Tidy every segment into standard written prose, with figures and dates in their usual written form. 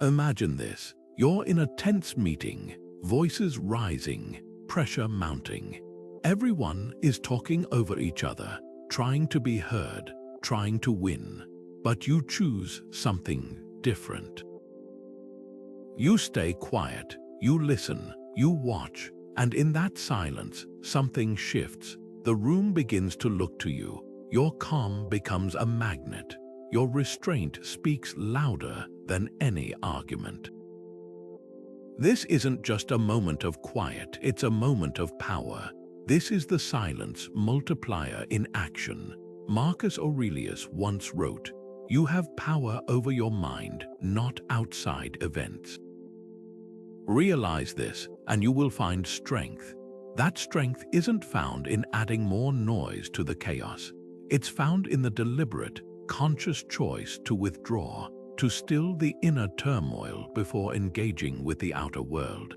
Imagine this. You're in a tense meeting, voices rising, pressure mounting. Everyone is talking over each other, trying to be heard, trying to win. But you choose something different. You stay quiet, you listen, you watch, and in that silence, something shifts. The room begins to look to you. Your calm becomes a magnet. Your restraint speaks louder than any argument. This isn't just a moment of quiet, it's a moment of power. This is the silence multiplier in action. Marcus Aurelius once wrote, "You have power over your mind, not outside events." Realize this, and you will find strength. That strength isn't found in adding more noise to the chaos. It's found in the deliberate, conscious choice to withdraw, to still the inner turmoil before engaging with the outer world.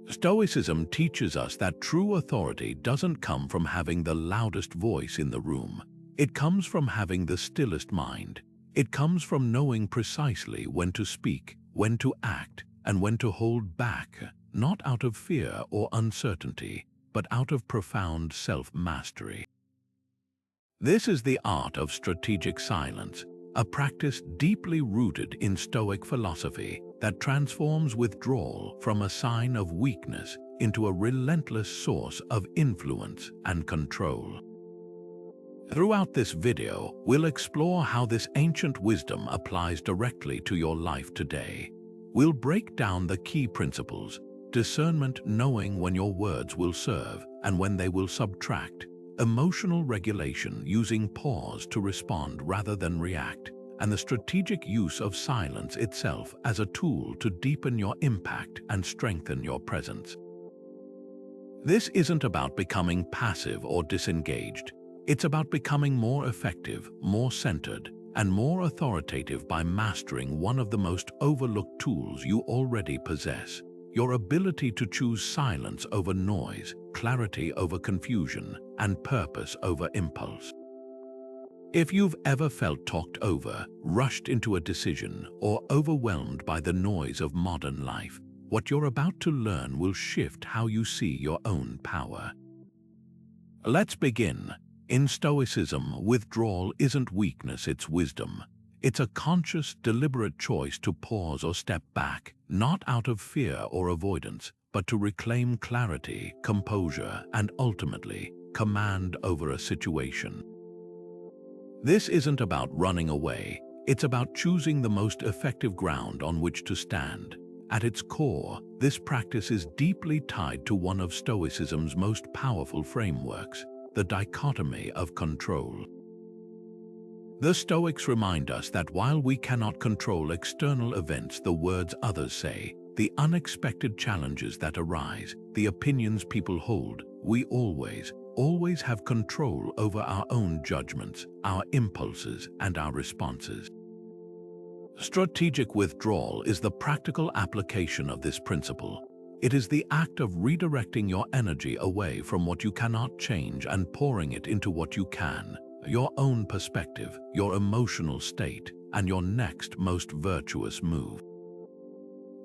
Stoicism teaches us that true authority doesn't come from having the loudest voice in the room. It comes from having the stillest mind. It comes from knowing precisely when to speak, when to act, and when to hold back, not out of fear or uncertainty, but out of profound self-mastery. This is the art of strategic silence, a practice deeply rooted in Stoic philosophy that transforms withdrawal from a sign of weakness into a relentless source of influence and control. Throughout this video, we'll explore how this ancient wisdom applies directly to your life today. We'll break down the key principles: discernment, knowing when your words will serve and when they will subtract; emotional regulation, using pause to respond rather than react; and the strategic use of silence itself as a tool to deepen your impact and strengthen your presence. This isn't about becoming passive or disengaged. It's about becoming more effective, more centered, and more authoritative by mastering one of the most overlooked tools you already possess: your ability to choose silence over noise, clarity over confusion, and purpose over impulse. If you've ever felt talked over, rushed into a decision, or overwhelmed by the noise of modern life, what you're about to learn will shift how you see your own power. Let's begin. In Stoicism, withdrawal isn't weakness, it's wisdom. It's a conscious, deliberate choice to pause or step back, not out of fear or avoidance, but to reclaim clarity, composure, and ultimately, command over a situation. This isn't about running away, it's about choosing the most effective ground on which to stand. At its core, this practice is deeply tied to one of Stoicism's most powerful frameworks: the dichotomy of control. The Stoics remind us that while we cannot control external events, the words others say, the unexpected challenges that arise, the opinions people hold, we always have control over our own judgments, our impulses, and our responses. Strategic withdrawal is the practical application of this principle. It is the act of redirecting your energy away from what you cannot change and pouring it into what you can: your own perspective, your emotional state, and your next most virtuous move.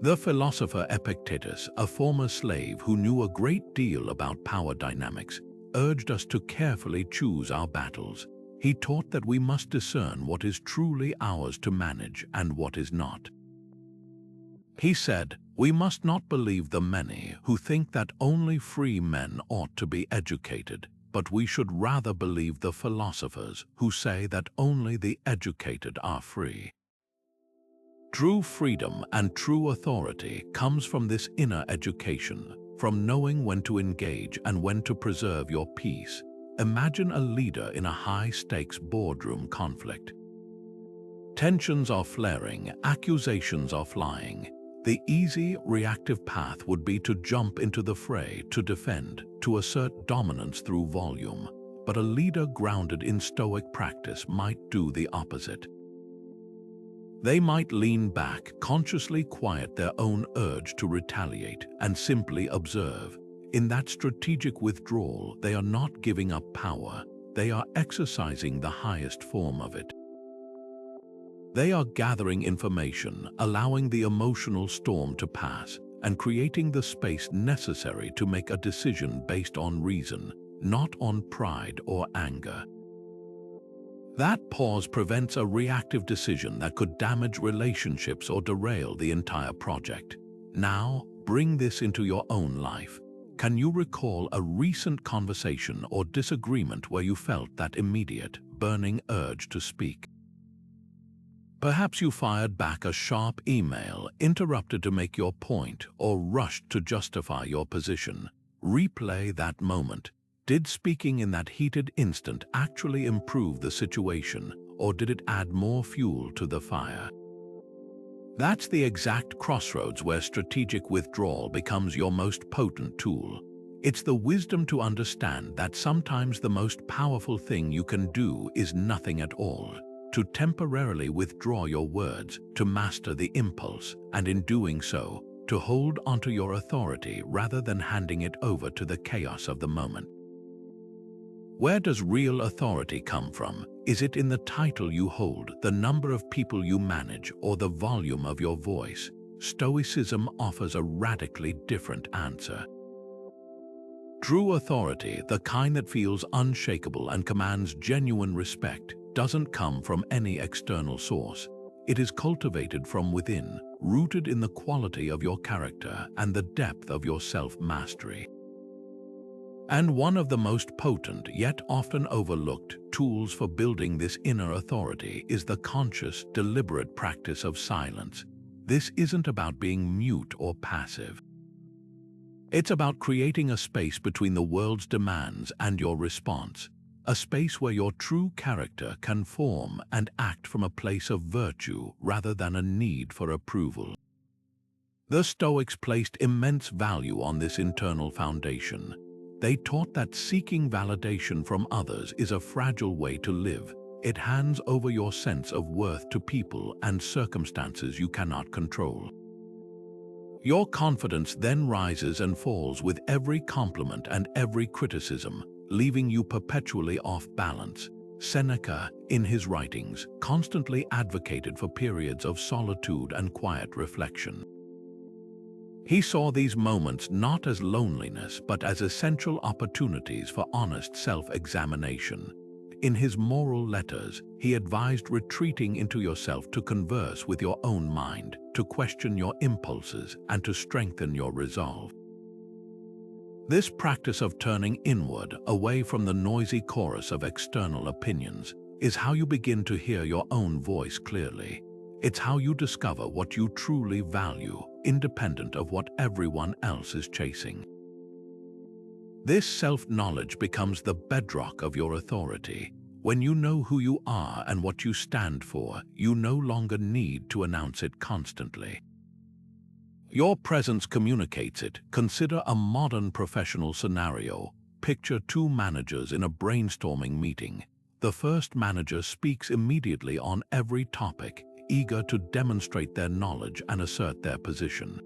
The philosopher Epictetus, a former slave who knew a great deal about power dynamics, urged us to carefully choose our battles. He taught that we must discern what is truly ours to manage and what is not. He said, "We must not believe the many who think that only free men ought to be educated, but we should rather believe the philosophers who say that only the educated are free." True freedom and true authority comes from this inner education, from knowing when to engage and when to preserve your peace. Imagine a leader in a high-stakes boardroom conflict. Tensions are flaring, accusations are flying. The easy, reactive path would be to jump into the fray, to defend, to assert dominance through volume. But a leader grounded in Stoic practice might do the opposite. They might lean back, consciously quiet their own urge to retaliate, and simply observe. In that strategic withdrawal, they are not giving up power, they are exercising the highest form of it. They are gathering information, allowing the emotional storm to pass, and creating the space necessary to make a decision based on reason, not on pride or anger. That pause prevents a reactive decision that could damage relationships or derail the entire project. Now, bring this into your own life. Can you recall a recent conversation or disagreement where you felt that immediate, burning urge to speak? Perhaps you fired back a sharp email, interrupted to make your point, or rushed to justify your position. Replay that moment. Did speaking in that heated instant actually improve the situation, or did it add more fuel to the fire? That's the exact crossroads where strategic withdrawal becomes your most potent tool. It's the wisdom to understand that sometimes the most powerful thing you can do is nothing at all. To temporarily withdraw your words, to master the impulse, and in doing so, to hold onto your authority rather than handing it over to the chaos of the moment. Where does real authority come from? Is it in the title you hold, the number of people you manage, or the volume of your voice? Stoicism offers a radically different answer. True authority, the kind that feels unshakable and commands genuine respect, doesn't come from any external source. It is cultivated from within, rooted in the quality of your character and the depth of your self-mastery. And one of the most potent, yet often overlooked, tools for building this inner authority is the conscious, deliberate practice of silence. This isn't about being mute or passive. It's about creating a space between the world's demands and your response, a space where your true character can form and act from a place of virtue rather than a need for approval. The Stoics placed immense value on this internal foundation. They taught that seeking validation from others is a fragile way to live. It hands over your sense of worth to people and circumstances you cannot control. Your confidence then rises and falls with every compliment and every criticism, leaving you perpetually off balance. Seneca, in his writings, constantly advocated for periods of solitude and quiet reflection. He saw these moments not as loneliness but as essential opportunities for honest self-examination. In his moral letters, he advised retreating into yourself to converse with your own mind, to question your impulses, and to strengthen your resolve. This practice of turning inward, away from the noisy chorus of external opinions, is how you begin to hear your own voice clearly. It's how you discover what you truly value, independent of what everyone else is chasing. This self-knowledge becomes the bedrock of your authority. When you know who you are and what you stand for, you no longer need to announce it constantly. Your presence communicates it. Consider a modern professional scenario. Picture two managers in a brainstorming meeting. The first manager speaks immediately on every topic, eager to demonstrate their knowledge and assert their position.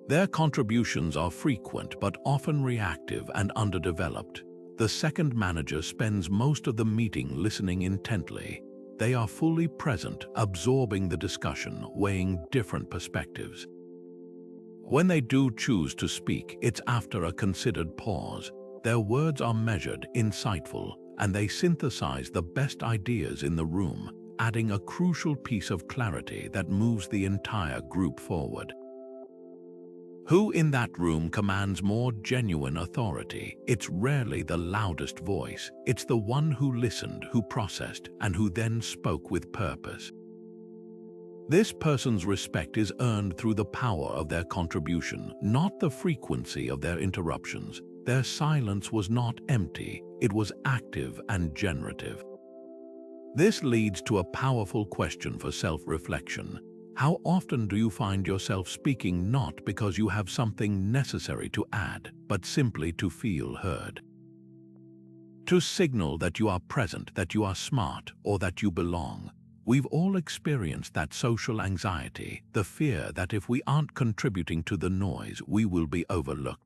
Their contributions are frequent but often reactive and underdeveloped. The second manager spends most of the meeting listening intently. They are fully present, absorbing the discussion, weighing different perspectives. When they do choose to speak, it's after a considered pause. Their words are measured, insightful, and they synthesize the best ideas in the room, adding a crucial piece of clarity that moves the entire group forward. Who in that room commands more genuine authority? It's rarely the loudest voice. It's the one who listened, who processed, and who then spoke with purpose. This person's respect is earned through the power of their contribution, not the frequency of their interruptions. Their silence was not empty, it was active and generative. This leads to a powerful question for self-reflection. How often do you find yourself speaking not because you have something necessary to add, but simply to feel heard? To signal that you are present, that you are smart, or that you belong. We've all experienced that social anxiety, the fear that if we aren't contributing to the noise, we will be overlooked.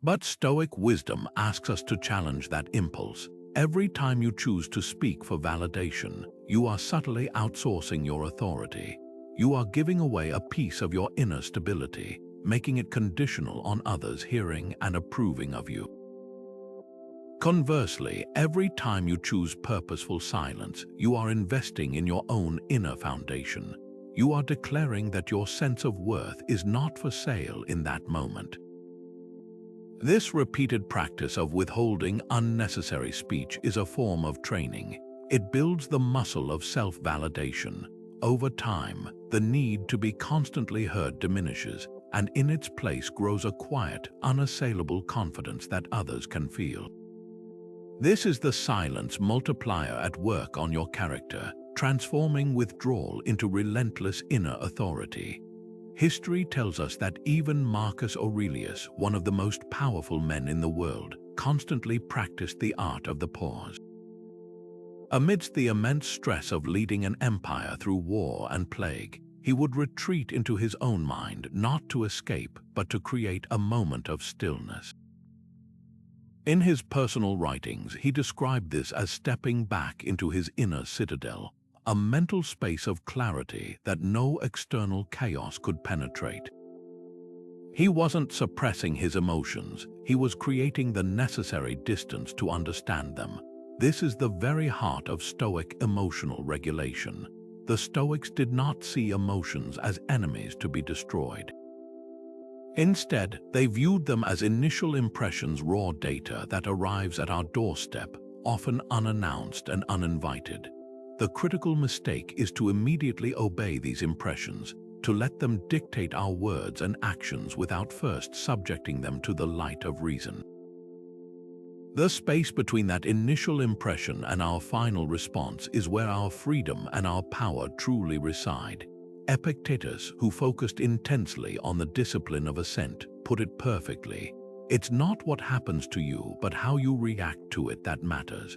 But Stoic wisdom asks us to challenge that impulse. Every time you choose to speak for validation, you are subtly outsourcing your authority. You are giving away a piece of your inner stability, making it conditional on others hearing and approving of you. Conversely, every time you choose purposeful silence, you are investing in your own inner foundation. You are declaring that your sense of worth is not for sale in that moment. This repeated practice of withholding unnecessary speech is a form of training. It builds the muscle of self-validation. Over time, the need to be constantly heard diminishes, and in its place grows a quiet, unassailable confidence that others can feel. This is the silence multiplier at work on your character, transforming withdrawal into relentless inner authority. History tells us that even Marcus Aurelius, one of the most powerful men in the world, constantly practiced the art of the pause. Amidst the immense stress of leading an empire through war and plague, he would retreat into his own mind, not to escape, but to create a moment of stillness. In his personal writings, he described this as stepping back into his inner citadel, a mental space of clarity that no external chaos could penetrate. He wasn't suppressing his emotions, he was creating the necessary distance to understand them. This is the very heart of Stoic emotional regulation. The Stoics did not see emotions as enemies to be destroyed. Instead, they viewed them as initial impressions, raw data that arrives at our doorstep, often unannounced and uninvited. The critical mistake is to immediately obey these impressions, to let them dictate our words and actions without first subjecting them to the light of reason. The space between that initial impression and our final response is where our freedom and our power truly reside. Epictetus, who focused intensely on the discipline of assent, put it perfectly. It's not what happens to you, but how you react to it that matters.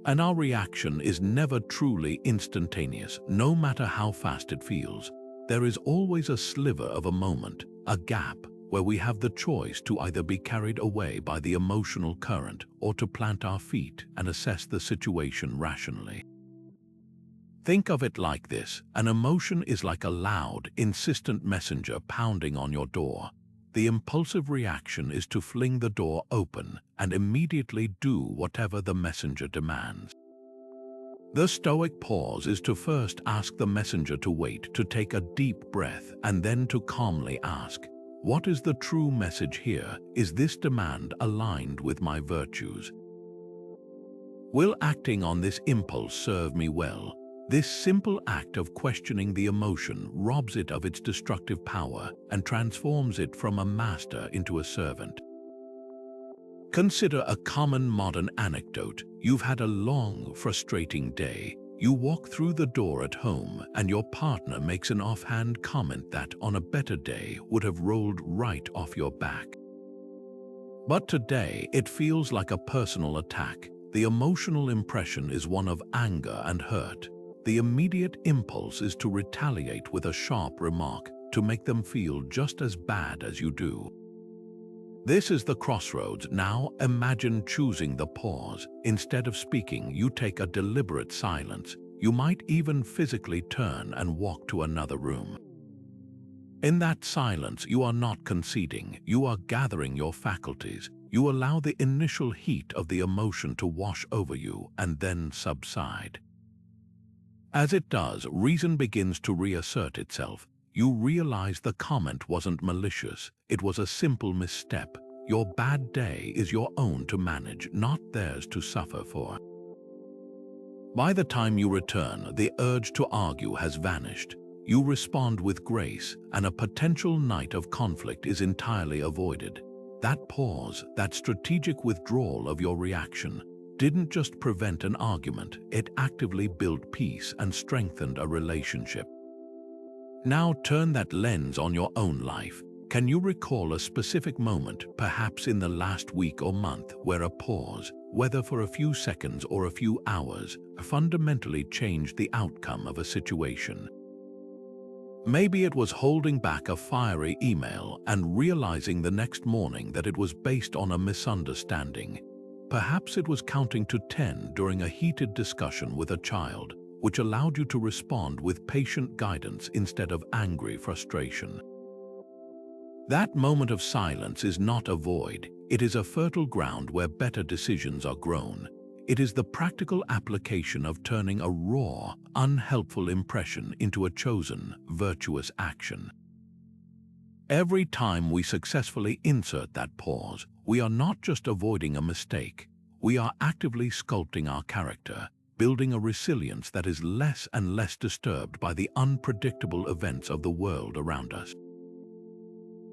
And our reaction is never truly instantaneous, no matter how fast it feels. There is always a sliver of a moment, a gap, where we have the choice to either be carried away by the emotional current or to plant our feet and assess the situation rationally. Think of it like this: an emotion is like a loud, insistent messenger pounding on your door. The impulsive reaction is to fling the door open and immediately do whatever the messenger demands. The Stoic pause is to first ask the messenger to wait, to take a deep breath, and then to calmly ask, what is the true message here? Is this demand aligned with my virtues? Will acting on this impulse serve me well? This simple act of questioning the emotion robs it of its destructive power and transforms it from a master into a servant. Consider a common modern anecdote. You've had a long, frustrating day. You walk through the door at home and your partner makes an offhand comment that on a better day would have rolled right off your back. But today it feels like a personal attack. The emotional impression is one of anger and hurt. The immediate impulse is to retaliate with a sharp remark, to make them feel just as bad as you do. This is the crossroads. Now imagine choosing the pause. Instead of speaking, you take a deliberate silence. You might even physically turn and walk to another room. In that silence, you are not conceding. You are gathering your faculties. You allow the initial heat of the emotion to wash over you and then subside. As it does, reason begins to reassert itself. You realize the comment wasn't malicious. It was a simple misstep. Your bad day is your own to manage, not theirs to suffer for. By the time you return, the urge to argue has vanished. You respond with grace, and a potential night of conflict is entirely avoided. That pause, that strategic withdrawal of your reaction, didn't just prevent an argument, it actively built peace and strengthened a relationship. Now turn that lens on your own life. Can you recall a specific moment, perhaps in the last week or month, where a pause, whether for a few seconds or a few hours, fundamentally changed the outcome of a situation? Maybe it was holding back a fiery email and realizing the next morning that it was based on a misunderstanding. Perhaps it was counting to 10 during a heated discussion with a child, which allowed you to respond with patient guidance instead of angry frustration. That moment of silence is not a void. It is a fertile ground where better decisions are grown. It is the practical application of turning a raw, unhelpful impression into a chosen, virtuous action. Every time we successfully insert that pause, we are not just avoiding a mistake. We are actively sculpting our character, building a resilience that is less and less disturbed by the unpredictable events of the world around us.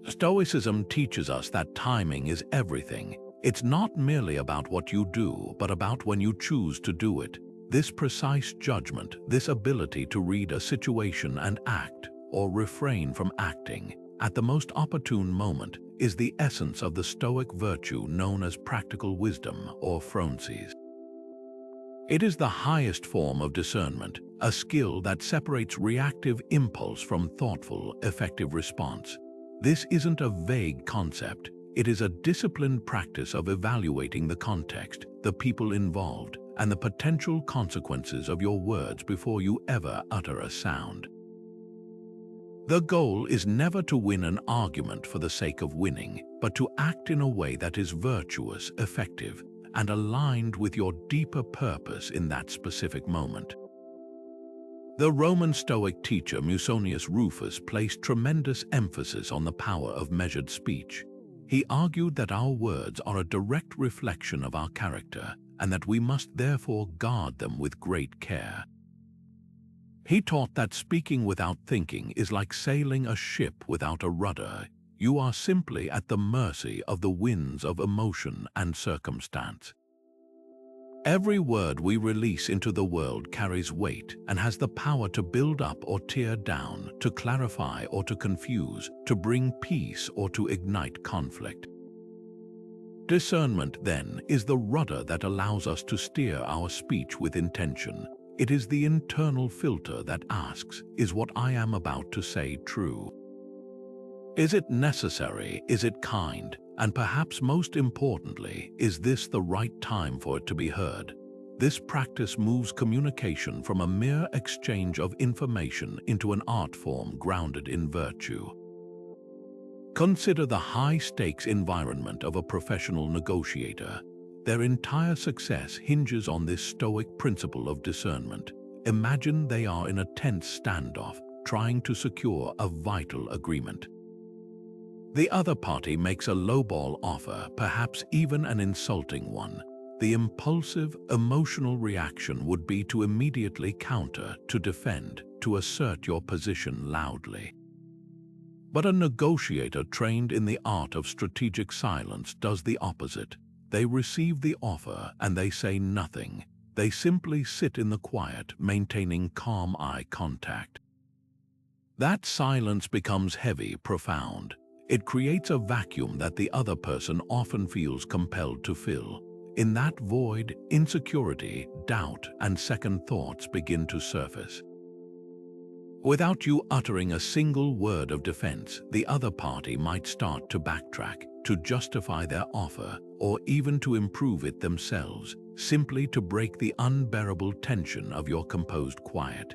Stoicism teaches us that timing is everything. It's not merely about what you do, but about when you choose to do it. This precise judgment, this ability to read a situation and act, or refrain from acting, at the most opportune moment, is the essence of the Stoic virtue known as practical wisdom or phronsis. It is the highest form of discernment, a skill that separates reactive impulse from thoughtful, effective response. This isn't a vague concept. It is a disciplined practice of evaluating the context, the people involved, and the potential consequences of your words before you ever utter a sound. The goal is never to win an argument for the sake of winning, but to act in a way that is virtuous, effective, and aligned with your deeper purpose in that specific moment. The Roman Stoic teacher Musonius Rufus placed tremendous emphasis on the power of measured speech. He argued that our words are a direct reflection of our character, and that we must therefore guard them with great care. He taught that speaking without thinking is like sailing a ship without a rudder. You are simply at the mercy of the winds of emotion and circumstance. Every word we release into the world carries weight and has the power to build up or tear down, to clarify or to confuse, to bring peace or to ignite conflict. Discernment, then, is the rudder that allows us to steer our speech with intention. It is the internal filter that asks, is what I am about to say true? Is it necessary? Is it kind? And perhaps most importantly, is this the right time for it to be heard? This practice moves communication from a mere exchange of information into an art form grounded in virtue. Consider the high-stakes environment of a professional negotiator. Their entire success hinges on this Stoic principle of discernment. Imagine they are in a tense standoff, trying to secure a vital agreement. The other party makes a lowball offer, perhaps even an insulting one. The impulsive, emotional reaction would be to immediately counter, to defend, to assert your position loudly. But a negotiator trained in the art of strategic silence does the opposite. They receive the offer and they say nothing. They simply sit in the quiet, maintaining calm eye contact. That silence becomes heavy, profound. It creates a vacuum that the other person often feels compelled to fill. In that void, insecurity, doubt, and second thoughts begin to surface. Without you uttering a single word of defense, the other party might start to backtrack, to justify their offer, or even to improve it themselves, simply to break the unbearable tension of your composed quiet.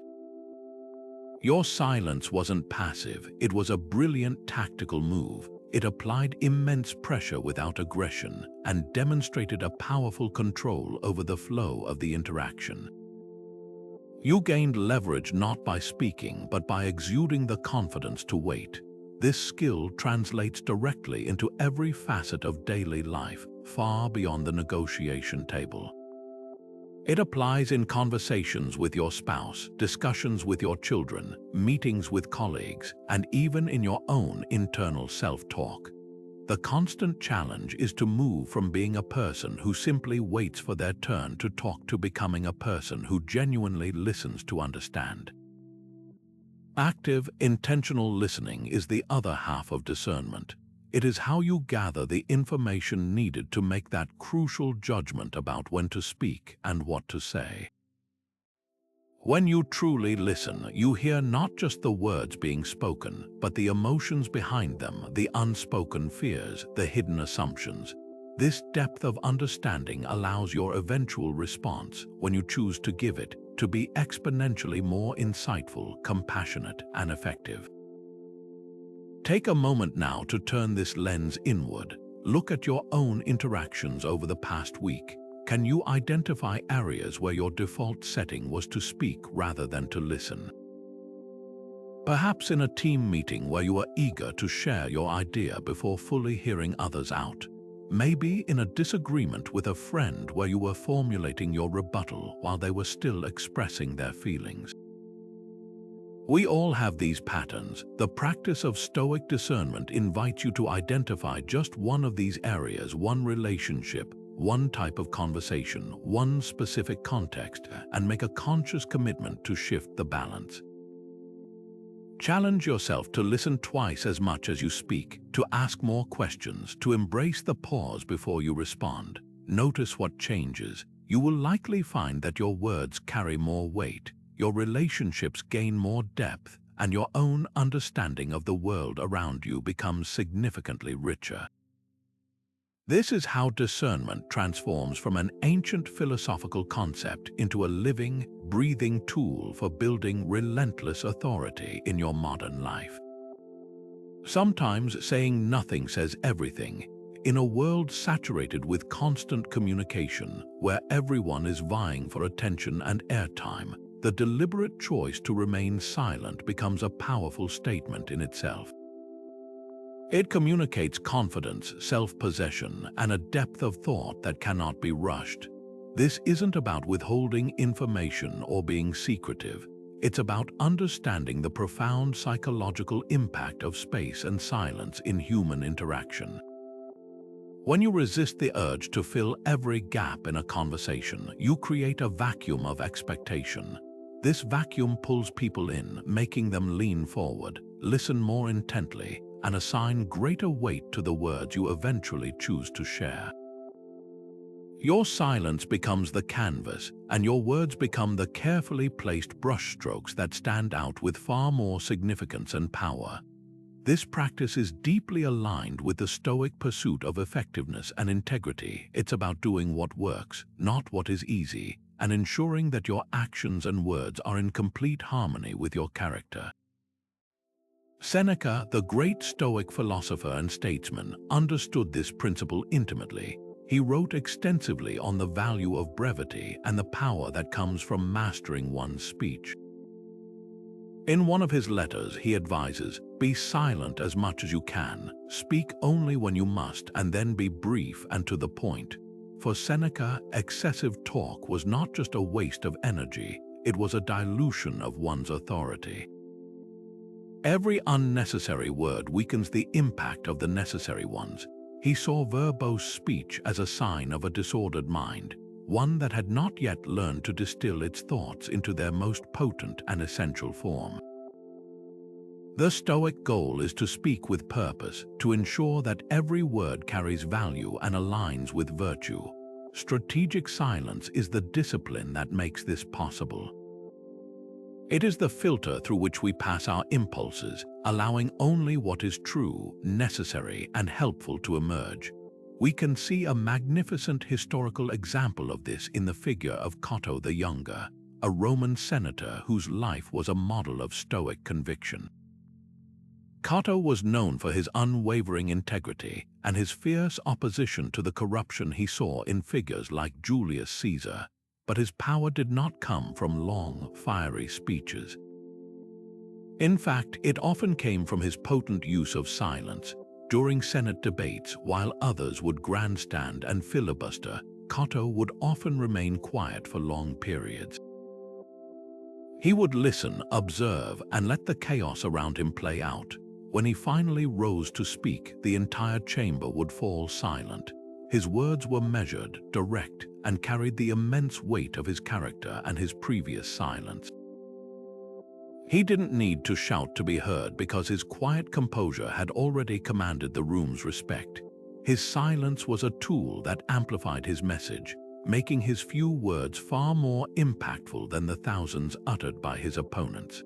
Your silence wasn't passive, it was a brilliant tactical move. It applied immense pressure without aggression and demonstrated a powerful control over the flow of the interaction. You gained leverage not by speaking, but by exuding the confidence to wait. This skill translates directly into every facet of daily life, far beyond the negotiation table. It applies in conversations with your spouse, discussions with your children, meetings with colleagues, and even in your own internal self-talk. The constant challenge is to move from being a person who simply waits for their turn to talk to becoming a person who genuinely listens to understand. Active, intentional listening is the other half of discernment. It is how you gather the information needed to make that crucial judgment about when to speak and what to say. When you truly listen, you hear not just the words being spoken, but the emotions behind them, the unspoken fears, the hidden assumptions. This depth of understanding allows your eventual response, when you choose to give it, to be exponentially more insightful, compassionate, and effective. Take a moment now to turn this lens inward. Look at your own interactions over the past week. Can you identify areas where your default setting was to speak rather than to listen? Perhaps in a team meeting where you were eager to share your idea before fully hearing others out. Maybe in a disagreement with a friend where you were formulating your rebuttal while they were still expressing their feelings. We all have these patterns. The practice of Stoic discernment invites you to identify just one of these areas, one relationship, one type of conversation, one specific context, and make a conscious commitment to shift the balance. Challenge yourself to listen twice as much as you speak, to ask more questions, to embrace the pause before you respond. Notice what changes. You will likely find that your words carry more weight, your relationships gain more depth, and your own understanding of the world around you becomes significantly richer. This is how discernment transforms from an ancient philosophical concept into a living, breathing tool for building relentless authority in your modern life. Sometimes saying nothing says everything. In a world saturated with constant communication, where everyone is vying for attention and airtime, the deliberate choice to remain silent becomes a powerful statement in itself. It communicates confidence, self-possession, and a depth of thought that cannot be rushed. This isn't about withholding information or being secretive. It's about understanding the profound psychological impact of space and silence in human interaction. When you resist the urge to fill every gap in a conversation, you create a vacuum of expectation. This vacuum pulls people in, making them lean forward, listen more intently, and assign greater weight to the words you eventually choose to share. Your silence becomes the canvas, and your words become the carefully placed brushstrokes that stand out with far more significance and power. This practice is deeply aligned with the Stoic pursuit of effectiveness and integrity. It's about doing what works, not what is easy, and ensuring that your actions and words are in complete harmony with your character. Seneca, the great Stoic philosopher and statesman, understood this principle intimately. He wrote extensively on the value of brevity and the power that comes from mastering one's speech. In one of his letters, he advises, "Be silent as much as you can, speak only when you must, and then be brief and to the point." For Seneca, excessive talk was not just a waste of energy, it was a dilution of one's authority. Every unnecessary word weakens the impact of the necessary ones. He saw verbose speech as a sign of a disordered mind, one that had not yet learned to distill its thoughts into their most potent and essential form. The Stoic goal is to speak with purpose, to ensure that every word carries value and aligns with virtue. Strategic silence is the discipline that makes this possible. It is the filter through which we pass our impulses, allowing only what is true, necessary, and helpful to emerge. We can see a magnificent historical example of this in the figure of Cato the Younger, a Roman senator whose life was a model of Stoic conviction. Cato was known for his unwavering integrity and his fierce opposition to the corruption he saw in figures like Julius Caesar. But his power did not come from long, fiery speeches. In fact, it often came from his potent use of silence. During Senate debates, while others would grandstand and filibuster, Cato would often remain quiet for long periods. He would listen, observe, and let the chaos around him play out. When he finally rose to speak, the entire chamber would fall silent. His words were measured, direct, and carried the immense weight of his character and his previous silence. He didn't need to shout to be heard because his quiet composure had already commanded the room's respect. His silence was a tool that amplified his message, making his few words far more impactful than the thousands uttered by his opponents.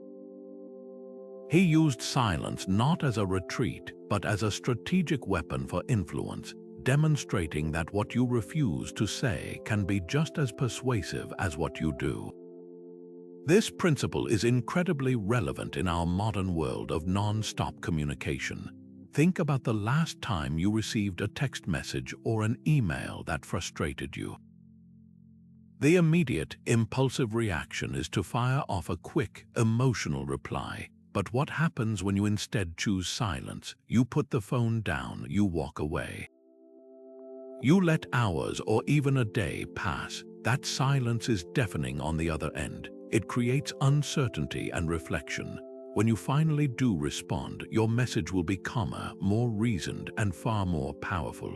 He used silence not as a retreat, but as a strategic weapon for influence, demonstrating that what you refuse to say can be just as persuasive as what you do. This principle is incredibly relevant in our modern world of non-stop communication. Think about the last time you received a text message or an email that frustrated you. The immediate, impulsive reaction is to fire off a quick, emotional reply. But what happens when you instead choose silence? You put the phone down, you walk away. You let hours or even a day pass. That silence is deafening on the other end. It creates uncertainty and reflection. When you finally do respond, your message will be calmer, more reasoned, and far more powerful.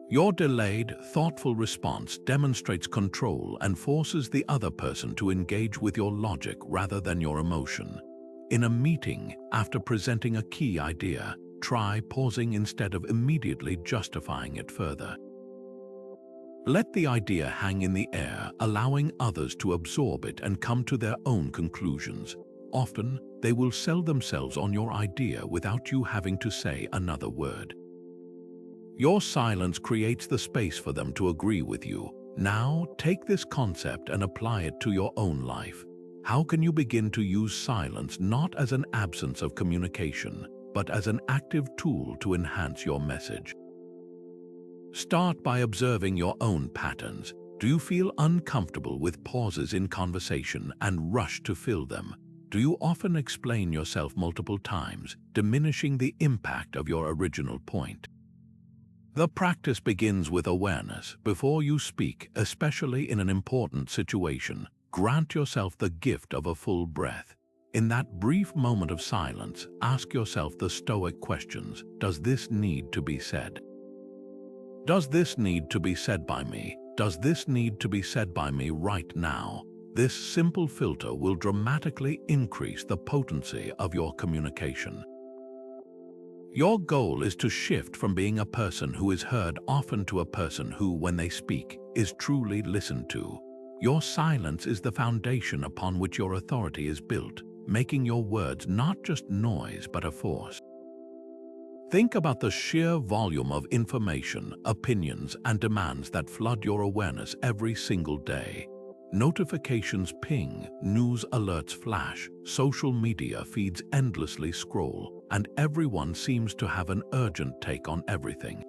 Your delayed, thoughtful response demonstrates control and forces the other person to engage with your logic rather than your emotion. In a meeting, after presenting a key idea, try pausing instead of immediately justifying it further. Let the idea hang in the air, allowing others to absorb it and come to their own conclusions. Often, they will sell themselves on your idea without you having to say another word. Your silence creates the space for them to agree with you. Now, take this concept and apply it to your own life. How can you begin to use silence not as an absence of communication, but as an active tool to enhance your message? Start by observing your own patterns. Do you feel uncomfortable with pauses in conversation and rush to fill them? Do you often explain yourself multiple times, diminishing the impact of your original point? The practice begins with awareness. Before you speak, especially in an important situation, grant yourself the gift of a full breath. In that brief moment of silence, ask yourself the Stoic questions. Does this need to be said? Does this need to be said by me? Does this need to be said by me right now? This simple filter will dramatically increase the potency of your communication. Your goal is to shift from being a person who is heard often to a person who, when they speak, is truly listened to. Your silence is the foundation upon which your authority is built, making your words not just noise but a force. Think about the sheer volume of information, opinions, and demands that flood your awareness every single day. Notifications ping, news alerts flash, social media feeds endlessly scroll, and everyone seems to have an urgent take on everything.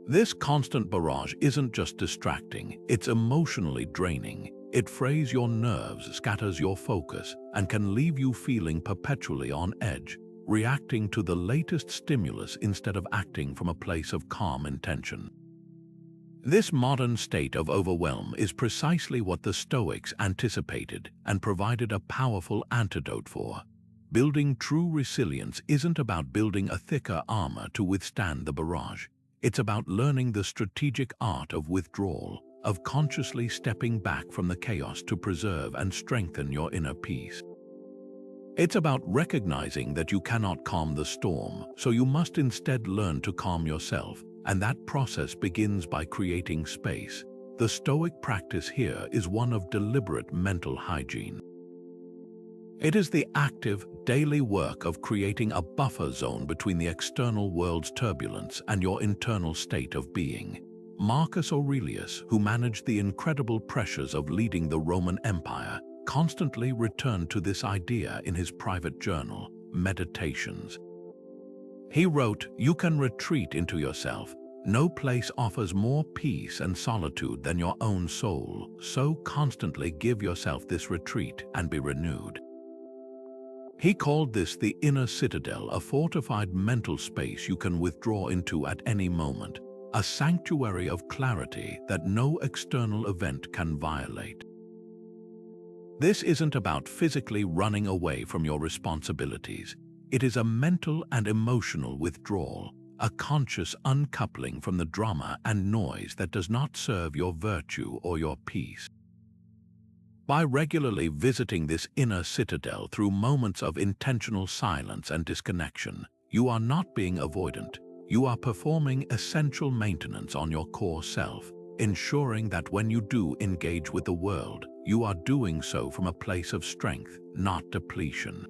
This constant barrage isn't just distracting, it's emotionally draining. It frays your nerves, scatters your focus, and can leave you feeling perpetually on edge, reacting to the latest stimulus instead of acting from a place of calm intention. This modern state of overwhelm is precisely what the Stoics anticipated and provided a powerful antidote for. Building true resilience isn't about building a thicker armor to withstand the barrage. It's about learning the strategic art of withdrawal, of consciously stepping back from the chaos to preserve and strengthen your inner peace. It's about recognizing that you cannot calm the storm, so you must instead learn to calm yourself. And that process begins by creating space. The Stoic practice here is one of deliberate mental hygiene. It is the active, daily work of creating a buffer zone between the external world's turbulence and your internal state of being. Marcus Aurelius, who managed the incredible pressures of leading the Roman Empire, constantly returned to this idea in his private journal, Meditations. He wrote, "You can retreat into yourself. No place offers more peace and solitude than your own soul, so constantly give yourself this retreat and be renewed." He called this the Inner Citadel, a fortified mental space you can withdraw into at any moment, a sanctuary of clarity that no external event can violate. This isn't about physically running away from your responsibilities. It is a mental and emotional withdrawal, a conscious uncoupling from the drama and noise that does not serve your virtue or your peace. By regularly visiting this inner citadel through moments of intentional silence and disconnection, you are not being avoidant. You are performing essential maintenance on your core self, ensuring that when you do engage with the world, you are doing so from a place of strength, not depletion.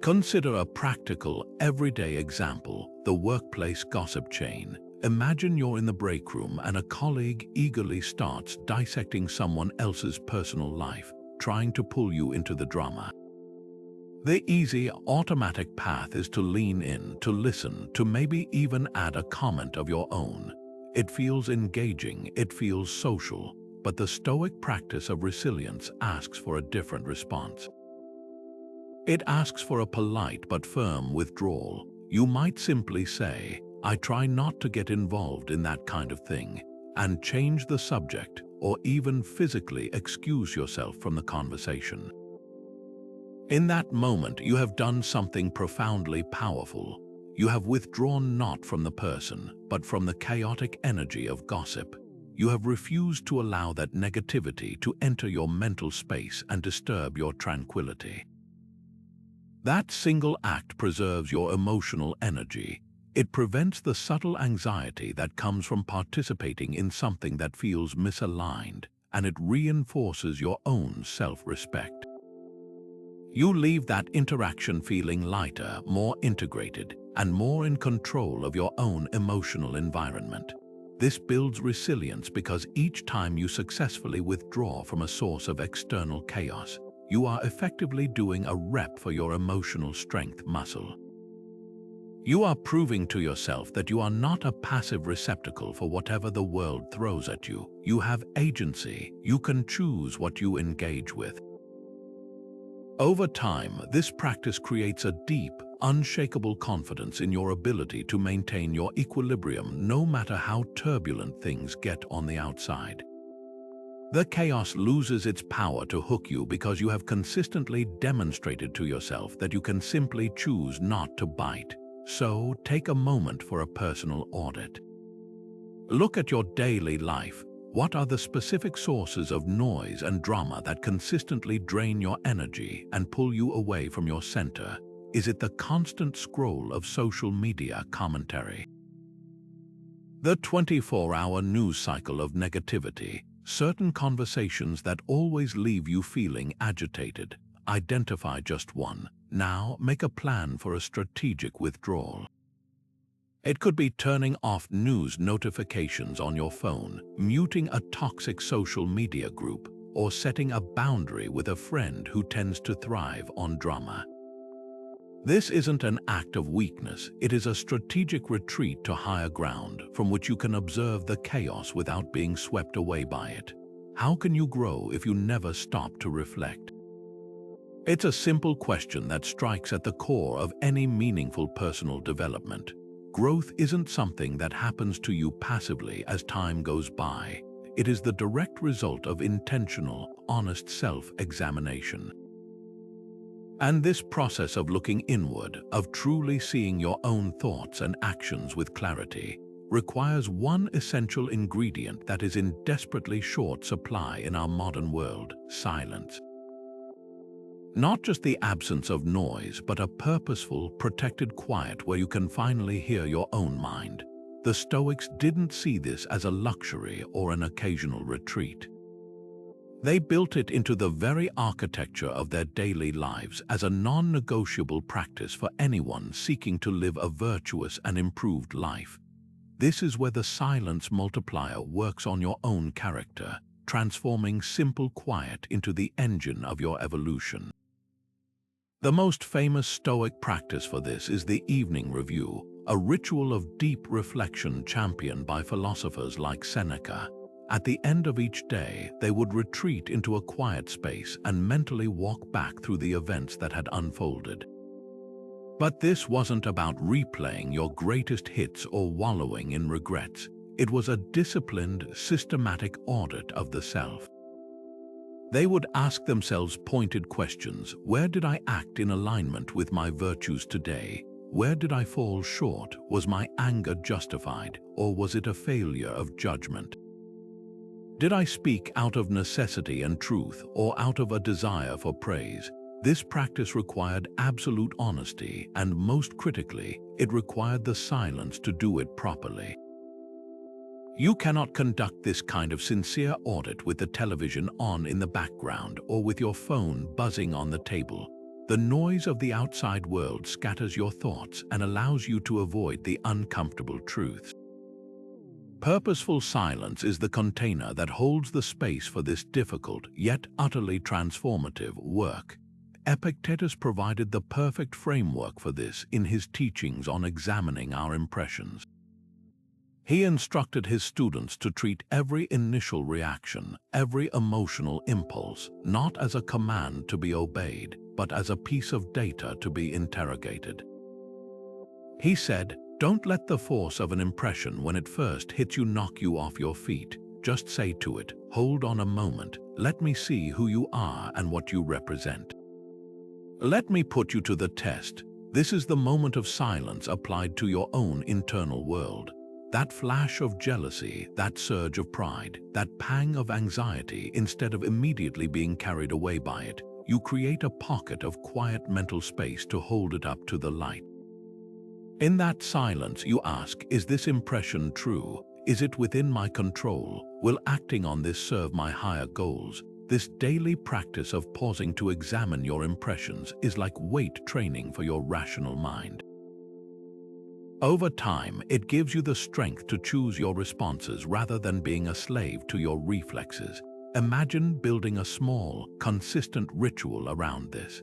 Consider a practical, everyday example, the workplace gossip chain. Imagine you're in the break room and a colleague eagerly starts dissecting someone else's personal life, trying to pull you into the drama. The easy, automatic path is to lean in, to listen, to maybe even add a comment of your own. It feels engaging, it feels social, but the Stoic practice of resilience asks for a different response. It asks for a polite but firm withdrawal. You might simply say, "I try not to get involved in that kind of thing," and change the subject, or even physically excuse yourself from the conversation. In that moment, you have done something profoundly powerful. You have withdrawn not from the person, but from the chaotic energy of gossip. You have refused to allow that negativity to enter your mental space and disturb your tranquility. That single act preserves your emotional energy. It prevents the subtle anxiety that comes from participating in something that feels misaligned, and it reinforces your own self-respect. You leave that interaction feeling lighter, more integrated, and more in control of your own emotional environment. This builds resilience because each time you successfully withdraw from a source of external chaos, you are effectively doing a rep for your emotional strength muscle. You are proving to yourself that you are not a passive receptacle for whatever the world throws at you. You have agency. You can choose what you engage with. Over time, this practice creates a deep, unshakable confidence in your ability to maintain your equilibrium no matter how turbulent things get on the outside. The chaos loses its power to hook you because you have consistently demonstrated to yourself that you can simply choose not to bite. So, take a moment for a personal audit. Look at your daily life. What are the specific sources of noise and drama that consistently drain your energy and pull you away from your center? Is it the constant scroll of social media commentary? The 24-hour news cycle of negativity? Certain conversations that always leave you feeling agitated? Identify just one. Now, make a plan for a strategic withdrawal. It could be turning off news notifications on your phone, muting a toxic social media group, or setting a boundary with a friend who tends to thrive on drama. This isn't an act of weakness, it is a strategic retreat to higher ground from which you can observe the chaos without being swept away by it. How can you grow if you never stop to reflect? It's a simple question that strikes at the core of any meaningful personal development. Growth isn't something that happens to you passively as time goes by. It is the direct result of intentional, honest self-examination. And this process of looking inward, of truly seeing your own thoughts and actions with clarity, requires one essential ingredient that is in desperately short supply in our modern world: silence. Not just the absence of noise, but a purposeful, protected quiet where you can finally hear your own mind. The Stoics didn't see this as a luxury or an occasional retreat. They built it into the very architecture of their daily lives as a non-negotiable practice for anyone seeking to live a virtuous and improved life. This is where the Silence Multiplier works on your own character, transforming simple quiet into the engine of your evolution. The most famous Stoic practice for this is the evening review, a ritual of deep reflection championed by philosophers like Seneca. At the end of each day, they would retreat into a quiet space and mentally walk back through the events that had unfolded. But this wasn't about replaying your greatest hits or wallowing in regrets. It was a disciplined, systematic audit of the self. They would ask themselves pointed questions. Where did I act in alignment with my virtues today? Where did I fall short? Was my anger justified, or was it a failure of judgment? Did I speak out of necessity and truth, or out of a desire for praise? This practice required absolute honesty, and most critically, it required the silence to do it properly. You cannot conduct this kind of sincere audit with the television on in the background or with your phone buzzing on the table. The noise of the outside world scatters your thoughts and allows you to avoid the uncomfortable truths. Purposeful silence is the container that holds the space for this difficult yet utterly transformative work. Epictetus provided the perfect framework for this in his teachings on examining our impressions. He instructed his students to treat every initial reaction, every emotional impulse, not as a command to be obeyed, but as a piece of data to be interrogated. He said, "Don't let the force of an impression when it first hits you knock you off your feet. Just say to it, 'Hold on a moment, let me see who you are and what you represent. Let me put you to the test.' This is the moment of silence applied to your own internal world. That flash of jealousy, that surge of pride, that pang of anxiety, instead of immediately being carried away by it, you create a pocket of quiet mental space to hold it up to the light. In that silence, you ask, is this impression true? Is it within my control? Will acting on this serve my higher goals? This daily practice of pausing to examine your impressions is like weight training for your rational mind. Over time, it gives you the strength to choose your responses rather than being a slave to your reflexes. Imagine building a small, consistent ritual around this.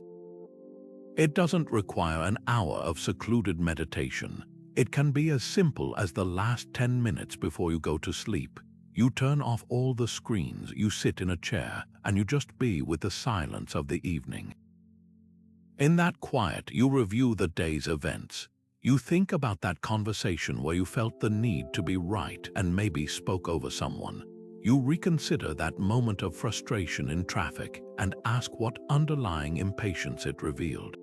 It doesn't require an hour of secluded meditation. It can be as simple as the last 10 minutes before you go to sleep. You turn off all the screens, you sit in a chair, and you just be with the silence of the evening. In that quiet, you review the day's events. You think about that conversation where you felt the need to be right and maybe spoke over someone. You reconsider that moment of frustration in traffic and ask what underlying impatience it revealed.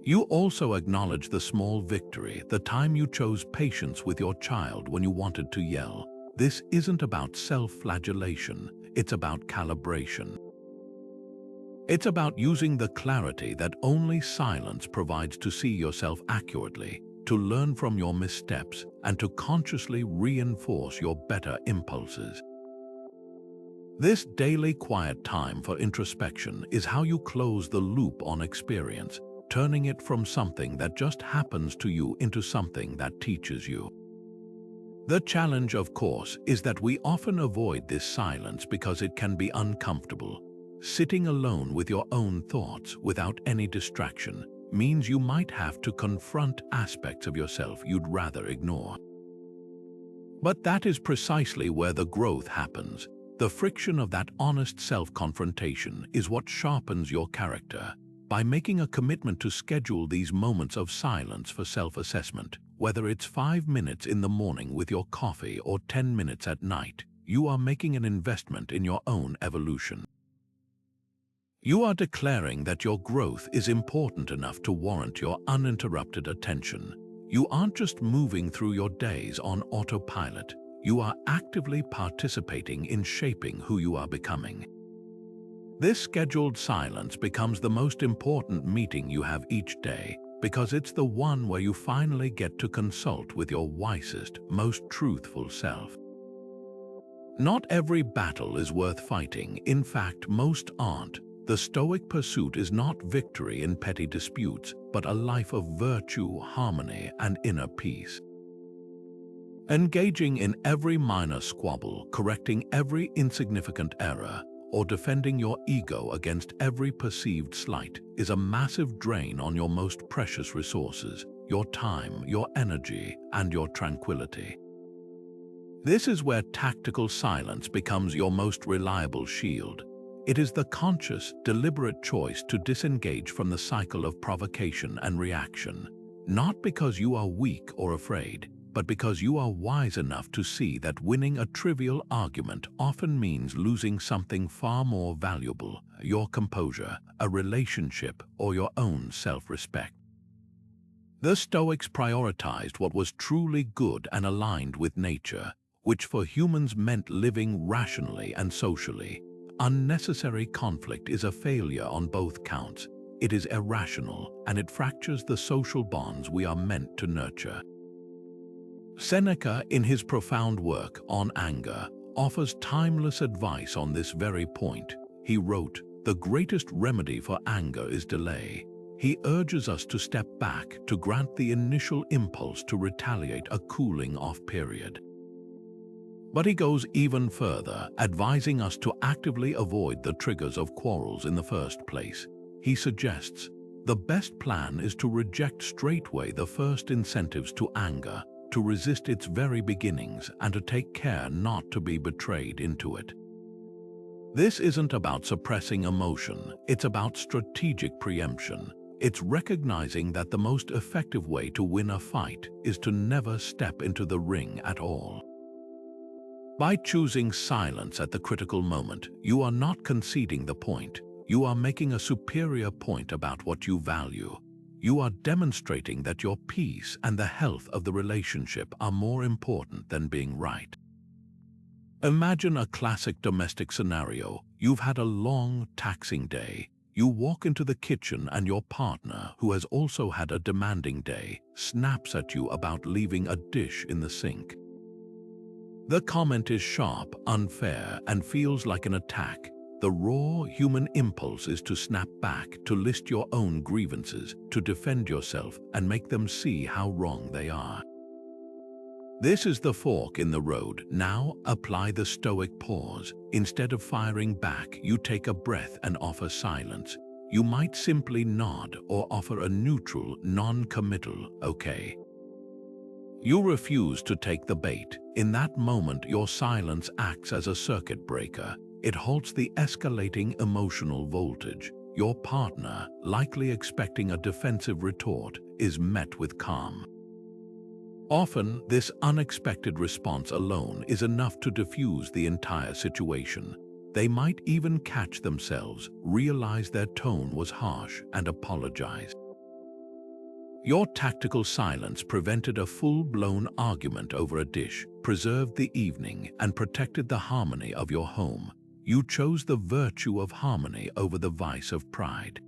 You also acknowledge the small victory, the time you chose patience with your child when you wanted to yell. This isn't about self-flagellation, it's about calibration. It's about using the clarity that only silence provides to see yourself accurately, to learn from your missteps, and to consciously reinforce your better impulses. This daily quiet time for introspection is how you close the loop on experience, turning it from something that just happens to you into something that teaches you. The challenge, of course, is that we often avoid this silence because it can be uncomfortable. Sitting alone with your own thoughts without any distraction means you might have to confront aspects of yourself you'd rather ignore. But that is precisely where the growth happens. The friction of that honest self-confrontation is what sharpens your character. By making a commitment to schedule these moments of silence for self-assessment, whether it's 5 minutes in the morning with your coffee or 10 minutes at night, you are making an investment in your own evolution. You are declaring that your growth is important enough to warrant your uninterrupted attention. You aren't just moving through your days on autopilot. You are actively participating in shaping who you are becoming. This scheduled silence becomes the most important meeting you have each day, because it's the one where you finally get to consult with your wisest, most truthful self. Not every battle is worth fighting. In fact, most aren't. The Stoic pursuit is not victory in petty disputes, but a life of virtue, harmony, and inner peace. Engaging in every minor squabble, correcting every insignificant error, or defending your ego against every perceived slight is a massive drain on your most precious resources, your time, your energy, and your tranquility. This is where tactical silence becomes your most reliable shield. It is the conscious, deliberate choice to disengage from the cycle of provocation and reaction, not because you are weak or afraid, but because you are wise enough to see that winning a trivial argument often means losing something far more valuable, your composure, a relationship, or your own self-respect. The Stoics prioritized what was truly good and aligned with nature, which for humans meant living rationally and socially. Unnecessary conflict is a failure on both counts. It is irrational, and it fractures the social bonds we are meant to nurture. Seneca, in his profound work on anger, offers timeless advice on this very point. He wrote, the greatest remedy for anger is delay. He urges us to step back to grant the initial impulse to retaliate a cooling-off period. But he goes even further, advising us to actively avoid the triggers of quarrels in the first place. He suggests, the best plan is to reject straightway the first incentives to anger, to resist its very beginnings, and to take care not to be betrayed into it. This isn't about suppressing emotion, it's about strategic preemption. It's recognizing that the most effective way to win a fight is to never step into the ring at all. By choosing silence at the critical moment, you are not conceding the point. You are making a superior point about what you value. You are demonstrating that your peace and the health of the relationship are more important than being right. Imagine a classic domestic scenario. You've had a long, taxing day. You walk into the kitchen and your partner, who has also had a demanding day, snaps at you about leaving a dish in the sink. The comment is sharp, unfair, and feels like an attack. The raw human impulse is to snap back, to list your own grievances, to defend yourself and make them see how wrong they are. This is the fork in the road. Now apply the Stoic pause. Instead of firing back, you take a breath and offer silence. You might simply nod or offer a neutral, non-committal, okay. You refuse to take the bait. In that moment, your silence acts as a circuit breaker. It halts the escalating emotional voltage. Your partner, likely expecting a defensive retort, is met with calm. Often, this unexpected response alone is enough to diffuse the entire situation. They might even catch themselves, realize their tone was harsh, and apologize. Your tactical silence prevented a full-blown argument over a dish, preserved the evening, and protected the harmony of your home. You chose the virtue of harmony over the vice of pride.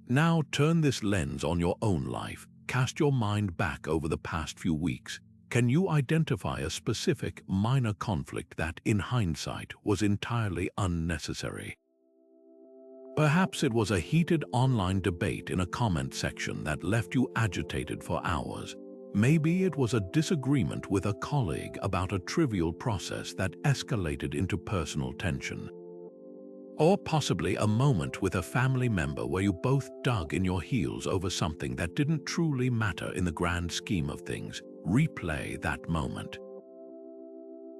Now turn this lens on your own life. Cast your mind back over the past few weeks. Can you identify a specific, minor conflict that, in hindsight, was entirely unnecessary? Perhaps it was a heated online debate in a comment section that left you agitated for hours. Maybe it was a disagreement with a colleague about a trivial process that escalated into personal tension. Or possibly a moment with a family member where you both dug in your heels over something that didn't truly matter in the grand scheme of things. Replay that moment.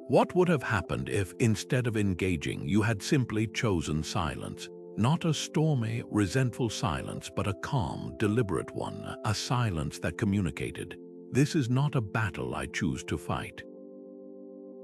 What would have happened if, instead of engaging, you had simply chosen silence? Not a stormy, resentful silence, but a calm, deliberate one, a silence that communicated, "This is not a battle I choose to fight."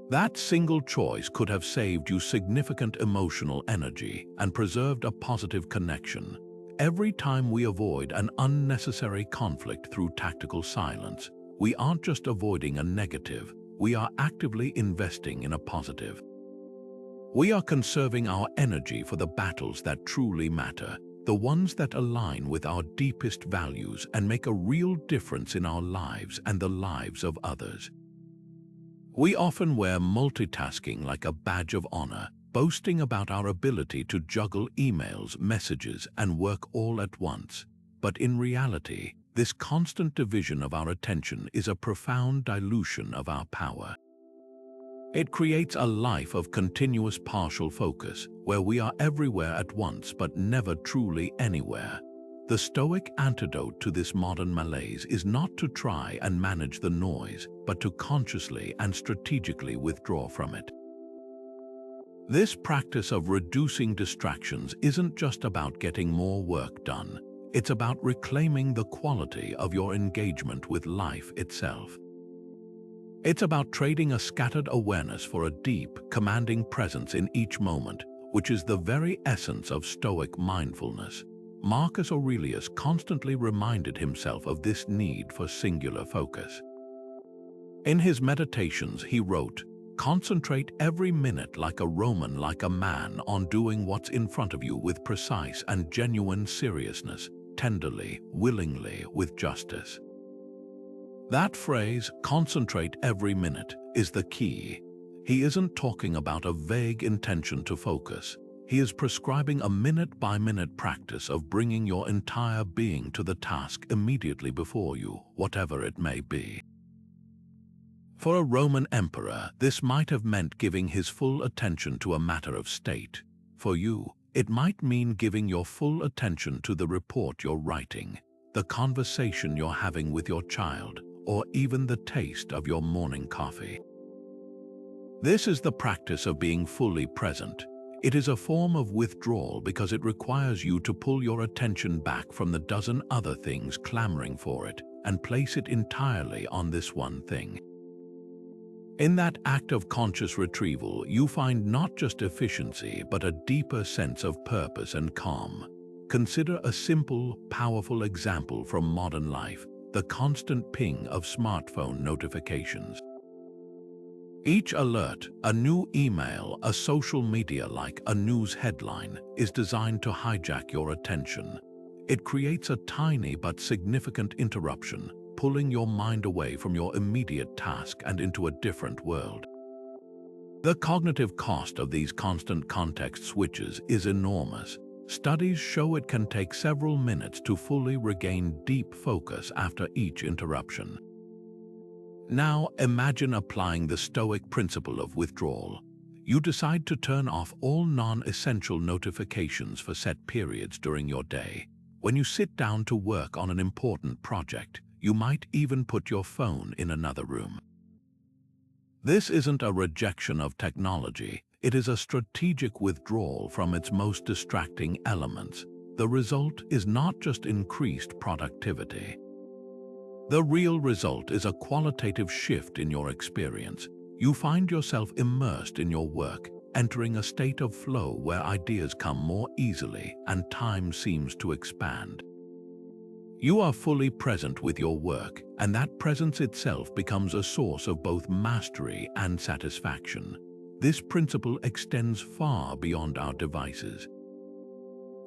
That single choice could have saved you significant emotional energy and preserved a positive connection. Every time we avoid an unnecessary conflict through tactical silence, we aren't just avoiding a negative, we are actively investing in a positive. We are conserving our energy for the battles that truly matter, the ones that align with our deepest values and make a real difference in our lives and the lives of others. We often wear multitasking like a badge of honor, boasting about our ability to juggle emails, messages, and work all at once. But in reality, this constant division of our attention is a profound dilution of our power. It creates a life of continuous partial focus, where we are everywhere at once but never truly anywhere. The Stoic antidote to this modern malaise is not to try and manage the noise, but to consciously and strategically withdraw from it. This practice of reducing distractions isn't just about getting more work done. It's about reclaiming the quality of your engagement with life itself. It's about trading a scattered awareness for a deep, commanding presence in each moment, which is the very essence of Stoic mindfulness. Marcus Aurelius constantly reminded himself of this need for singular focus. In his meditations, he wrote, "Concentrate every minute like a Roman, like a man, on doing what's in front of you with precise and genuine seriousness, tenderly, willingly, with justice." That phrase, "concentrate every minute," is the key. He isn't talking about a vague intention to focus. He is prescribing a minute-by-minute practice of bringing your entire being to the task immediately before you, whatever it may be. For a Roman emperor, this might have meant giving his full attention to a matter of state. For you, it might mean giving your full attention to the report you're writing, the conversation you're having with your child, or even the taste of your morning coffee. This is the practice of being fully present. It is a form of withdrawal because it requires you to pull your attention back from the dozen other things clamoring for it and place it entirely on this one thing. In that act of conscious retrieval, you find not just efficiency, but a deeper sense of purpose and calm. Consider a simple, powerful example from modern life: the constant ping of smartphone notifications. Each alert, a new email, a social media like, a news headline, is designed to hijack your attention. It creates a tiny but significant interruption, pulling your mind away from your immediate task and into a different world. The cognitive cost of these constant context switches is enormous. Studies show it can take several minutes to fully regain deep focus after each interruption. Now imagine applying the Stoic principle of withdrawal. You decide to turn off all non-essential notifications for set periods during your day. When you sit down to work on an important project, you might even put your phone in another room. This isn't a rejection of technology, it is a strategic withdrawal from its most distracting elements. The result is not just increased productivity. The real result is a qualitative shift in your experience. You find yourself immersed in your work, entering a state of flow where ideas come more easily and time seems to expand. You are fully present with your work, and that presence itself becomes a source of both mastery and satisfaction. This principle extends far beyond our devices.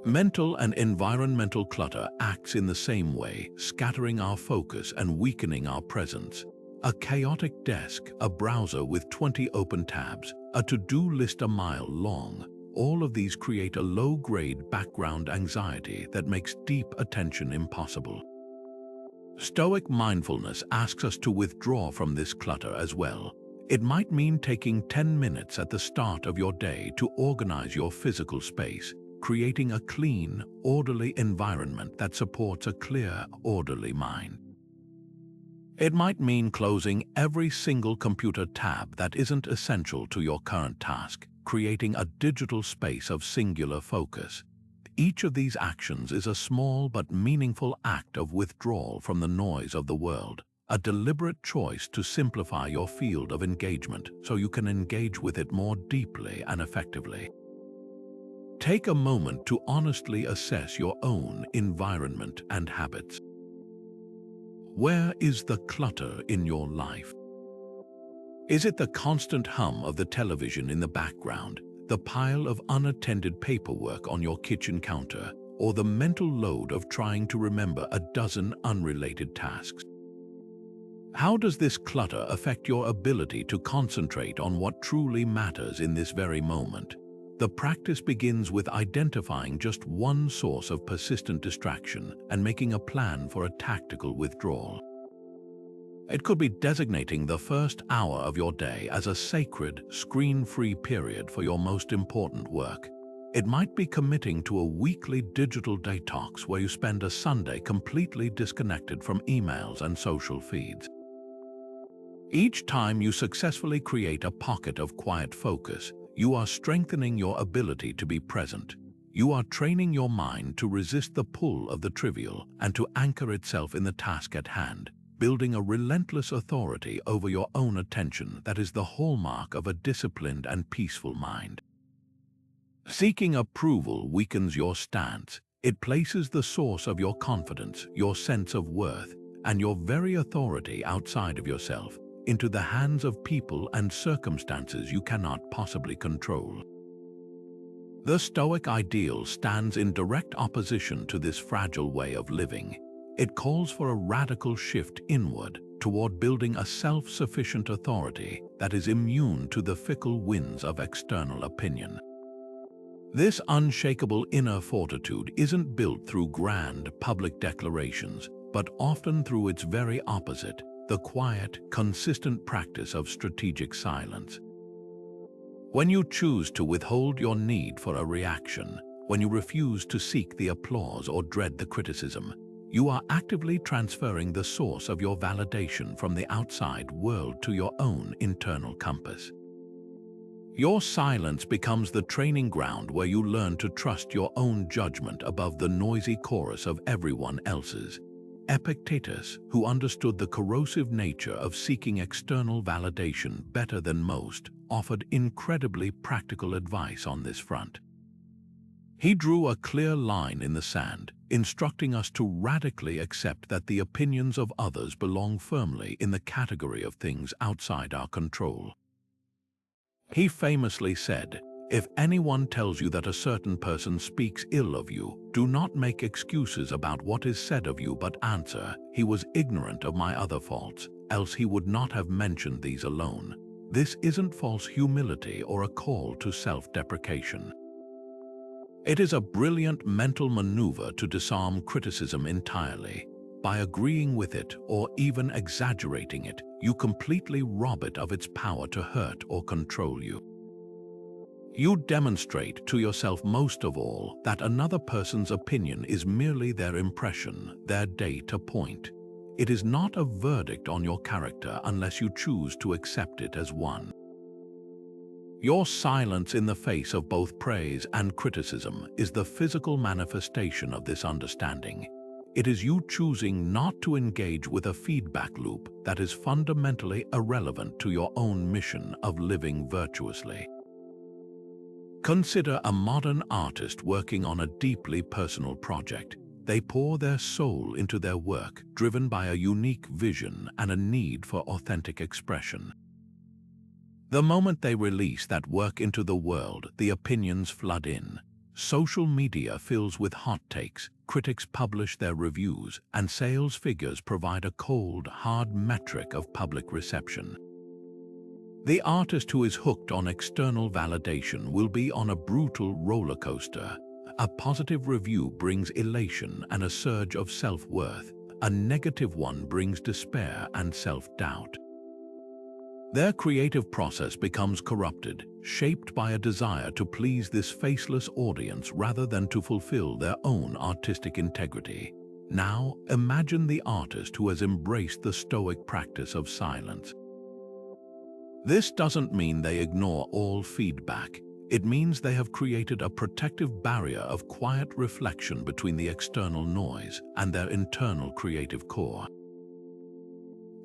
Mental and environmental clutter acts in the same way, scattering our focus and weakening our presence. A chaotic desk, a browser with 20 open tabs, a to-do list a mile long, all of these create a low-grade background anxiety that makes deep attention impossible. Stoic mindfulness asks us to withdraw from this clutter as well. It might mean taking 10 minutes at the start of your day to organize your physical space, creating a clean, orderly environment that supports a clear, orderly mind. It might mean closing every single computer tab that isn't essential to your current task, creating a digital space of singular focus. Each of these actions is a small but meaningful act of withdrawal from the noise of the world, a deliberate choice to simplify your field of engagement so you can engage with it more deeply and effectively. Take a moment to honestly assess your own environment and habits. Where is the clutter in your life? Is it the constant hum of the television in the background, the pile of unattended paperwork on your kitchen counter, or the mental load of trying to remember a dozen unrelated tasks? How does this clutter affect your ability to concentrate on what truly matters in this very moment? The practice begins with identifying just one source of persistent distraction and making a plan for a tactical withdrawal. It could be designating the first hour of your day as a sacred, screen-free period for your most important work. It might be committing to a weekly digital detox where you spend a Sunday completely disconnected from emails and social feeds. Each time you successfully create a pocket of quiet focus, you are strengthening your ability to be present. You are training your mind to resist the pull of the trivial and to anchor itself in the task at hand, building a relentless authority over your own attention that is the hallmark of a disciplined and peaceful mind. Seeking approval weakens your stance. It places the source of your confidence, your sense of worth, and your very authority outside of yourself, into the hands of people and circumstances you cannot possibly control. The Stoic ideal stands in direct opposition to this fragile way of living. It calls for a radical shift inward toward building a self-sufficient authority that is immune to the fickle winds of external opinion. This unshakable inner fortitude isn't built through grand public declarations, but often through its very opposite, the quiet, consistent practice of strategic silence. When you choose to withhold your need for a reaction, when you refuse to seek the applause or dread the criticism, you are actively transferring the source of your validation from the outside world to your own internal compass. Your silence becomes the training ground where you learn to trust your own judgment above the noisy chorus of everyone else's. Epictetus, who understood the corrosive nature of seeking external validation better than most, offered incredibly practical advice on this front. He drew a clear line in the sand, instructing us to radically accept that the opinions of others belong firmly in the category of things outside our control. He famously said, "If anyone tells you that a certain person speaks ill of you, do not make excuses about what is said of you, but answer, 'He was ignorant of my other faults, else he would not have mentioned these alone.'" This isn't false humility or a call to self-deprecation. It is a brilliant mental maneuver to disarm criticism entirely. By agreeing with it or even exaggerating it, you completely rob it of its power to hurt or control you. You demonstrate to yourself most of all that another person's opinion is merely their impression, their data point. It is not a verdict on your character unless you choose to accept it as one. Your silence in the face of both praise and criticism is the physical manifestation of this understanding. It is you choosing not to engage with a feedback loop that is fundamentally irrelevant to your own mission of living virtuously. Consider a modern artist working on a deeply personal project. They pour their soul into their work, driven by a unique vision and a need for authentic expression. The moment they release that work into the world, the opinions flood in. Social media fills with hot takes, critics publish their reviews, and sales figures provide a cold, hard metric of public reception. The artist who is hooked on external validation will be on a brutal roller coaster. A positive review brings elation and a surge of self-worth. A negative one brings despair and self-doubt. Their creative process becomes corrupted, shaped by a desire to please this faceless audience rather than to fulfill their own artistic integrity. Now, imagine the artist who has embraced the Stoic practice of silence. This doesn't mean they ignore all feedback. It means they have created a protective barrier of quiet reflection between the external noise and their internal creative core.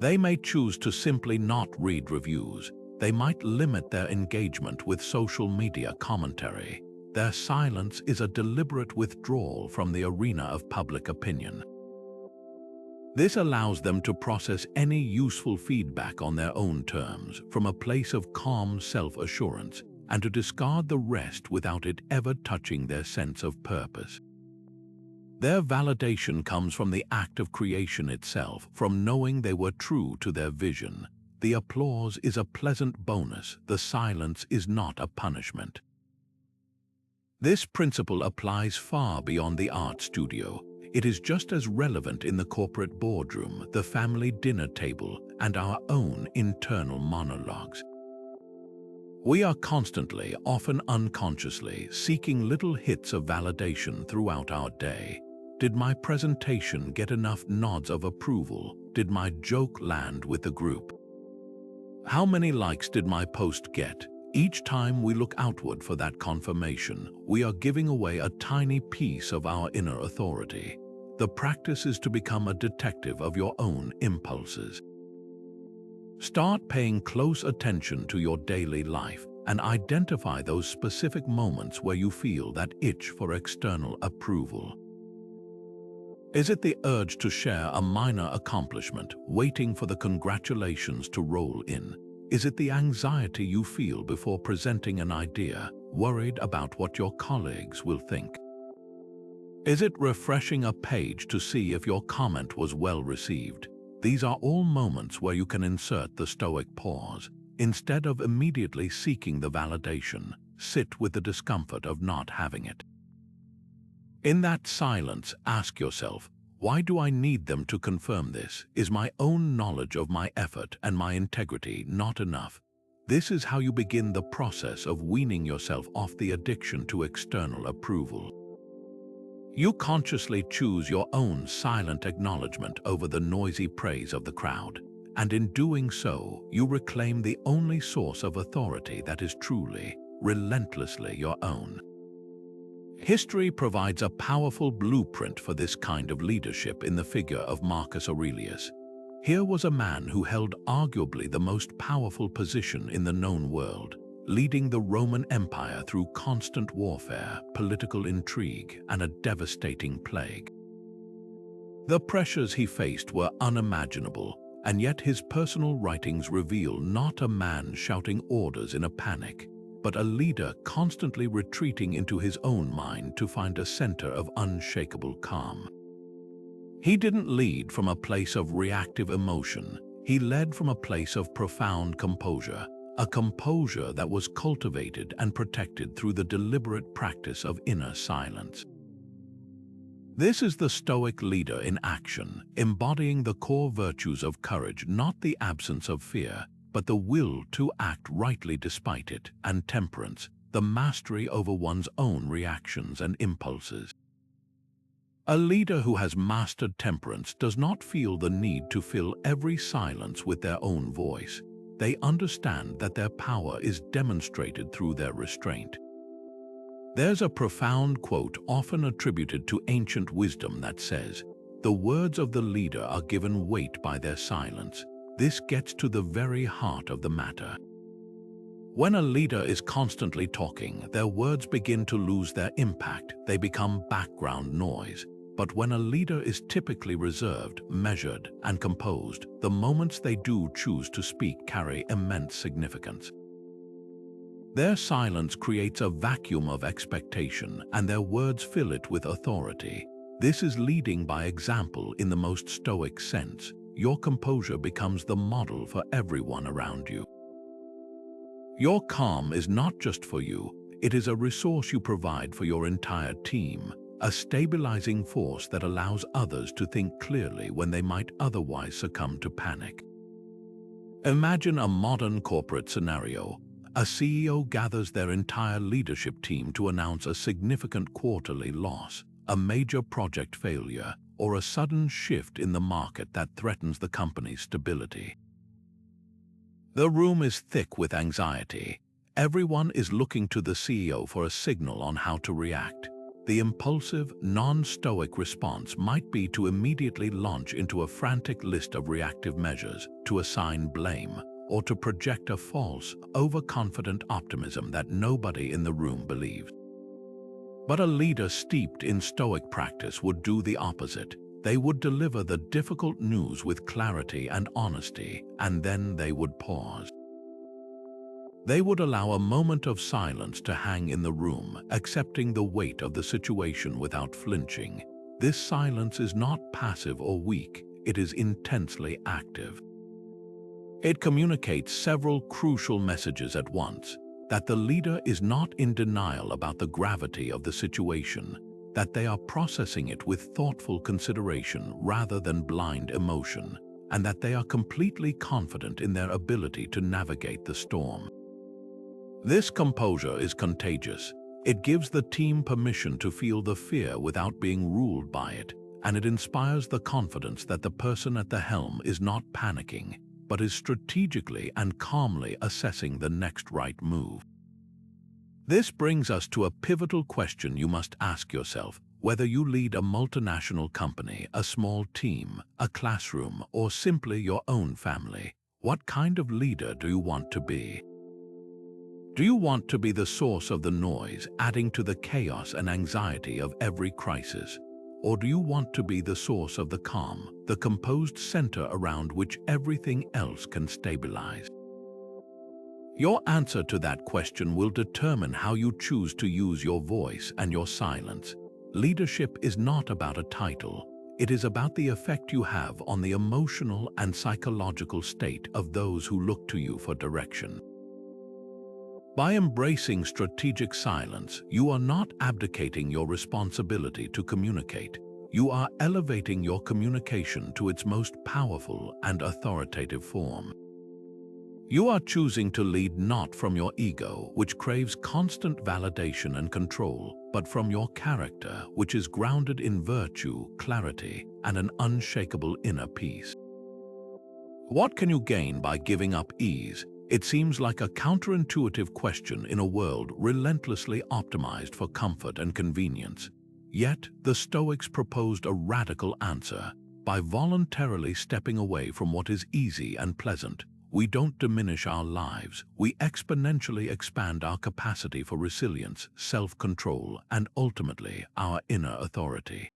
They may choose to simply not read reviews. They might limit their engagement with social media commentary. Their silence is a deliberate withdrawal from the arena of public opinion. This allows them to process any useful feedback on their own terms, from a place of calm self-assurance, and to discard the rest without it ever touching their sense of purpose. Their validation comes from the act of creation itself, from knowing they were true to their vision. The applause is a pleasant bonus, the silence is not a punishment. This principle applies far beyond the art studio. It is just as relevant in the corporate boardroom, the family dinner table, and our own internal monologues. We are constantly, often unconsciously, seeking little hits of validation throughout our day. Did my presentation get enough nods of approval? Did my joke land with the group? How many likes did my post get? Each time we look outward for that confirmation, we are giving away a tiny piece of our inner authority. The practice is to become a detective of your own impulses. Start paying close attention to your daily life and identify those specific moments where you feel that itch for external approval. Is it the urge to share a minor accomplishment, waiting for the congratulations to roll in? Is it the anxiety you feel before presenting an idea, worried about what your colleagues will think? Is it refreshing a page to see if your comment was well received? These are all moments where you can insert the Stoic pause. Instead of immediately seeking the validation, sit with the discomfort of not having it. In that silence, ask yourself, why do I need them to confirm this? Is my own knowledge of my effort and my integrity not enough? This is how you begin the process of weaning yourself off the addiction to external approval. You consciously choose your own silent acknowledgement over the noisy praise of the crowd, and in doing so, you reclaim the only source of authority that is truly, relentlessly your own. History provides a powerful blueprint for this kind of leadership in the figure of Marcus Aurelius. Here was a man who held arguably the most powerful position in the known world, leading the Roman Empire through constant warfare, political intrigue, and a devastating plague. The pressures he faced were unimaginable, and yet his personal writings reveal not a man shouting orders in a panic, but a leader constantly retreating into his own mind to find a center of unshakable calm. He didn't lead from a place of reactive emotion, he led from a place of profound composure, a composure that was cultivated and protected through the deliberate practice of inner silence. This is the Stoic leader in action, embodying the core virtues of courage, not the absence of fear, but the will to act rightly despite it, and temperance, the mastery over one's own reactions and impulses. A leader who has mastered temperance does not feel the need to fill every silence with their own voice. They understand that their power is demonstrated through their restraint. There's a profound quote often attributed to ancient wisdom that says, "The words of the leader are given weight by their silence." This gets to the very heart of the matter. When a leader is constantly talking, their words begin to lose their impact, they become background noise. But when a leader is typically reserved, measured, and composed, the moments they do choose to speak carry immense significance. Their silence creates a vacuum of expectation, and their words fill it with authority. This is leading by example in the most Stoic sense. Your composure becomes the model for everyone around you. Your calm is not just for you, it is a resource you provide for your entire team, a stabilizing force that allows others to think clearly when they might otherwise succumb to panic. Imagine a modern corporate scenario. A CEO gathers their entire leadership team to announce a significant quarterly loss, a major project failure, or a sudden shift in the market that threatens the company's stability. The room is thick with anxiety. Everyone is looking to the CEO for a signal on how to react. The impulsive, non-Stoic response might be to immediately launch into a frantic list of reactive measures, to assign blame, or to project a false, overconfident optimism that nobody in the room believes. But a leader steeped in Stoic practice would do the opposite. They would deliver the difficult news with clarity and honesty, and then they would pause. They would allow a moment of silence to hang in the room, accepting the weight of the situation without flinching. This silence is not passive or weak, it is intensely active. It communicates several crucial messages at once: that the leader is not in denial about the gravity of the situation, that they are processing it with thoughtful consideration rather than blind emotion, and that they are completely confident in their ability to navigate the storm. This composure is contagious. It gives the team permission to feel the fear without being ruled by it, and it inspires the confidence that the person at the helm is not panicking, but is strategically and calmly assessing the next right move. This brings us to a pivotal question you must ask yourself: whether you lead a multinational company, a small team, a classroom, or simply your own family, what kind of leader do you want to be? Do you want to be the source of the noise, adding to the chaos and anxiety of every crisis? Or do you want to be the source of the calm, the composed center around which everything else can stabilize? Your answer to that question will determine how you choose to use your voice and your silence. Leadership is not about a title. It is about the effect you have on the emotional and psychological state of those who look to you for direction. By embracing strategic silence, you are not abdicating your responsibility to communicate. You are elevating your communication to its most powerful and authoritative form. You are choosing to lead not from your ego, which craves constant validation and control, but from your character, which is grounded in virtue, clarity, and an unshakable inner peace. What can you gain by giving up ease? It seems like a counterintuitive question in a world relentlessly optimized for comfort and convenience. Yet, the Stoics proposed a radical answer. By voluntarily stepping away from what is easy and pleasant, we don't diminish our lives, we exponentially expand our capacity for resilience, self-control, and ultimately, our inner authority.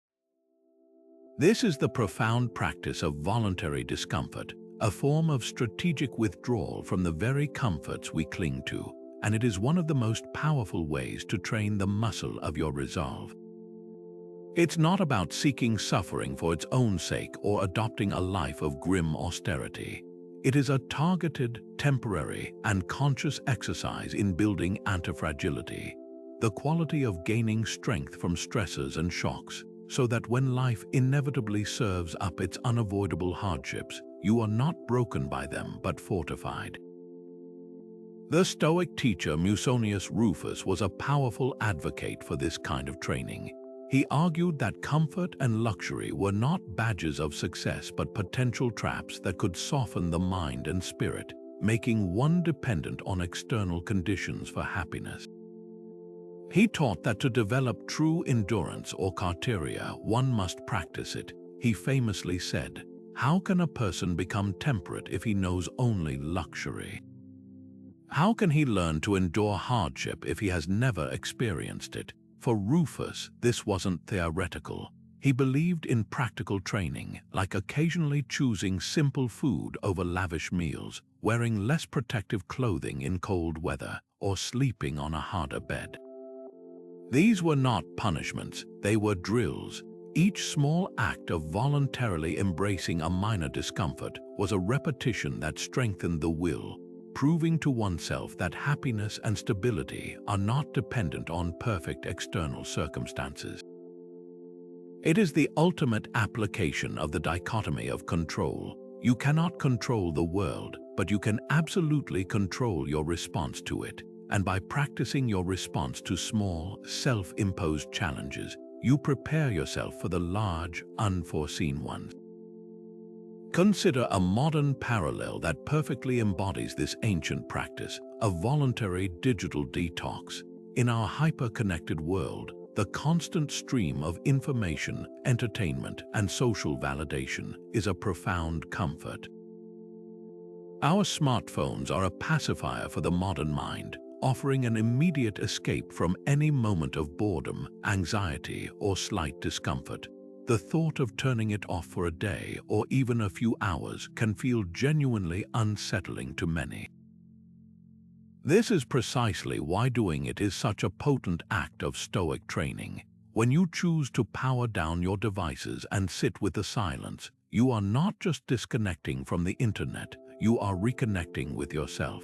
This is the profound practice of voluntary discomfort, a form of strategic withdrawal from the very comforts we cling to, and it is one of the most powerful ways to train the muscle of your resolve. It's not about seeking suffering for its own sake or adopting a life of grim austerity. It is a targeted, temporary, and conscious exercise in building antifragility, the quality of gaining strength from stresses and shocks, so that when life inevitably serves up its unavoidable hardships, you are not broken by them but fortified. The Stoic teacher Musonius Rufus was a powerful advocate for this kind of training. He argued that comfort and luxury were not badges of success but potential traps that could soften the mind and spirit, making one dependent on external conditions for happiness. He taught that to develop true endurance or karteria, one must practice it. He famously said, "How can a person become temperate if he knows only luxury? How can he learn to endure hardship if he has never experienced it?" For Rufus, this wasn't theoretical. He believed in practical training, like occasionally choosing simple food over lavish meals, wearing less protective clothing in cold weather, or sleeping on a harder bed. These were not punishments, they were drills. Each small act of voluntarily embracing a minor discomfort was a repetition that strengthened the will, proving to oneself that happiness and stability are not dependent on perfect external circumstances. It is the ultimate application of the dichotomy of control. You cannot control the world, but you can absolutely control your response to it. And by practicing your response to small, self-imposed challenges, you prepare yourself for the large, unforeseen ones. Consider a modern parallel that perfectly embodies this ancient practice, a voluntary digital detox. In our hyper-connected world, the constant stream of information, entertainment, and social validation is a profound comfort. Our smartphones are a pacifier for the modern mind, offering an immediate escape from any moment of boredom, anxiety, or slight discomfort. The thought of turning it off for a day or even a few hours can feel genuinely unsettling to many. This is precisely why doing it is such a potent act of Stoic training. When you choose to power down your devices and sit with the silence, you are not just disconnecting from the internet, you are reconnecting with yourself.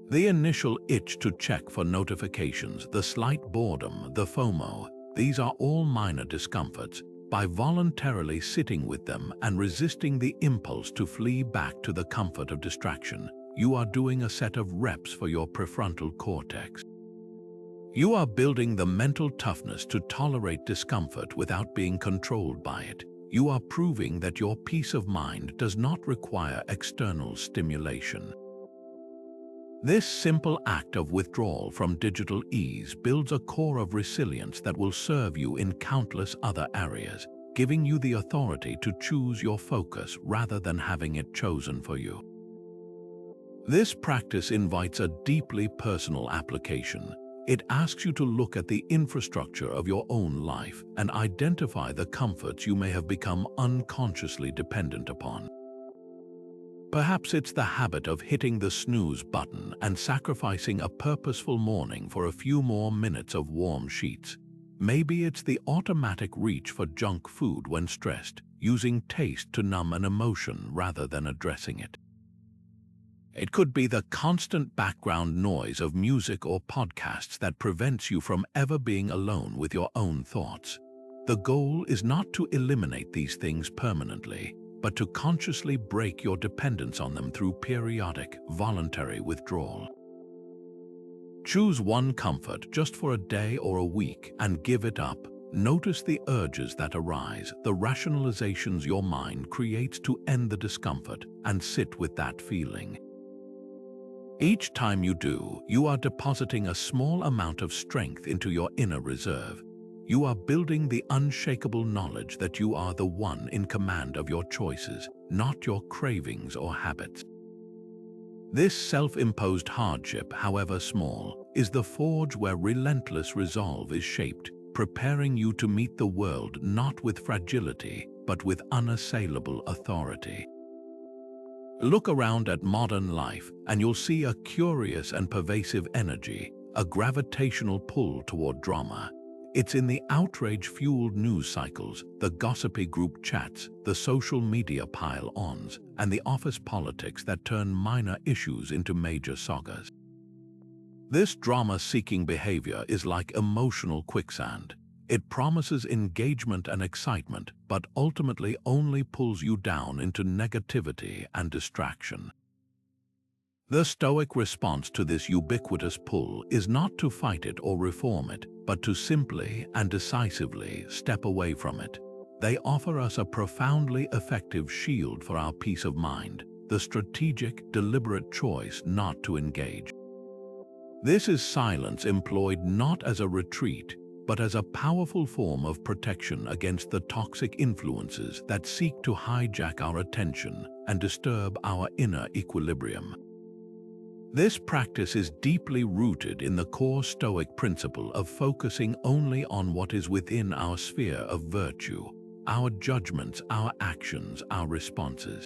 The initial itch to check for notifications, the slight boredom, the FOMO, these are all minor discomforts. By voluntarily sitting with them and resisting the impulse to flee back to the comfort of distraction, you are doing a set of reps for your prefrontal cortex. You are building the mental toughness to tolerate discomfort without being controlled by it. You are proving that your peace of mind does not require external stimulation. This simple act of withdrawal from digital ease builds a core of resilience that will serve you in countless other areas, giving you the authority to choose your focus rather than having it chosen for you. This practice invites a deeply personal application. It asks you to look at the infrastructure of your own life and identify the comforts you may have become unconsciously dependent upon. Perhaps it's the habit of hitting the snooze button and sacrificing a purposeful morning for a few more minutes of warm sheets. Maybe it's the automatic reach for junk food when stressed, using taste to numb an emotion rather than addressing it. It could be the constant background noise of music or podcasts that prevents you from ever being alone with your own thoughts. The goal is not to eliminate these things permanently, but to consciously break your dependence on them through periodic, voluntary withdrawal. Choose one comfort just for a day or a week and give it up. Notice the urges that arise, the rationalizations your mind creates to end the discomfort, and sit with that feeling. Each time you do, you are depositing a small amount of strength into your inner reserve. You are building the unshakable knowledge that you are the one in command of your choices, not your cravings or habits. This self-imposed hardship, however small, is the forge where relentless resolve is shaped, preparing you to meet the world not with fragility, but with unassailable authority. Look around at modern life, and you'll see a curious and pervasive energy, a gravitational pull toward drama. It's in the outrage-fueled news cycles, the gossipy group chats, the social media pile-ons, and the office politics that turn minor issues into major sagas. This drama-seeking behavior is like emotional quicksand. It promises engagement and excitement, but ultimately only pulls you down into negativity and distraction. The Stoic response to this ubiquitous pull is not to fight it or reform it, but to simply and decisively step away from it. They offer us a profoundly effective shield for our peace of mind, the strategic, deliberate choice not to engage. This is silence employed not as a retreat, but as a powerful form of protection against the toxic influences that seek to hijack our attention and disturb our inner equilibrium. This practice is deeply rooted in the core Stoic principle of focusing only on what is within our sphere of virtue, our judgments, our actions, our responses.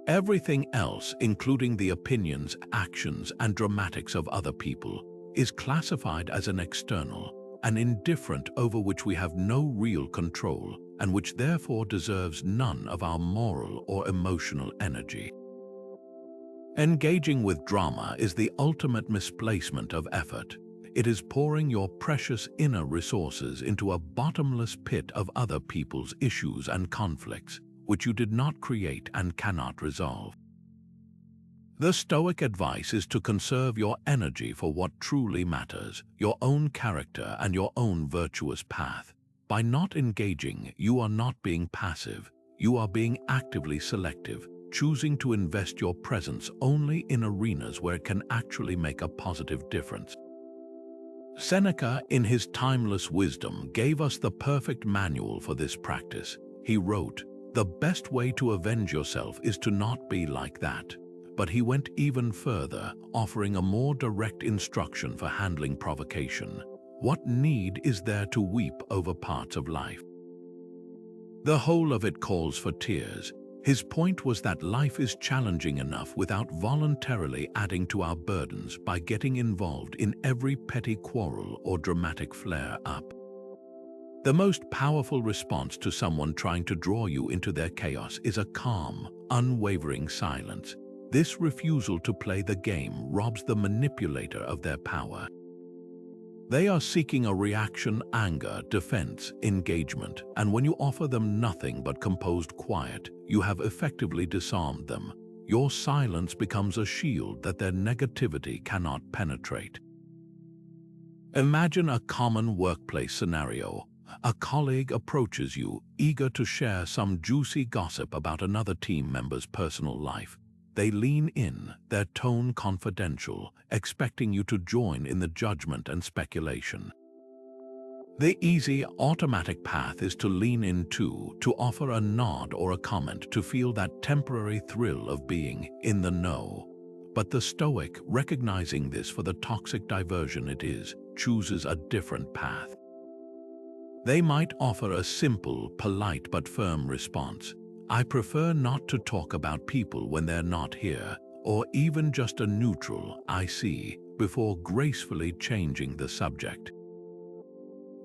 Everything else, including the opinions, actions, and dramatics of other people, is classified as an external, an indifferent over which we have no real control, and which therefore deserves none of our moral or emotional energy. Engaging with drama is the ultimate misplacement of effort. It is pouring your precious inner resources into a bottomless pit of other people's issues and conflicts, which you did not create and cannot resolve. The Stoic advice is to conserve your energy for what truly matters, your own character and your own virtuous path. By not engaging, you are not being passive, you are being actively selective, choosing to invest your presence only in arenas where it can actually make a positive difference. Seneca, in his timeless wisdom, gave us the perfect manual for this practice. He wrote, "The best way to avenge yourself is to not be like that." But he went even further, offering a more direct instruction for handling provocation. What need is there to weep over parts of life? The whole of it calls for tears. His point was that life is challenging enough without voluntarily adding to our burdens by getting involved in every petty quarrel or dramatic flare-up. The most powerful response to someone trying to draw you into their chaos is a calm, unwavering silence. This refusal to play the game robs the manipulator of their power. They are seeking a reaction, anger, defense, engagement, and when you offer them nothing but composed quiet, you have effectively disarmed them. Your silence becomes a shield that their negativity cannot penetrate. Imagine a common workplace scenario. A colleague approaches you, eager to share some juicy gossip about another team member's personal life. They lean in, their tone confidential, expecting you to join in the judgment and speculation. The easy, automatic path is to lean in too, to offer a nod or a comment to feel that temporary thrill of being in the know. But the Stoic, recognizing this for the toxic diversion it is, chooses a different path. They might offer a simple, polite but firm response. "I prefer not to talk about people when they're not here," or even just a neutral "I see," before gracefully changing the subject.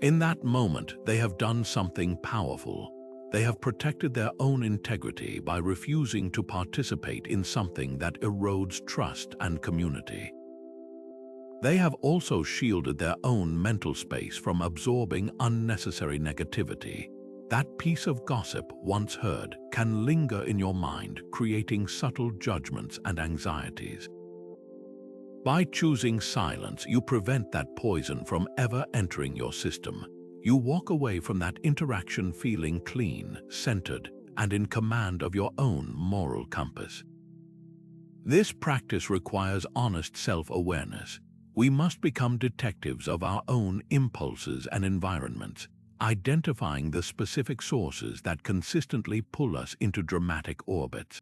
In that moment, they have done something powerful. They have protected their own integrity by refusing to participate in something that erodes trust and community. They have also shielded their own mental space from absorbing unnecessary negativity. That piece of gossip, once heard, can linger in your mind, creating subtle judgments and anxieties. By choosing silence, you prevent that poison from ever entering your system. You walk away from that interaction feeling clean, centered, and in command of your own moral compass. This practice requires honest self-awareness. We must become detectives of our own impulses and environments, identifying the specific sources that consistently pull us into dramatic orbits.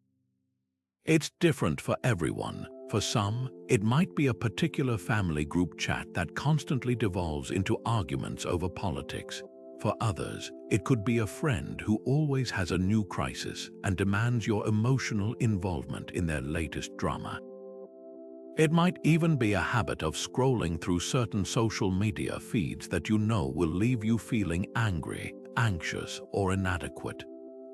It's different for everyone. For some, it might be a particular family group chat that constantly devolves into arguments over politics. For others, it could be a friend who always has a new crisis and demands your emotional involvement in their latest drama. It might even be a habit of scrolling through certain social media feeds that you know will leave you feeling angry, anxious, or inadequate.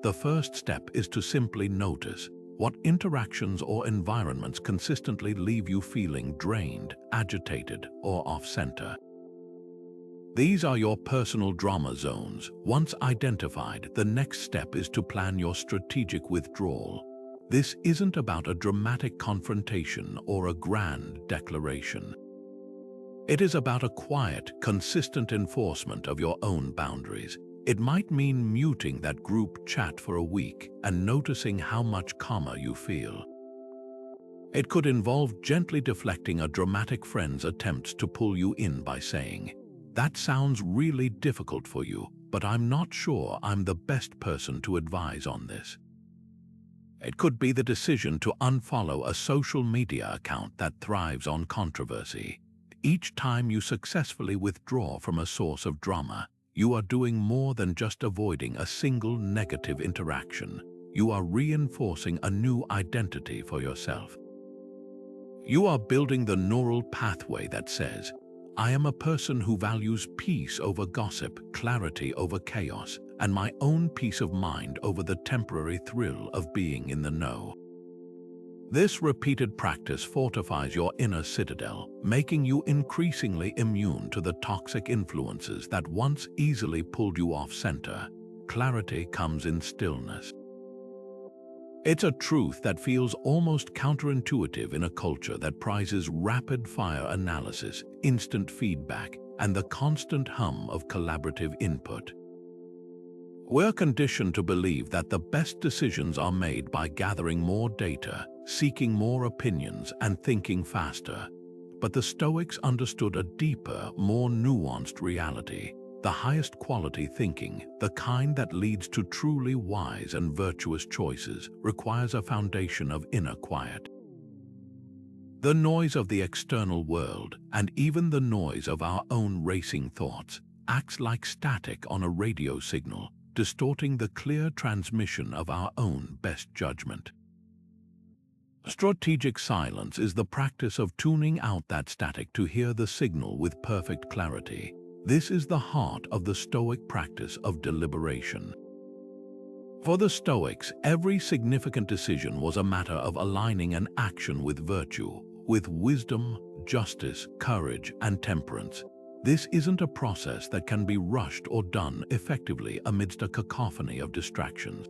The first step is to simply notice what interactions or environments consistently leave you feeling drained, agitated, or off-center. These are your personal drama zones. Once identified, the next step is to plan your strategic withdrawal. This isn't about a dramatic confrontation or a grand declaration. It is about a quiet, consistent enforcement of your own boundaries. It might mean muting that group chat for a week and noticing how much calmer you feel. It could involve gently deflecting a dramatic friend's attempts to pull you in by saying, "That sounds really difficult for you, but I'm not sure I'm the best person to advise on this." It could be the decision to unfollow a social media account that thrives on controversy. Each time you successfully withdraw from a source of drama, you are doing more than just avoiding a single negative interaction. You are reinforcing a new identity for yourself. You are building the neural pathway that says, "I am a person who values peace over gossip, clarity over chaos, and my own peace of mind over the temporary thrill of being in the know." This repeated practice fortifies your inner citadel, making you increasingly immune to the toxic influences that once easily pulled you off center. Clarity comes in stillness. It's a truth that feels almost counterintuitive in a culture that prizes rapid-fire analysis, instant feedback, and the constant hum of collaborative input. We're conditioned to believe that the best decisions are made by gathering more data, seeking more opinions, and thinking faster. But the Stoics understood a deeper, more nuanced reality. The highest quality thinking, the kind that leads to truly wise and virtuous choices, requires a foundation of inner quiet. The noise of the external world, and even the noise of our own racing thoughts, acts like static on a radio signal, distorting the clear transmission of our own best judgment. Strategic silence is the practice of tuning out that static to hear the signal with perfect clarity. This is the heart of the Stoic practice of deliberation. For the Stoics, every significant decision was a matter of aligning an action with virtue, with wisdom, justice, courage, and temperance. This isn't a process that can be rushed or done effectively amidst a cacophony of distractions.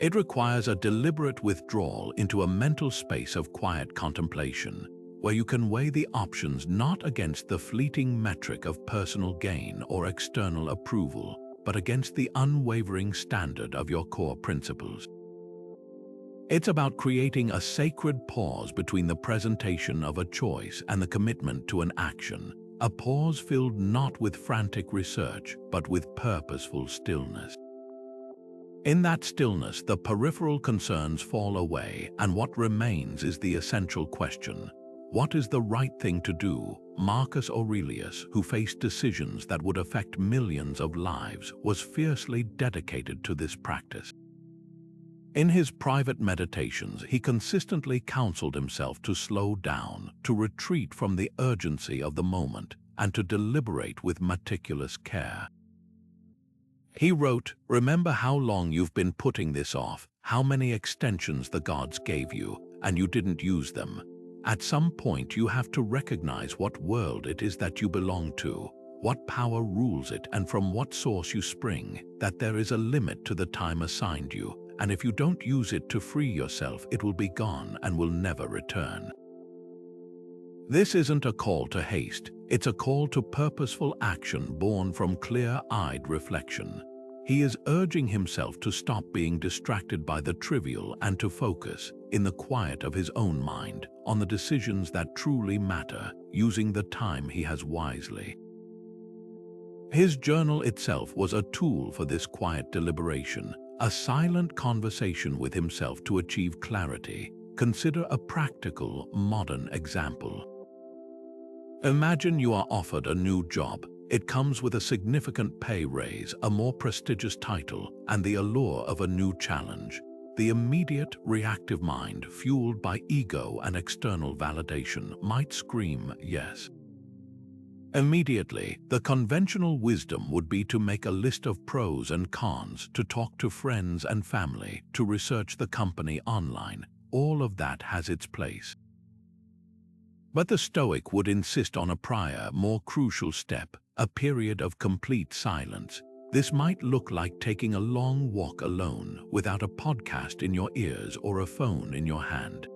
It requires a deliberate withdrawal into a mental space of quiet contemplation, where you can weigh the options not against the fleeting metric of personal gain or external approval, but against the unwavering standard of your core principles. It's about creating a sacred pause between the presentation of a choice and the commitment to an action, a pause filled not with frantic research, but with purposeful stillness. In that stillness, the peripheral concerns fall away, and what remains is the essential question. What is the right thing to do? Marcus Aurelius, who faced decisions that would affect millions of lives, was fiercely dedicated to this practice. In his private meditations, he consistently counseled himself to slow down, to retreat from the urgency of the moment, and to deliberate with meticulous care. He wrote, "Remember how long you've been putting this off, how many extensions the gods gave you, and you didn't use them. At some point you have to recognize what world it is that you belong to, what power rules it, and from what source you spring, that there is a limit to the time assigned you, and if you don't use it to free yourself, it will be gone and will never return." This isn't a call to haste, it's a call to purposeful action born from clear-eyed reflection. He is urging himself to stop being distracted by the trivial and to focus, in the quiet of his own mind, on the decisions that truly matter, using the time he has wisely. His journal itself was a tool for this quiet deliberation, a silent conversation with himself to achieve clarity. Consider a practical, modern example. Imagine you are offered a new job. It comes with a significant pay raise, a more prestigious title, and the allure of a new challenge. The immediate, reactive mind, fueled by ego and external validation, might scream yes. Immediately, the conventional wisdom would be to make a list of pros and cons, to talk to friends and family, to research the company online. All of that has its place. But the Stoic would insist on a prior, more crucial step, a period of complete silence. This might look like taking a long walk alone, without a podcast in your ears or a phone in your hand.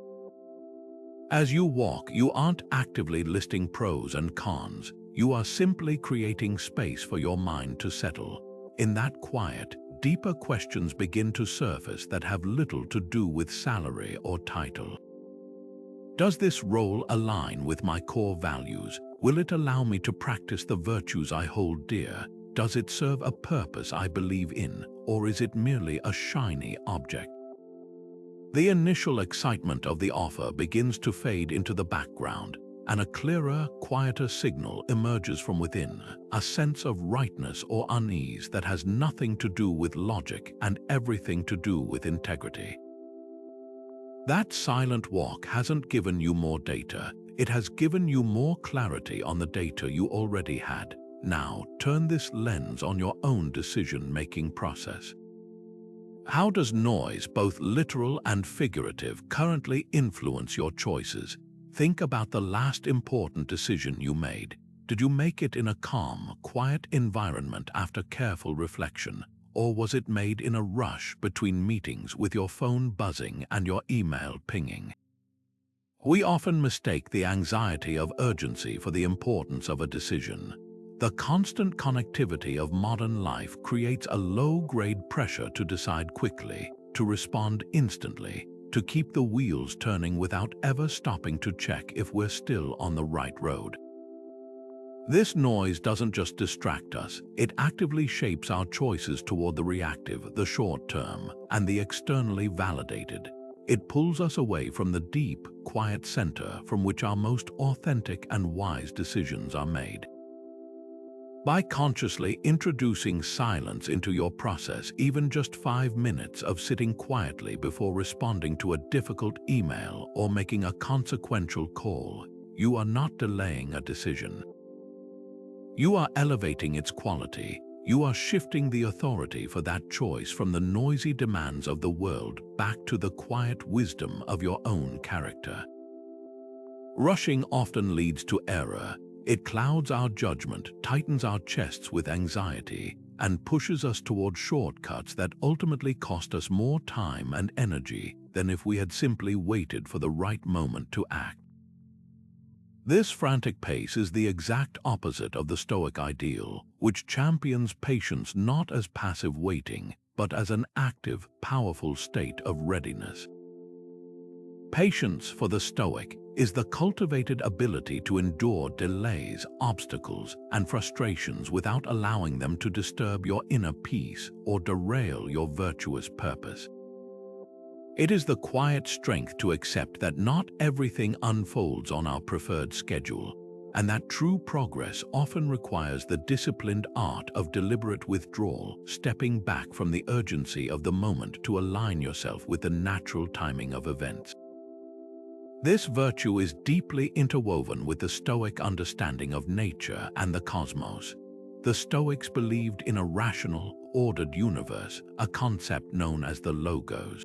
As you walk, you aren't actively listing pros and cons. You are simply creating space for your mind to settle. In that quiet, deeper questions begin to surface that have little to do with salary or title. Does this role align with my core values? Will it allow me to practice the virtues I hold dear? Does it serve a purpose I believe in, or is it merely a shiny object? The initial excitement of the offer begins to fade into the background, and a clearer, quieter signal emerges from within, a sense of rightness or unease that has nothing to do with logic and everything to do with integrity. That silent walk hasn't given you more data, it has given you more clarity on the data you already had. Now, turn this lens on your own decision-making process. How does noise, both literal and figurative, currently influence your choices? Think about the last important decision you made. Did you make it in a calm, quiet environment after careful reflection? Or was it made in a rush between meetings with your phone buzzing and your email pinging? We often mistake the anxiety of urgency for the importance of a decision. The constant connectivity of modern life creates a low-grade pressure to decide quickly, to respond instantly, to keep the wheels turning without ever stopping to check if we're still on the right road. This noise doesn't just distract us, it actively shapes our choices toward the reactive, the short-term, and the externally validated. It pulls us away from the deep, quiet center from which our most authentic and wise decisions are made. By consciously introducing silence into your process, even just 5 minutes of sitting quietly before responding to a difficult email or making a consequential call, you are not delaying a decision. You are elevating its quality. You are shifting the authority for that choice from the noisy demands of the world back to the quiet wisdom of your own character. Rushing often leads to error. It clouds our judgment, tightens our chests with anxiety, and pushes us toward shortcuts that ultimately cost us more time and energy than if we had simply waited for the right moment to act. This frantic pace is the exact opposite of the Stoic ideal, which champions patience not as passive waiting, but as an active, powerful state of readiness. Patience for the Stoic is the cultivated ability to endure delays, obstacles, and frustrations without allowing them to disturb your inner peace or derail your virtuous purpose. It is the quiet strength to accept that not everything unfolds on our preferred schedule, and that true progress often requires the disciplined art of deliberate withdrawal, stepping back from the urgency of the moment to align yourself with the natural timing of events. This virtue is deeply interwoven with the Stoic understanding of nature and the cosmos. The Stoics believed in a rational, ordered universe, a concept known as the logos.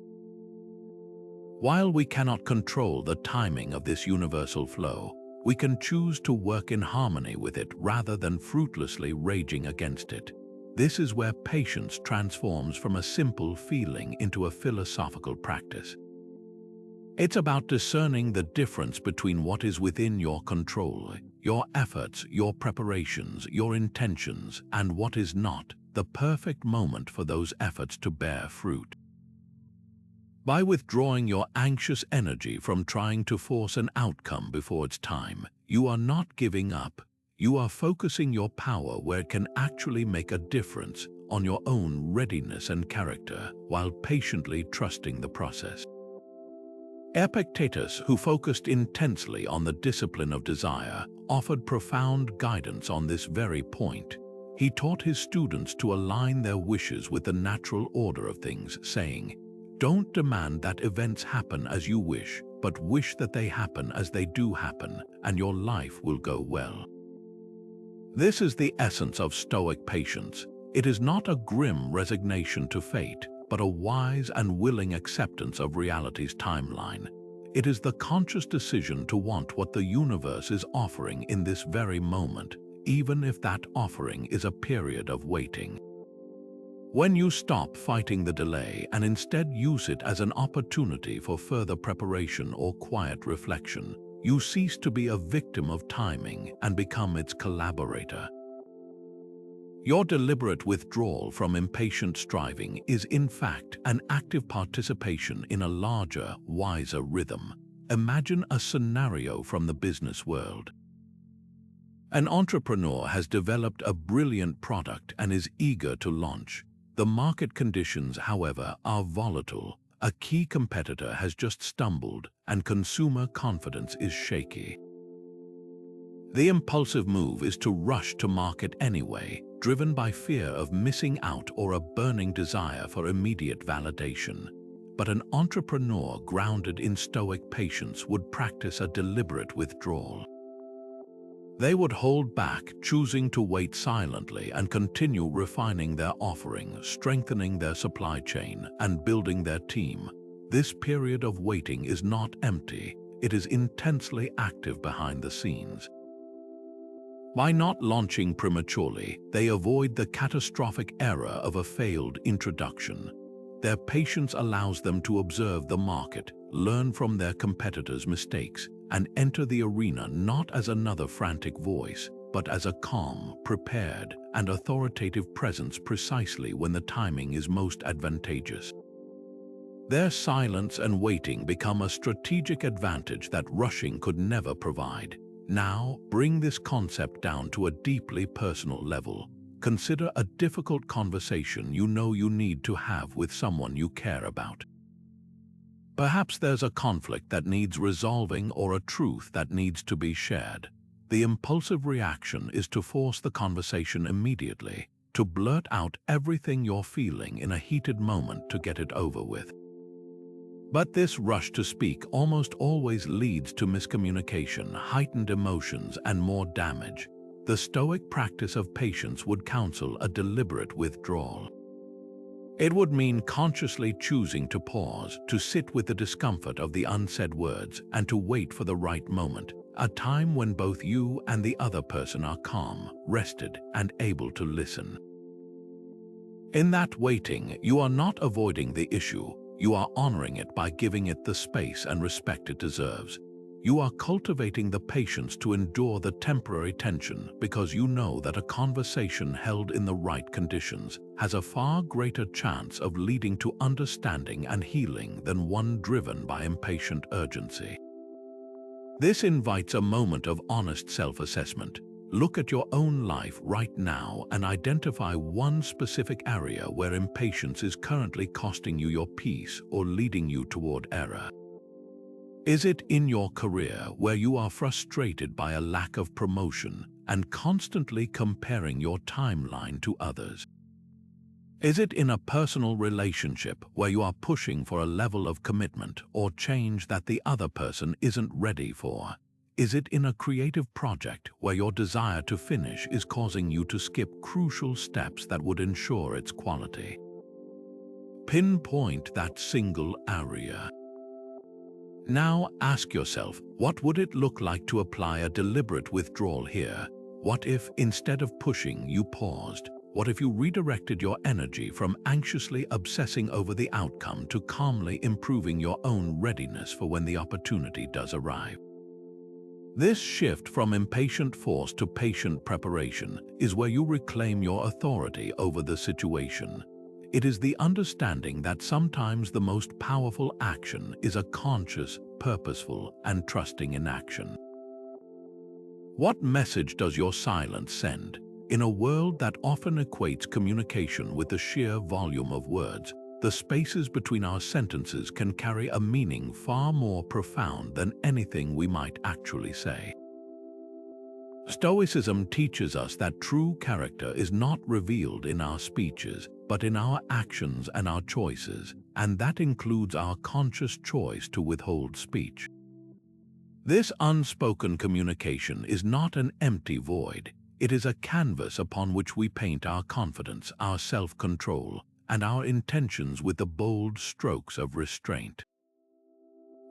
While we cannot control the timing of this universal flow, we can choose to work in harmony with it rather than fruitlessly raging against it. This is where patience transforms from a simple feeling into a philosophical practice. It's about discerning the difference between what is within your control, your efforts, your preparations, your intentions, and what is not, the perfect moment for those efforts to bear fruit. By withdrawing your anxious energy from trying to force an outcome before it's time, you are not giving up. You are focusing your power where it can actually make a difference, on your own readiness and character, while patiently trusting the process. Epictetus, who focused intensely on the discipline of desire, offered profound guidance on this very point. He taught his students to align their wishes with the natural order of things, saying, "Don't demand that events happen as you wish, but wish that they happen as they do happen, and your life will go well." This is the essence of Stoic patience. It is not a grim resignation to fate, but a wise and willing acceptance of reality's timeline. It is the conscious decision to want what the universe is offering in this very moment, even if that offering is a period of waiting. When you stop fighting the delay and instead use it as an opportunity for further preparation or quiet reflection, you cease to be a victim of timing and become its collaborator. Your deliberate withdrawal from impatient striving is in fact an active participation in a larger, wiser rhythm. Imagine a scenario from the business world. An entrepreneur has developed a brilliant product and is eager to launch. The market conditions, however, are volatile. A key competitor has just stumbled, and consumer confidence is shaky. The impulsive move is to rush to market anyway, driven by fear of missing out or a burning desire for immediate validation. But an entrepreneur grounded in Stoic patience would practice a deliberate withdrawal. They would hold back, choosing to wait silently and continue refining their offering, strengthening their supply chain, and building their team. This period of waiting is not empty, it is intensely active behind the scenes. By not launching prematurely, they avoid the catastrophic error of a failed introduction. Their patience allows them to observe the market, learn from their competitors' mistakes, and enter the arena not as another frantic voice, but as a calm, prepared, and authoritative presence precisely when the timing is most advantageous. Their silence and waiting become a strategic advantage that rushing could never provide. Now, bring this concept down to a deeply personal level. Consider a difficult conversation you know you need to have with someone you care about. Perhaps there's a conflict that needs resolving or a truth that needs to be shared. The impulsive reaction is to force the conversation immediately, to blurt out everything you're feeling in a heated moment to get it over with. But this rush to speak almost always leads to miscommunication, heightened emotions, and more damage. The Stoic practice of patience would counsel a deliberate withdrawal. It would mean consciously choosing to pause, to sit with the discomfort of the unsaid words, and to wait for the right moment, a time when both you and the other person are calm, rested, and able to listen. In that waiting, you are not avoiding the issue. You are honoring it by giving it the space and respect it deserves. You are cultivating the patience to endure the temporary tension because you know that a conversation held in the right conditions has a far greater chance of leading to understanding and healing than one driven by impatient urgency. This invites a moment of honest self-assessment. Look at your own life right now and identify one specific area where impatience is currently costing you your peace or leading you toward error. Is it in your career where you are frustrated by a lack of promotion and constantly comparing your timeline to others? Is it in a personal relationship where you are pushing for a level of commitment or change that the other person isn't ready for? Is it in a creative project where your desire to finish is causing you to skip crucial steps that would ensure its quality? Pinpoint that single area. Now ask yourself, what would it look like to apply a deliberate withdrawal here? What if, instead of pushing, you paused? What if you redirected your energy from anxiously obsessing over the outcome to calmly improving your own readiness for when the opportunity does arrive? This shift from impatient force to patient preparation is where you reclaim your authority over the situation. It is the understanding that sometimes the most powerful action is a conscious, purposeful, and trusting inaction. What message does your silence send? In a world that often equates communication with the sheer volume of words, the spaces between our sentences can carry a meaning far more profound than anything we might actually say. Stoicism teaches us that true character is not revealed in our speeches, but in our actions and our choices, and that includes our conscious choice to withhold speech. This unspoken communication is not an empty void. It is a canvas upon which we paint our confidence, our self-control, and our intentions with the bold strokes of restraint.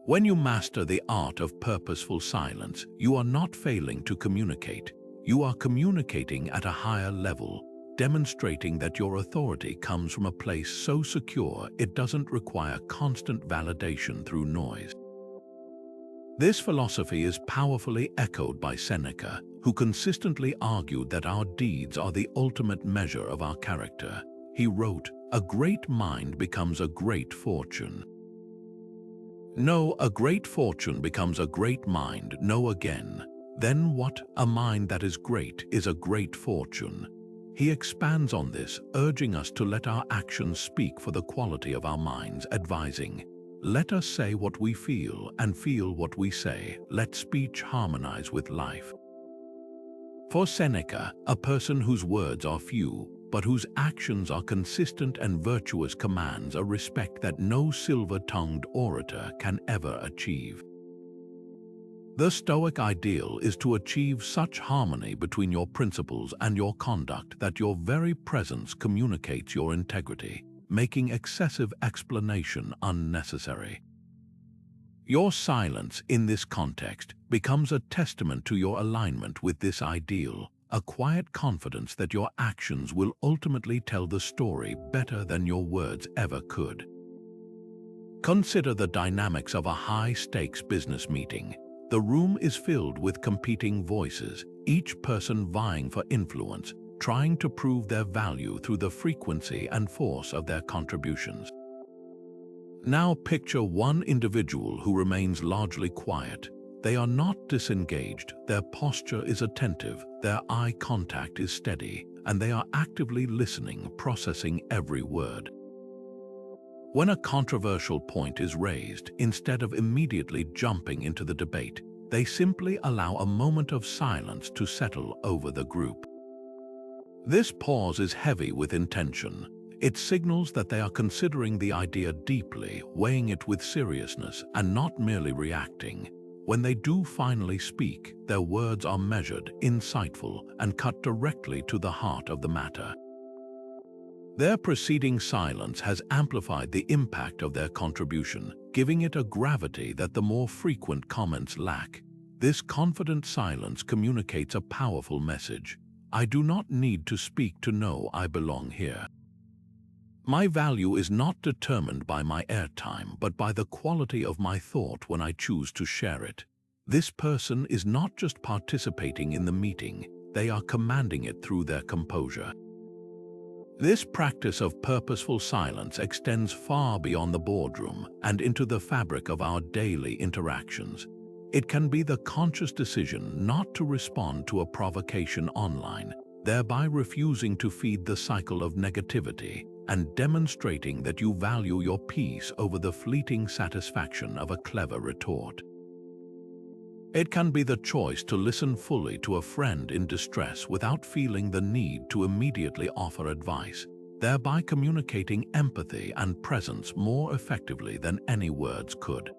When you master the art of purposeful silence, you are not failing to communicate. You are communicating at a higher level, demonstrating that your authority comes from a place so secure it doesn't require constant validation through noise. This philosophy is powerfully echoed by Seneca, who consistently argued that our deeds are the ultimate measure of our character. He wrote, "A great mind becomes a great fortune." No, a great fortune becomes a great mind. No again. Then what? A mind that is great is a great fortune. He expands on this, urging us to let our actions speak for the quality of our minds, advising, "Let us say what we feel and feel what we say. Let speech harmonize with life." For Seneca, a person whose words are few, but whose actions are consistent and virtuous commands a respect that no silver-tongued orator can ever achieve. The Stoic ideal is to achieve such harmony between your principles and your conduct that your very presence communicates your integrity, making excessive explanation unnecessary. Your silence in this context becomes a testament to your alignment with this ideal, a quiet confidence that your actions will ultimately tell the story better than your words ever could. Consider the dynamics of a high-stakes business meeting. The room is filled with competing voices, each person vying for influence, trying to prove their value through the frequency and force of their contributions. Now picture one individual who remains largely quiet. They are not disengaged, their posture is attentive, their eye contact is steady, and they are actively listening, processing every word. When a controversial point is raised, instead of immediately jumping into the debate, they simply allow a moment of silence to settle over the group. This pause is heavy with intention. It signals that they are considering the idea deeply, weighing it with seriousness, and not merely reacting. When they do finally speak, their words are measured, insightful, and cut directly to the heart of the matter. Their preceding silence has amplified the impact of their contribution, giving it a gravity that the more frequent comments lack. This confident silence communicates a powerful message. I do not need to speak to know I belong here. My value is not determined by my airtime, but by the quality of my thought when I choose to share it. This person is not just participating in the meeting, they are commanding it through their composure. This practice of purposeful silence extends far beyond the boardroom and into the fabric of our daily interactions. It can be the conscious decision not to respond to a provocation online, thereby refusing to feed the cycle of negativity and demonstrating that you value your peace over the fleeting satisfaction of a clever retort. It can be the choice to listen fully to a friend in distress without feeling the need to immediately offer advice, thereby communicating empathy and presence more effectively than any words could.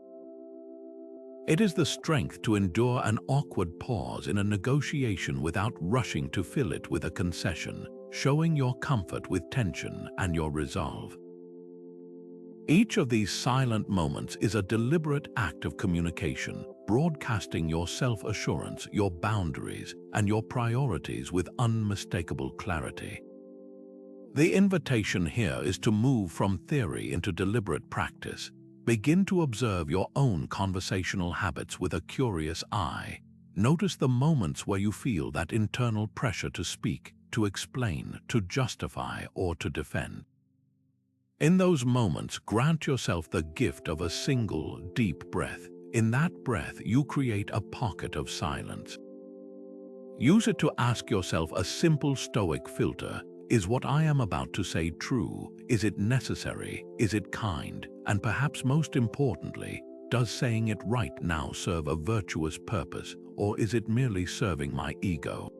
It is the strength to endure an awkward pause in a negotiation without rushing to fill it with a concession, showing your comfort with tension and your resolve. Each of these silent moments is a deliberate act of communication, broadcasting your self-assurance, your boundaries, and your priorities with unmistakable clarity. The invitation here is to move from theory into deliberate practice. Begin to observe your own conversational habits with a curious eye. Notice the moments where you feel that internal pressure to speak, to explain, to justify, or to defend. In those moments, grant yourself the gift of a single, deep breath. In that breath, you create a pocket of silence. Use it to ask yourself a simple Stoic filter. Is what I am about to say true? Is it necessary? Is it kind? And perhaps most importantly, does saying it right now serve a virtuous purpose, or is it merely serving my ego?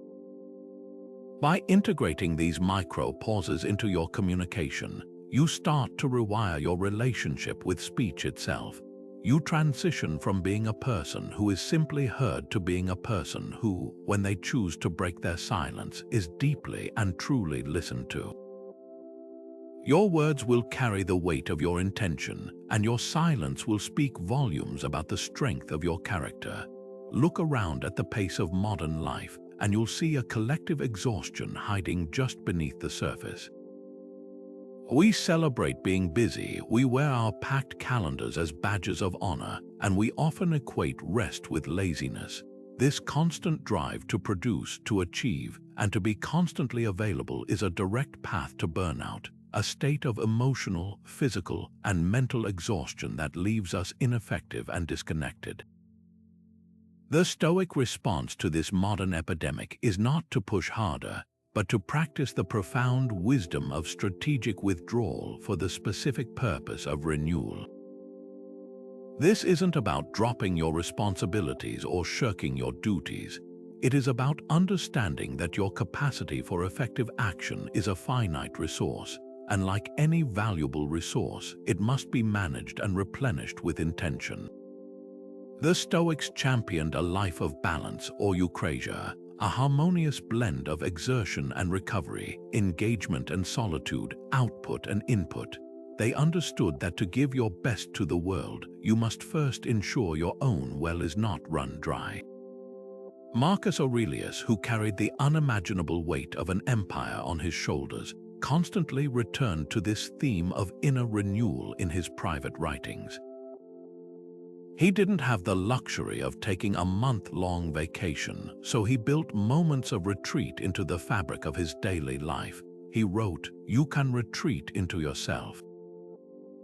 By integrating these micro pauses into your communication, you start to rewire your relationship with speech itself. You transition from being a person who is simply heard to being a person who, when they choose to break their silence, is deeply and truly listened to. Your words will carry the weight of your intention, and your silence will speak volumes about the strength of your character. Look around at the pace of modern life, and you'll see a collective exhaustion hiding just beneath the surface. We celebrate being busy, we wear our packed calendars as badges of honor, and we often equate rest with laziness. This constant drive to produce, to achieve, and to be constantly available is a direct path to burnout, a state of emotional, physical, and mental exhaustion that leaves us ineffective and disconnected. The Stoic response to this modern epidemic is not to push harder, but to practice the profound wisdom of strategic withdrawal for the specific purpose of renewal. This isn't about dropping your responsibilities or shirking your duties. It is about understanding that your capacity for effective action is a finite resource, and like any valuable resource, it must be managed and replenished with intention. The Stoics championed a life of balance, or eukrasia, a harmonious blend of exertion and recovery, engagement and solitude, output and input. They understood that to give your best to the world, you must first ensure your own well is not run dry. Marcus Aurelius, who carried the unimaginable weight of an empire on his shoulders, constantly returned to this theme of inner renewal in his private writings. He didn't have the luxury of taking a month-long vacation, so he built moments of retreat into the fabric of his daily life. He wrote, "You can retreat into yourself.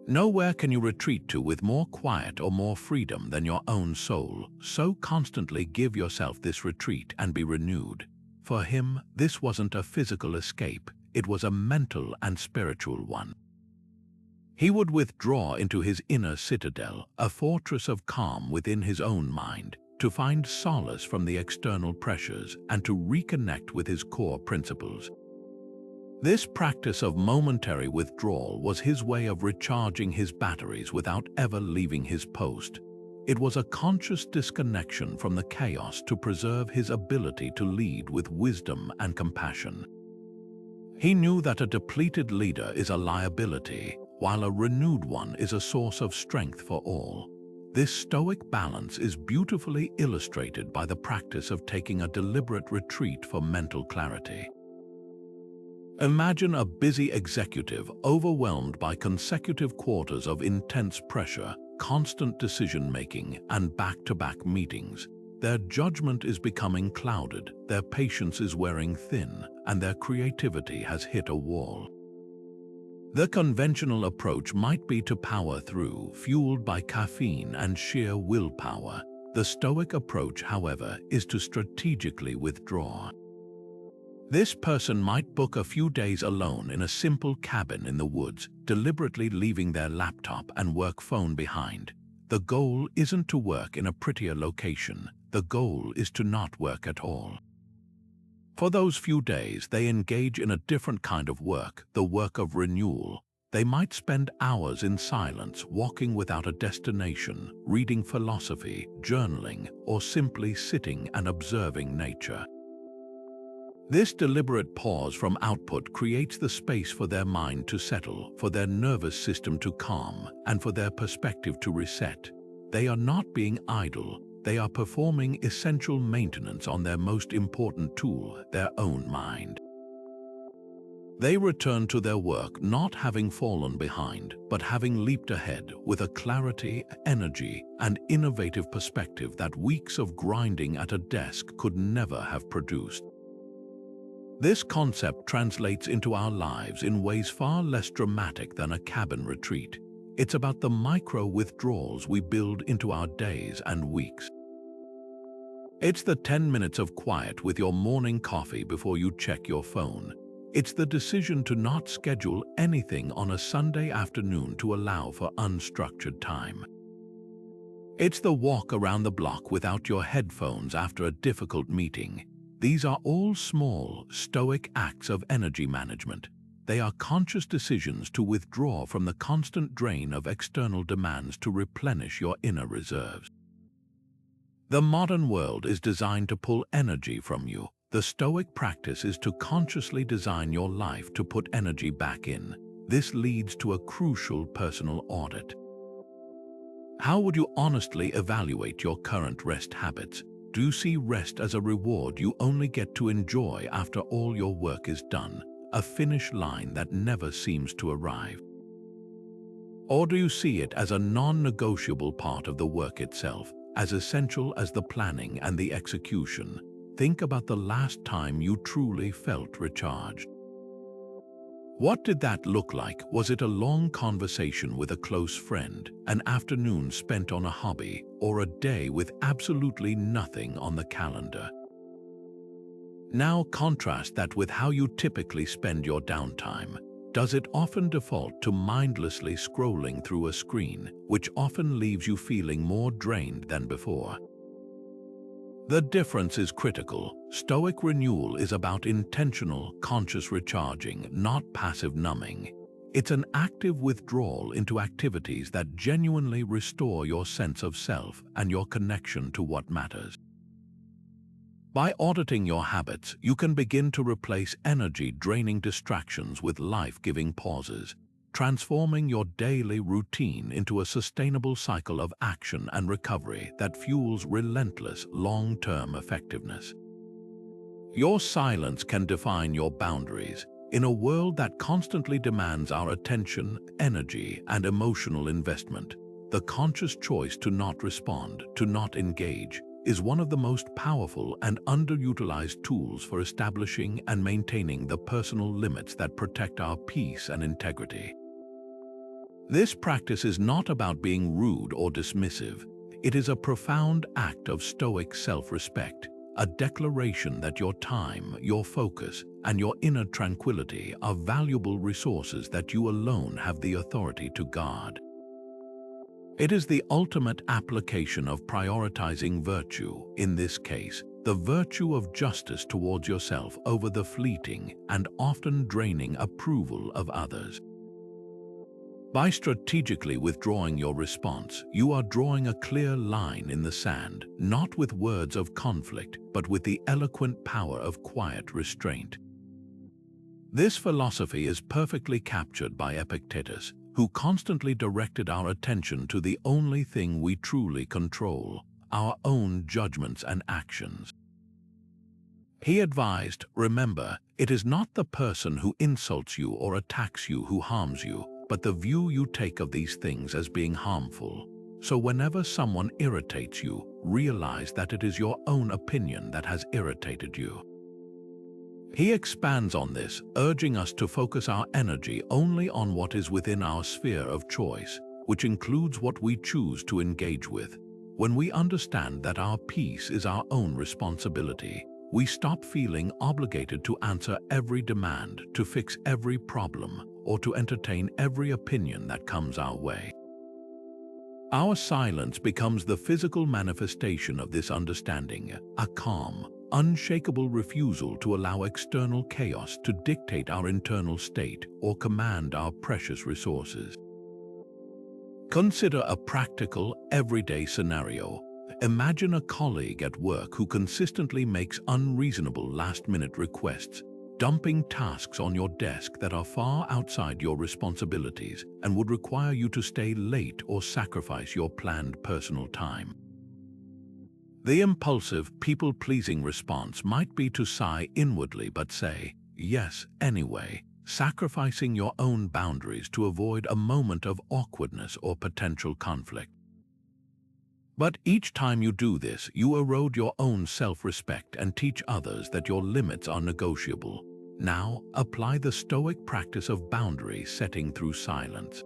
Nowhere can you retreat to with more quiet or more freedom than your own soul, so constantly give yourself this retreat and be renewed." For him, this wasn't a physical escape, it was a mental and spiritual one. He would withdraw into his inner citadel, a fortress of calm within his own mind, to find solace from the external pressures and to reconnect with his core principles. This practice of momentary withdrawal was his way of recharging his batteries without ever leaving his post. It was a conscious disconnection from the chaos to preserve his ability to lead with wisdom and compassion. He knew that a depleted leader is a liability, while a renewed one is a source of strength for all. This Stoic balance is beautifully illustrated by the practice of taking a deliberate retreat for mental clarity. Imagine a busy executive overwhelmed by consecutive quarters of intense pressure, constant decision-making, and back-to-back meetings. Their judgment is becoming clouded, their patience is wearing thin, and their creativity has hit a wall. The conventional approach might be to power through, fueled by caffeine and sheer willpower. The Stoic approach, however, is to strategically withdraw. This person might book a few days alone in a simple cabin in the woods, deliberately leaving their laptop and work phone behind. The goal isn't to work in a prettier location. The goal is to not work at all. For those few days, they engage in a different kind of work, the work of renewal. They might spend hours in silence, walking without a destination, reading philosophy, journaling, or simply sitting and observing nature. This deliberate pause from output creates the space for their mind to settle, for their nervous system to calm, and for their perspective to reset. They are not being idle, they are performing essential maintenance on their most important tool, their own mind. They return to their work not having fallen behind, but having leaped ahead with a clarity, energy, and innovative perspective that weeks of grinding at a desk could never have produced. This concept translates into our lives in ways far less dramatic than a cabin retreat. It's about the micro withdrawals we build into our days and weeks. It's the 10 minutes of quiet with your morning coffee before you check your phone. It's the decision to not schedule anything on a Sunday afternoon to allow for unstructured time. It's the walk around the block without your headphones after a difficult meeting. These are all small, stoic acts of energy management. They are conscious decisions to withdraw from the constant drain of external demands to replenish your inner reserves. The modern world is designed to pull energy from you. The Stoic practice is to consciously design your life to put energy back in. This leads to a crucial personal audit. How would you honestly evaluate your current rest habits? Do you see rest as a reward you only get to enjoy after all your work is done, a finish line that never seems to arrive? Or do you see it as a non-negotiable part of the work itself, as essential as the planning and the execution? Think about the last time you truly felt recharged. What did that look like? Was it a long conversation with a close friend, an afternoon spent on a hobby, or a day with absolutely nothing on the calendar? Now contrast that with how you typically spend your downtime. Does it often default to mindlessly scrolling through a screen, which often leaves you feeling more drained than before? The difference is critical. Stoic renewal is about intentional, conscious recharging, not passive numbing. It's an active withdrawal into activities that genuinely restore your sense of self and your connection to what matters. By auditing your habits, you can begin to replace energy-draining distractions with life-giving pauses, transforming your daily routine into a sustainable cycle of action and recovery that fuels relentless, long-term effectiveness. Your silence can define your boundaries. In a world that constantly demands our attention, energy, and emotional investment, the conscious choice to not respond, to not engage, is one of the most powerful and underutilized tools for establishing and maintaining the personal limits that protect our peace and integrity. This practice is not about being rude or dismissive. It is a profound act of Stoic self-respect, a declaration that your time, your focus, and your inner tranquility are valuable resources that you alone have the authority to guard. It is the ultimate application of prioritizing virtue, in this case, the virtue of justice towards yourself over the fleeting and often draining approval of others. By strategically withdrawing your response, you are drawing a clear line in the sand, not with words of conflict, but with the eloquent power of quiet restraint. This philosophy is perfectly captured by Epictetus, who constantly directed our attention to the only thing we truly control, our own judgments and actions. He advised, remember, it is not the person who insults you or attacks you who harms you, but the view you take of these things as being harmful. So whenever someone irritates you, realize that it is your own opinion that has irritated you. He expands on this, urging us to focus our energy only on what is within our sphere of choice, which includes what we choose to engage with. When we understand that our peace is our own responsibility, we stop feeling obligated to answer every demand, to fix every problem, or to entertain every opinion that comes our way. Our silence becomes the physical manifestation of this understanding, a calm, unshakable refusal to allow external chaos to dictate our internal state or command our precious resources. Consider a practical, everyday scenario. Imagine a colleague at work who consistently makes unreasonable last-minute requests, dumping tasks on your desk that are far outside your responsibilities and would require you to stay late or sacrifice your planned personal time. The impulsive, people-pleasing response might be to sigh inwardly but say, "Yes, anyway," sacrificing your own boundaries to avoid a moment of awkwardness or potential conflict. But each time you do this, you erode your own self-respect and teach others that your limits are negotiable. Now, apply the Stoic practice of boundary setting through silence.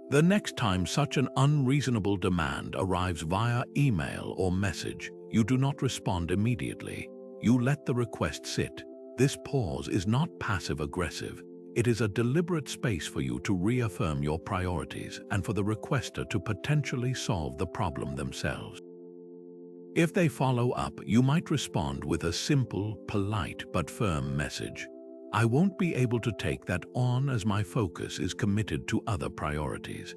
The next time such an unreasonable demand arrives via email or message, you do not respond immediately. You let the request sit. This pause is not passive-aggressive. It is a deliberate space for you to reaffirm your priorities and for the requester to potentially solve the problem themselves. If they follow up, you might respond with a simple, polite but firm message. "I won't be able to take that on as my focus is committed to other priorities."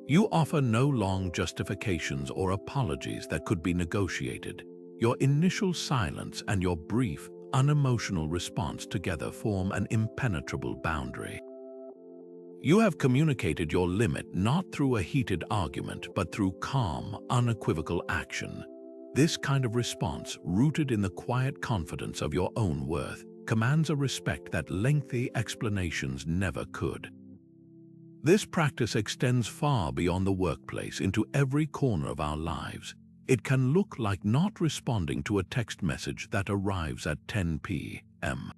You offer no long justifications or apologies that could be negotiated. Your initial silence and your brief, unemotional response together form an impenetrable boundary. You have communicated your limit not through a heated argument, but through calm, unequivocal action. This kind of response, rooted in the quiet confidence of your own worth, commands a respect that lengthy explanations never could. This practice extends far beyond the workplace into every corner of our lives. It can look like not responding to a text message that arrives at 10 p.m.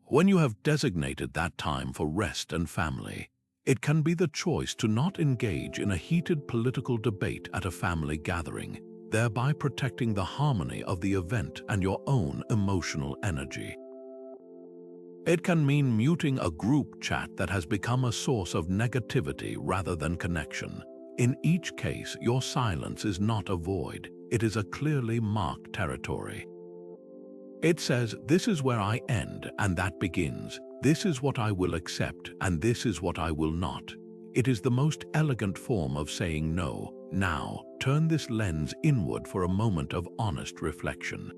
When you have designated that time for rest and family, it can be the choice to not engage in a heated political debate at a family gathering, thereby protecting the harmony of the event and your own emotional energy. It can mean muting a group chat that has become a source of negativity rather than connection. In each case, your silence is not a void, it is a clearly marked territory. It says, "This is where I end and that begins. This is what I will accept and this is what I will not." It is the most elegant form of saying no. Now, turn this lens inward for a moment of honest reflection.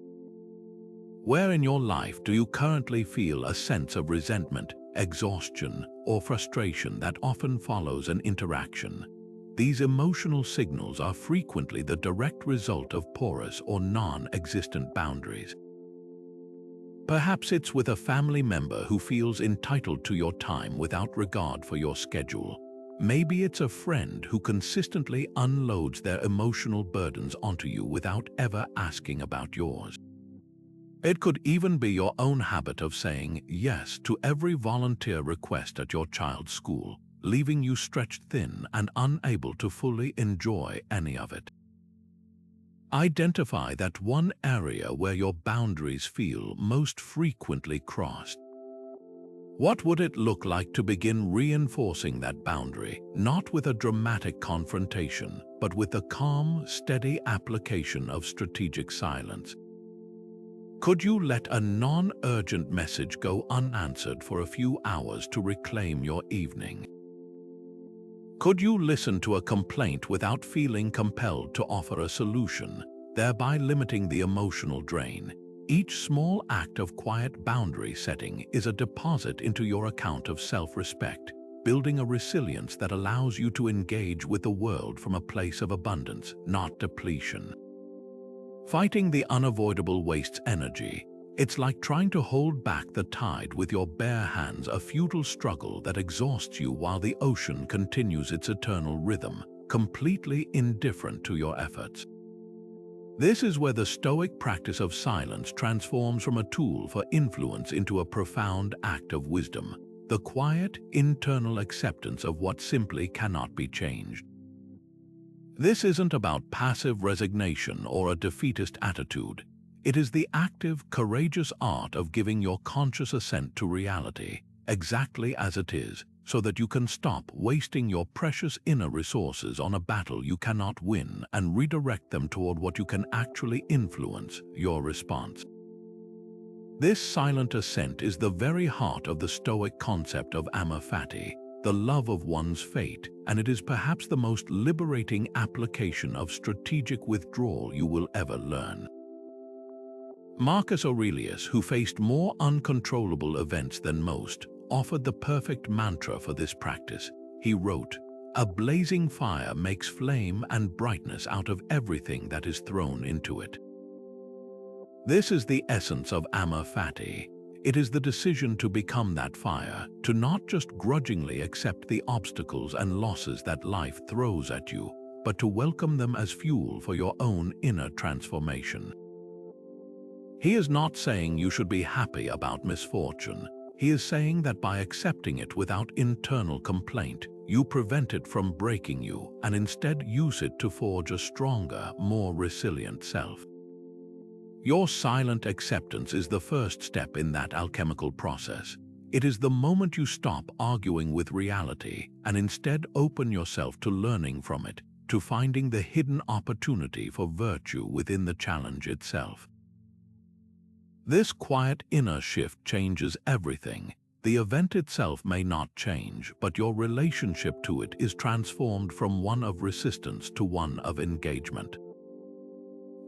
Where in your life do you currently feel a sense of resentment, exhaustion, or frustration that often follows an interaction? These emotional signals are frequently the direct result of porous or non-existent boundaries. Perhaps it's with a family member who feels entitled to your time without regard for your schedule. Maybe it's a friend who consistently unloads their emotional burdens onto you without ever asking about yours. It could even be your own habit of saying yes to every volunteer request at your child's school, leaving you stretched thin and unable to fully enjoy any of it. Identify that one area where your boundaries feel most frequently crossed. What would it look like to begin reinforcing that boundary, not with a dramatic confrontation, but with the calm, steady application of strategic silence? Could you let a non-urgent message go unanswered for a few hours to reclaim your evening? Could you listen to a complaint without feeling compelled to offer a solution, thereby limiting the emotional drain? Each small act of quiet boundary setting is a deposit into your account of self-respect, building a resilience that allows you to engage with the world from a place of abundance, not depletion. Fighting the unavoidable wastes energy. It's like trying to hold back the tide with your bare hands, a futile struggle that exhausts you while the ocean continues its eternal rhythm, completely indifferent to your efforts. This is where the Stoic practice of silence transforms from a tool for influence into a profound act of wisdom, the quiet, internal acceptance of what simply cannot be changed. This isn't about passive resignation or a defeatist attitude. It is the active, courageous art of giving your conscious assent to reality, exactly as it is, so that you can stop wasting your precious inner resources on a battle you cannot win and redirect them toward what you can actually influence, your response. This silent ascent is the very heart of the Stoic concept of amor fati, the love of one's fate, and it is perhaps the most liberating application of strategic withdrawal you will ever learn. Marcus Aurelius, who faced more uncontrollable events than most, offered the perfect mantra for this practice. He wrote, "A blazing fire makes flame and brightness out of everything that is thrown into it." This is the essence of amor fati. It is the decision to become that fire, to not just grudgingly accept the obstacles and losses that life throws at you, but to welcome them as fuel for your own inner transformation. He is not saying you should be happy about misfortune. He is saying that by accepting it without internal complaint, you prevent it from breaking you and instead use it to forge a stronger, more resilient self. Your silent acceptance is the first step in that alchemical process. It is the moment you stop arguing with reality and instead open yourself to learning from it, to finding the hidden opportunity for virtue within the challenge itself. This quiet inner shift changes everything. The event itself may not change, but your relationship to it is transformed from one of resistance to one of engagement.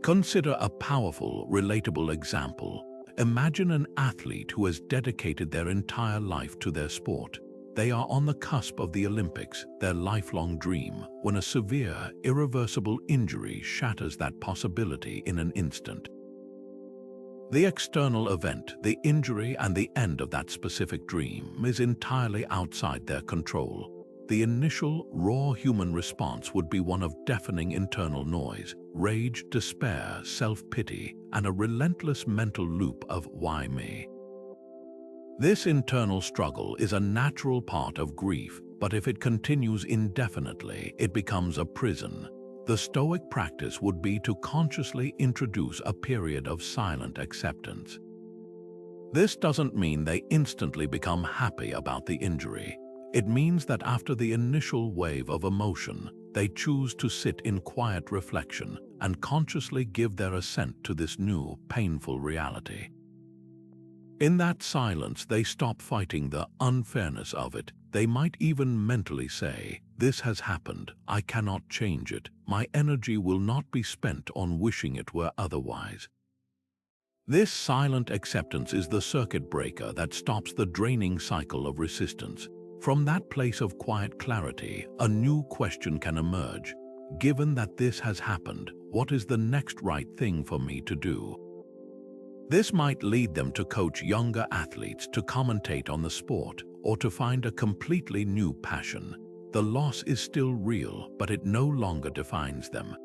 Consider a powerful, relatable example. Imagine an athlete who has dedicated their entire life to their sport. They are on the cusp of the Olympics, their lifelong dream, when a severe, irreversible injury shatters that possibility in an instant. The external event, the injury and the end of that specific dream, is entirely outside their control. The initial, raw human response would be one of deafening internal noise, rage, despair, self-pity, and a relentless mental loop of "why me?" This internal struggle is a natural part of grief, but if it continues indefinitely, it becomes a prison. The Stoic practice would be to consciously introduce a period of silent acceptance. This doesn't mean they instantly become happy about the injury. It means that after the initial wave of emotion, they choose to sit in quiet reflection and consciously give their assent to this new, painful reality. In that silence, they stop fighting the unfairness of it. They might even mentally say, "This has happened, I cannot change it, my energy will not be spent on wishing it were otherwise." This silent acceptance is the circuit breaker that stops the draining cycle of resistance. From that place of quiet clarity, a new question can emerge. Given that this has happened, what is the next right thing for me to do? This might lead them to coach younger athletes, to commentate on the sport, or to find a completely new passion. The loss is still real, but it no longer defines them.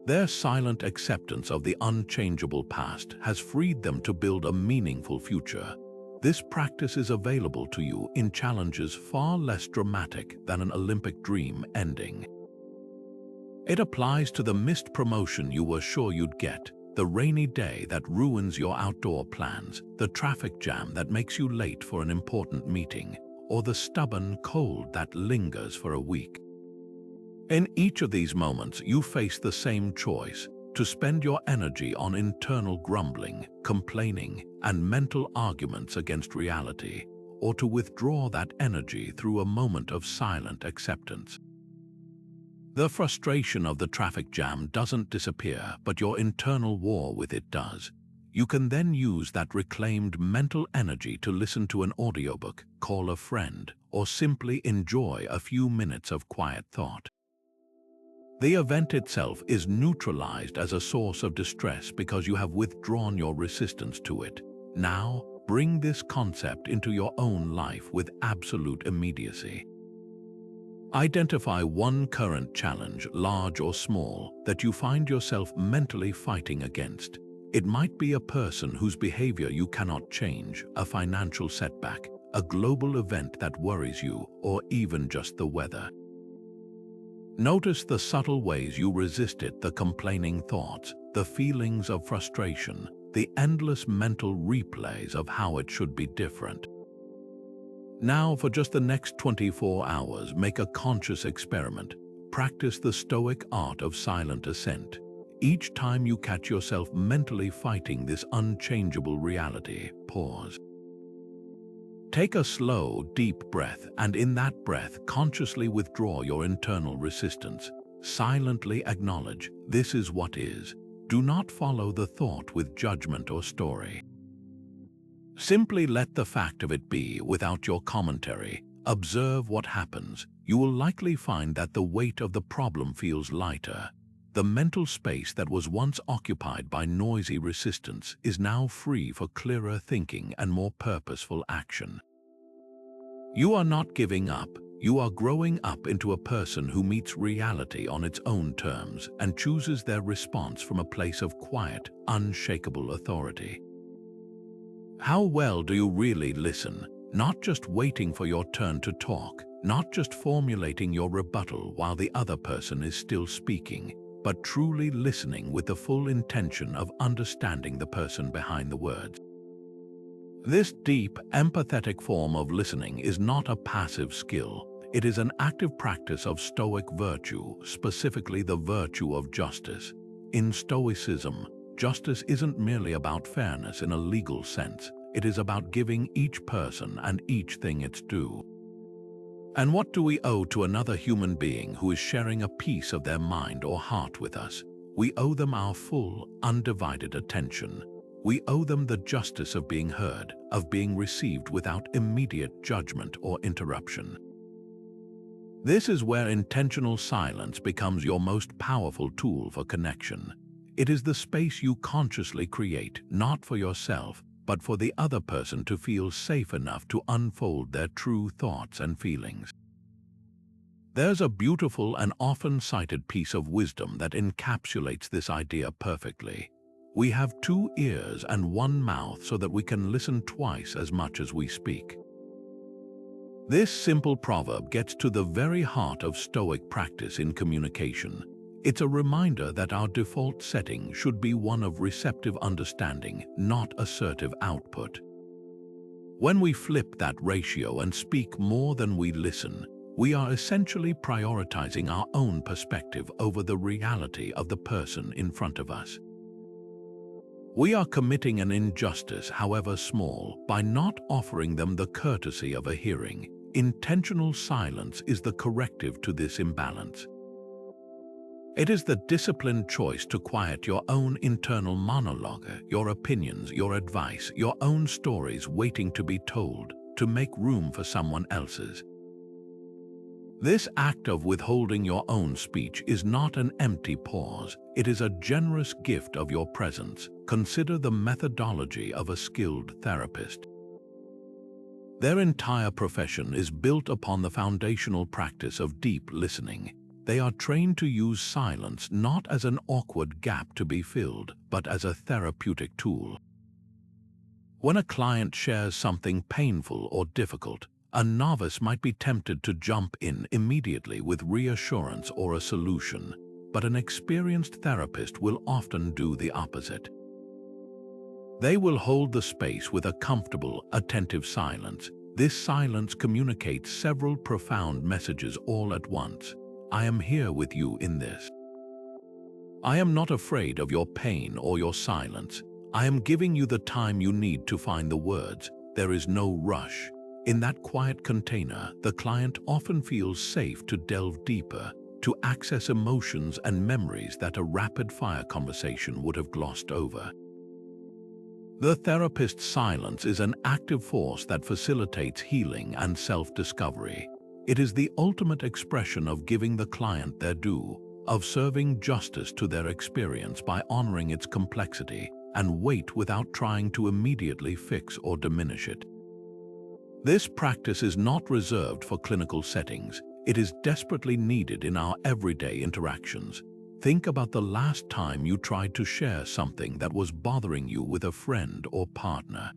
Their silent acceptance of the unchangeable past has freed them to build a meaningful future. This practice is available to you in challenges far less dramatic than an Olympic dream ending. It applies to the missed promotion you were sure you'd get, the rainy day that ruins your outdoor plans, the traffic jam that makes you late for an important meeting, or the stubborn cold that lingers for a week. In each of these moments, you face the same choice: to spend your energy on internal grumbling, complaining, and mental arguments against reality, or to withdraw that energy through a moment of silent acceptance. The frustration of the traffic jam doesn't disappear, but your internal war with it does. You can then use that reclaimed mental energy to listen to an audiobook, call a friend, or simply enjoy a few minutes of quiet thought. The event itself is neutralized as a source of distress because you have withdrawn your resistance to it. Now, bring this concept into your own life with absolute immediacy. Identify one current challenge, large or small, that you find yourself mentally fighting against. It might be a person whose behavior you cannot change, a financial setback, a global event that worries you, or even just the weather. Notice the subtle ways you resist it: the complaining thoughts, the feelings of frustration, the endless mental replays of how it should be different. Now, for just the next 24 hours, make a conscious experiment. Practice the Stoic art of silent assent. Each time you catch yourself mentally fighting this unchangeable reality, pause. Take a slow, deep breath, and in that breath, consciously withdraw your internal resistance. Silently acknowledge, this is what is. Do not follow the thought with judgment or story. Simply let the fact of it be without your commentary. Observe what happens. You will likely find that the weight of the problem feels lighter. The mental space that was once occupied by noisy resistance is now free for clearer thinking and more purposeful action. You are not giving up. You are growing up into a person who meets reality on its own terms and chooses their response from a place of quiet, unshakable authority. How well do you really listen? Not just waiting for your turn to talk, not just formulating your rebuttal while the other person is still speaking, but truly listening with the full intention of understanding the person behind the words. This deep, empathetic form of listening is not a passive skill. It is an active practice of Stoic virtue, specifically the virtue of justice. In Stoicism, justice isn't merely about fairness in a legal sense. It is about giving each person and each thing its due. And what do we owe to another human being who is sharing a piece of their mind or heart with us? We owe them our full, undivided attention. We owe them the justice of being heard, of being received without immediate judgment or interruption. This is where intentional silence becomes your most powerful tool for connection. It is the space you consciously create, not for yourself, but for the other person to feel safe enough to unfold their true thoughts and feelings. There's a beautiful and often cited piece of wisdom that encapsulates this idea perfectly. We have 2 ears and 1 mouth so that we can listen twice as much as we speak. This simple proverb gets to the very heart of Stoic practice in communication. It's a reminder that our default setting should be one of receptive understanding, not assertive output. When we flip that ratio and speak more than we listen, we are essentially prioritizing our own perspective over the reality of the person in front of us. We are committing an injustice, however small, by not offering them the courtesy of a hearing. Intentional silence is the corrective to this imbalance. It is the disciplined choice to quiet your own internal monologue, your opinions, your advice, your own stories waiting to be told, to make room for someone else's. This act of withholding your own speech is not an empty pause. It is a generous gift of your presence. Consider the methodology of a skilled therapist. Their entire profession is built upon the foundational practice of deep listening. They are trained to use silence not as an awkward gap to be filled, but as a therapeutic tool. When a client shares something painful or difficult, a novice might be tempted to jump in immediately with reassurance or a solution, but an experienced therapist will often do the opposite. They will hold the space with a comfortable, attentive silence. This silence communicates several profound messages all at once. I am here with you in this. I am not afraid of your pain or your silence. I am giving you the time you need to find the words. There is no rush. In that quiet container, the client often feels safe to delve deeper, to access emotions and memories that a rapid-fire conversation would have glossed over. The therapist's silence is an active force that facilitates healing and self-discovery. It is the ultimate expression of giving the client their due, of serving justice to their experience by honoring its complexity, and wait without trying to immediately fix or diminish it. This practice is not reserved for clinical settings. It is desperately needed in our everyday interactions. Think about the last time you tried to share something that was bothering you with a friend or partner.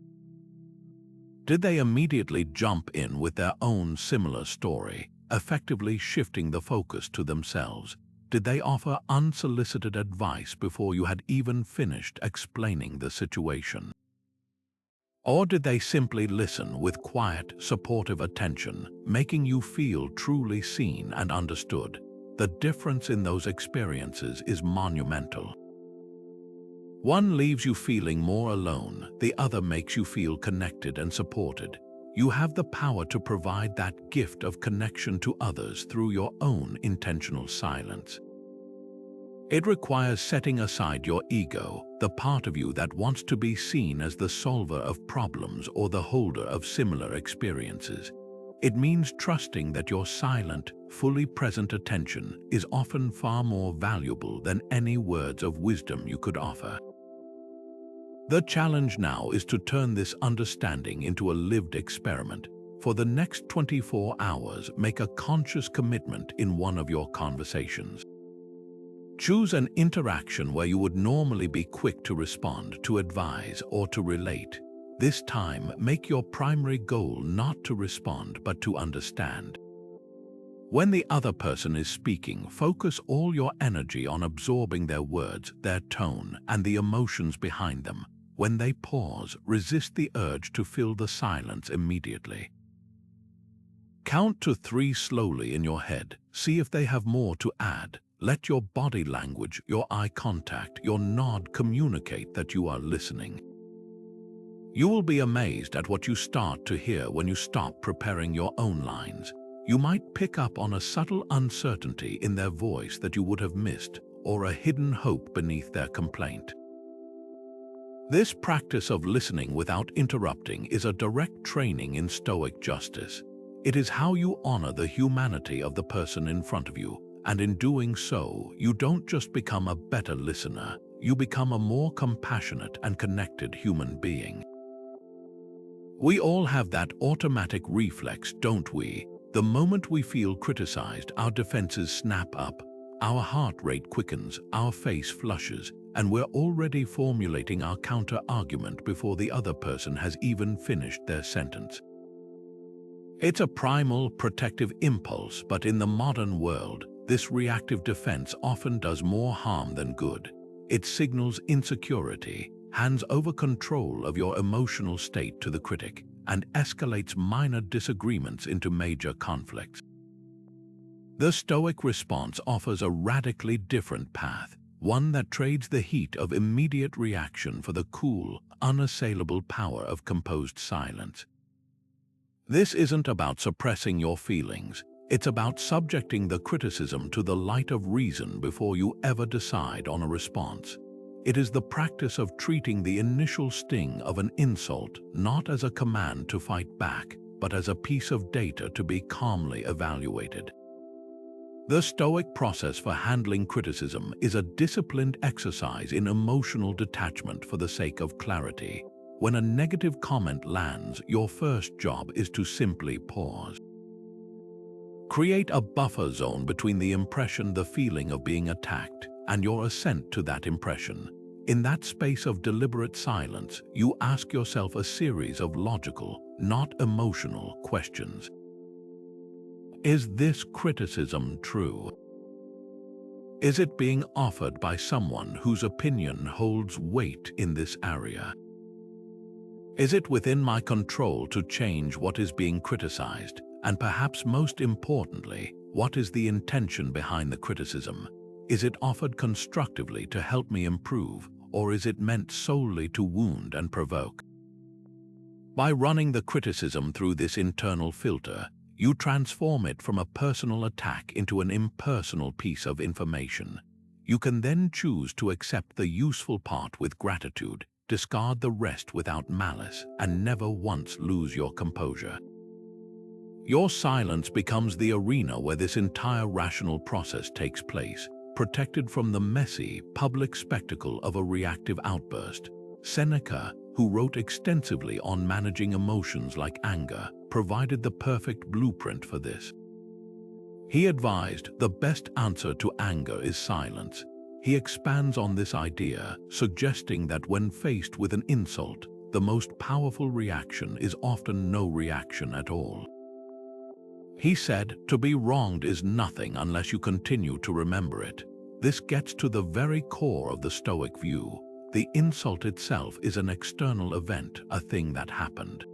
Did they immediately jump in with their own similar story, effectively shifting the focus to themselves? Did they offer unsolicited advice before you had even finished explaining the situation? Or did they simply listen with quiet, supportive attention, making you feel truly seen and understood? The difference in those experiences is monumental. One leaves you feeling more alone, the other makes you feel connected and supported. You have the power to provide that gift of connection to others through your own intentional silence. It requires setting aside your ego, the part of you that wants to be seen as the solver of problems or the holder of similar experiences. It means trusting that your silent, fully present attention is often far more valuable than any words of wisdom you could offer. The challenge now is to turn this understanding into a lived experiment. For the next 24 hours, make a conscious commitment in one of your conversations. Choose an interaction where you would normally be quick to respond, to advise, or to relate. This time, make your primary goal not to respond but to understand. When the other person is speaking, focus all your energy on absorbing their words, their tone, and the emotions behind them. When they pause, resist the urge to fill the silence immediately. Count to 3 slowly in your head. See if they have more to add. Let your body language, your eye contact, your nod communicate that you are listening. You will be amazed at what you start to hear when you stop preparing your own lines. You might pick up on a subtle uncertainty in their voice that you would have missed, or a hidden hope beneath their complaint. This practice of listening without interrupting is a direct training in Stoic justice. It is how you honor the humanity of the person in front of you. And in doing so, you don't just become a better listener, you become a more compassionate and connected human being. We all have that automatic reflex, don't we? The moment we feel criticized, our defenses snap up, our heart rate quickens, our face flushes, and we're already formulating our counter-argument before the other person has even finished their sentence. It's a primal, protective impulse, but in the modern world, this reactive defense often does more harm than good. It signals insecurity, hands over control of your emotional state to the critic, and escalates minor disagreements into major conflicts. The Stoic response offers a radically different path, one that trades the heat of immediate reaction for the cool, unassailable power of composed silence. This isn't about suppressing your feelings. It's about subjecting the criticism to the light of reason before you ever decide on a response. It is the practice of treating the initial sting of an insult not as a command to fight back, but as a piece of data to be calmly evaluated. The Stoic process for handling criticism is a disciplined exercise in emotional detachment for the sake of clarity. When a negative comment lands, your first job is to simply pause. Create a buffer zone between the impression, the feeling of being attacked, and your assent to that impression. In that space of deliberate silence, you ask yourself a series of logical, not emotional, questions. Is this criticism true? Is it being offered by someone whose opinion holds weight in this area? Is it within my control to change what is being criticized? And perhaps most importantly, what is the intention behind the criticism? Is it offered constructively to help me improve, or is it meant solely to wound and provoke? By running the criticism through this internal filter, you transform it from a personal attack into an impersonal piece of information. You can then choose to accept the useful part with gratitude, discard the rest without malice, and never once lose your composure. Your silence becomes the arena where this entire rational process takes place, protected from the messy, public spectacle of a reactive outburst. Seneca, who wrote extensively on managing emotions like anger, provided the perfect blueprint for this. He advised the best answer to anger is silence. He expands on this idea, suggesting that when faced with an insult, the most powerful reaction is often no reaction at all. He said, to be wronged is nothing unless you continue to remember it. This gets to the very core of the Stoic view. The insult itself is an external event, a thing that happened.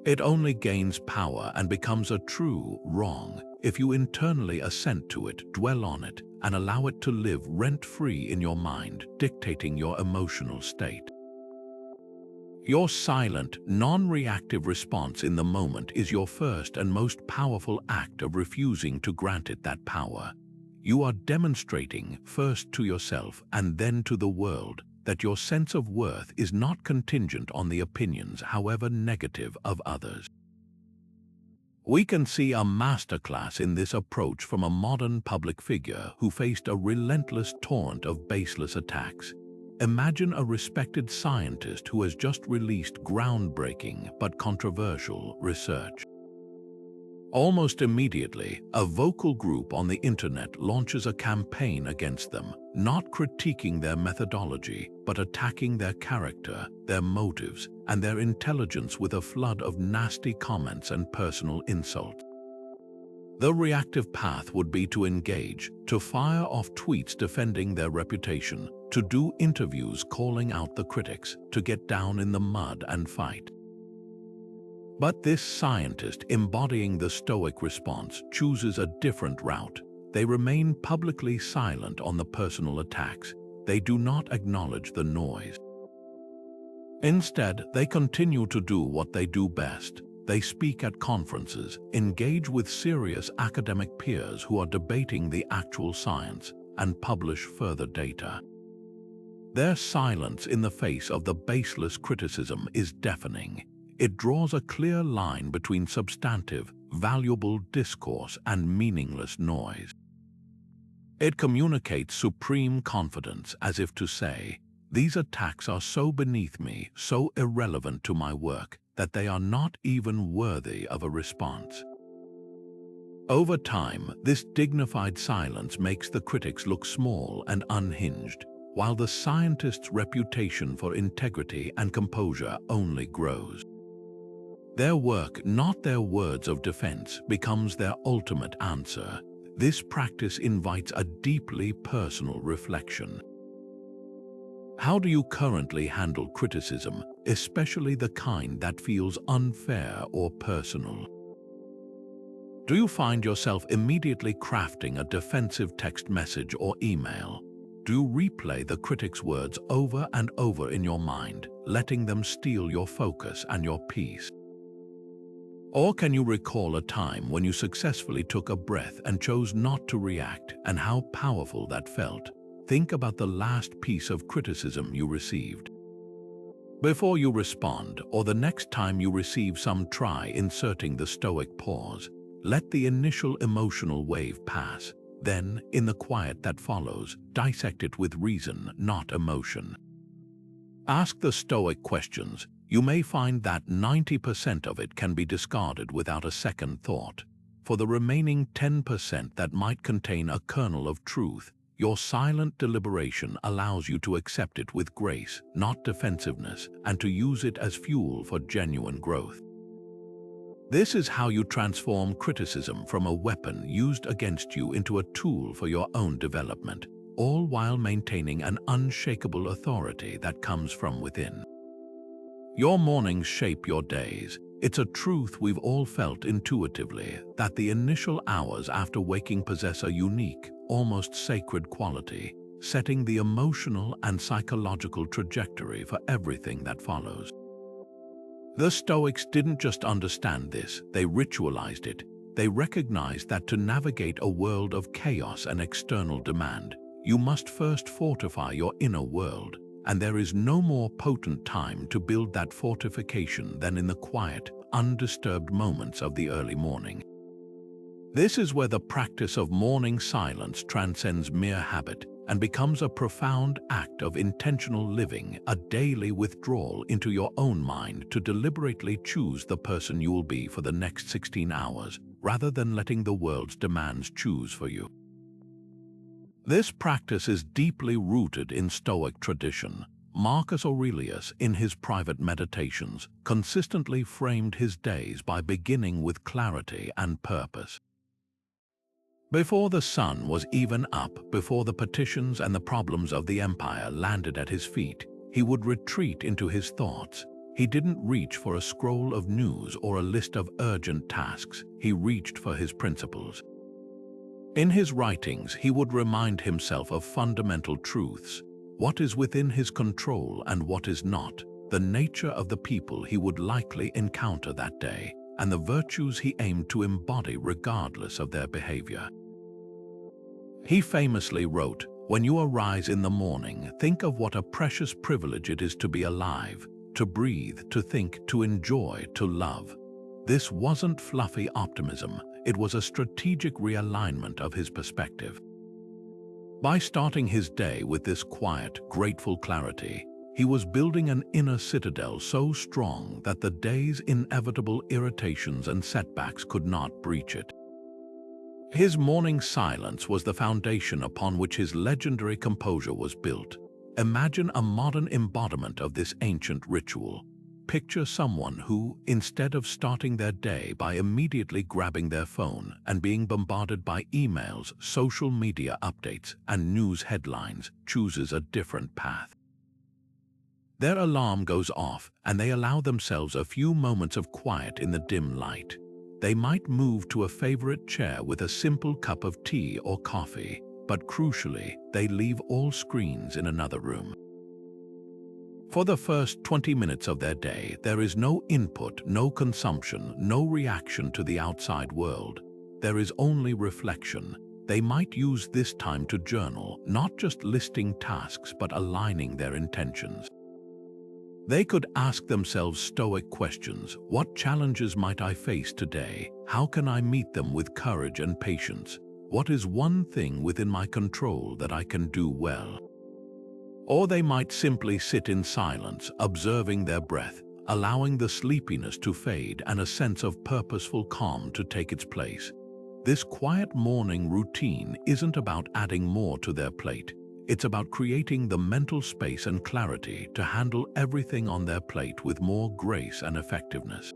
It only gains power and becomes a true wrong if you internally assent to it, dwell on it, and allow it to live rent-free in your mind, dictating your emotional state. Your silent, non-reactive response in the moment is your first and most powerful act of refusing to grant it that power. You are demonstrating, first to yourself and then to the world, that your sense of worth is not contingent on the opinions, however negative, of others. We can see a masterclass in this approach from a modern public figure who faced a relentless torrent of baseless attacks. Imagine a respected scientist who has just released groundbreaking but controversial research. Almost immediately, a vocal group on the internet launches a campaign against them, not critiquing their methodology, but attacking their character, their motives, and their intelligence with a flood of nasty comments and personal insults. The reactive path would be to engage, to fire off tweets defending their reputation, to do interviews calling out the critics, to get down in the mud and fight. But this scientist, embodying the Stoic response, chooses a different route. They remain publicly silent on the personal attacks. They do not acknowledge the noise. Instead, they continue to do what they do best. They speak at conferences, engage with serious academic peers who are debating the actual science, and publish further data. Their silence in the face of the baseless criticism is deafening. It draws a clear line between substantive, valuable discourse and meaningless noise. It communicates supreme confidence, as if to say, these attacks are so beneath me, so irrelevant to my work, that they are not even worthy of a response. Over time, this dignified silence makes the critics look small and unhinged, while the scientist's reputation for integrity and composure only grows. Their work, not their words of defense, becomes their ultimate answer. This practice invites a deeply personal reflection. How do you currently handle criticism, especially the kind that feels unfair or personal? Do you find yourself immediately crafting a defensive text message or email? Do you replay the critic's words over and over in your mind, letting them steal your focus and your peace? Or can you recall a time when you successfully took a breath and chose not to react, and how powerful that felt? Think about the last piece of criticism you received. Before you respond, or the next time you receive some, try inserting the Stoic pause. Let the initial emotional wave pass. Then, in the quiet that follows, dissect it with reason, not emotion. Ask the Stoic questions. You may find that 90% of it can be discarded without a second thought. For the remaining 10% that might contain a kernel of truth, your silent deliberation allows you to accept it with grace, not defensiveness, and to use it as fuel for genuine growth. This is how you transform criticism from a weapon used against you into a tool for your own development, all while maintaining an unshakable authority that comes from within. Your mornings shape your days. It's a truth we've all felt intuitively, that the initial hours after waking possess a unique, almost sacred quality, setting the emotional and psychological trajectory for everything that follows. The Stoics didn't just understand this, they ritualized it. They recognized that to navigate a world of chaos and external demand, you must first fortify your inner world. And there is no more potent time to build that fortification than in the quiet, undisturbed moments of the early morning. This is where the practice of morning silence transcends mere habit and becomes a profound act of intentional living, a daily withdrawal into your own mind to deliberately choose the person you will be for the next 16 hours, rather than letting the world's demands choose for you. This practice is deeply rooted in Stoic tradition. Marcus Aurelius, in his private meditations, consistently framed his days by beginning with clarity and purpose. Before the sun was even up, before the petitions and the problems of the empire landed at his feet, he would retreat into his thoughts. He didn't reach for a scroll of news or a list of urgent tasks. He reached for his principles. In his writings, he would remind himself of fundamental truths: what is within his control and what is not, the nature of the people he would likely encounter that day, and the virtues he aimed to embody regardless of their behavior. He famously wrote, "When you arise in the morning, think of what a precious privilege it is to be alive, to breathe, to think, to enjoy, to love." This wasn't fluffy optimism, it was a strategic realignment of his perspective. By starting his day with this quiet, grateful clarity, he was building an inner citadel so strong that the day's inevitable irritations and setbacks could not breach it. His morning silence was the foundation upon which his legendary composure was built. Imagine a modern embodiment of this ancient ritual. Picture someone who, instead of starting their day by immediately grabbing their phone and being bombarded by emails, social media updates, and news headlines, chooses a different path. Their alarm goes off, and they allow themselves a few moments of quiet in the dim light. They might move to a favorite chair with a simple cup of tea or coffee, but crucially, they leave all screens in another room. For the first 20 minutes of their day, there is no input, no consumption, no reaction to the outside world. There is only reflection. They might use this time to journal, not just listing tasks, but aligning their intentions. They could ask themselves Stoic questions. What challenges might I face today? How can I meet them with courage and patience? What is one thing within my control that I can do well? Or they might simply sit in silence, observing their breath, allowing the sleepiness to fade and a sense of purposeful calm to take its place. This quiet morning routine isn't about adding more to their plate. It's about creating the mental space and clarity to handle everything on their plate with more grace and effectiveness.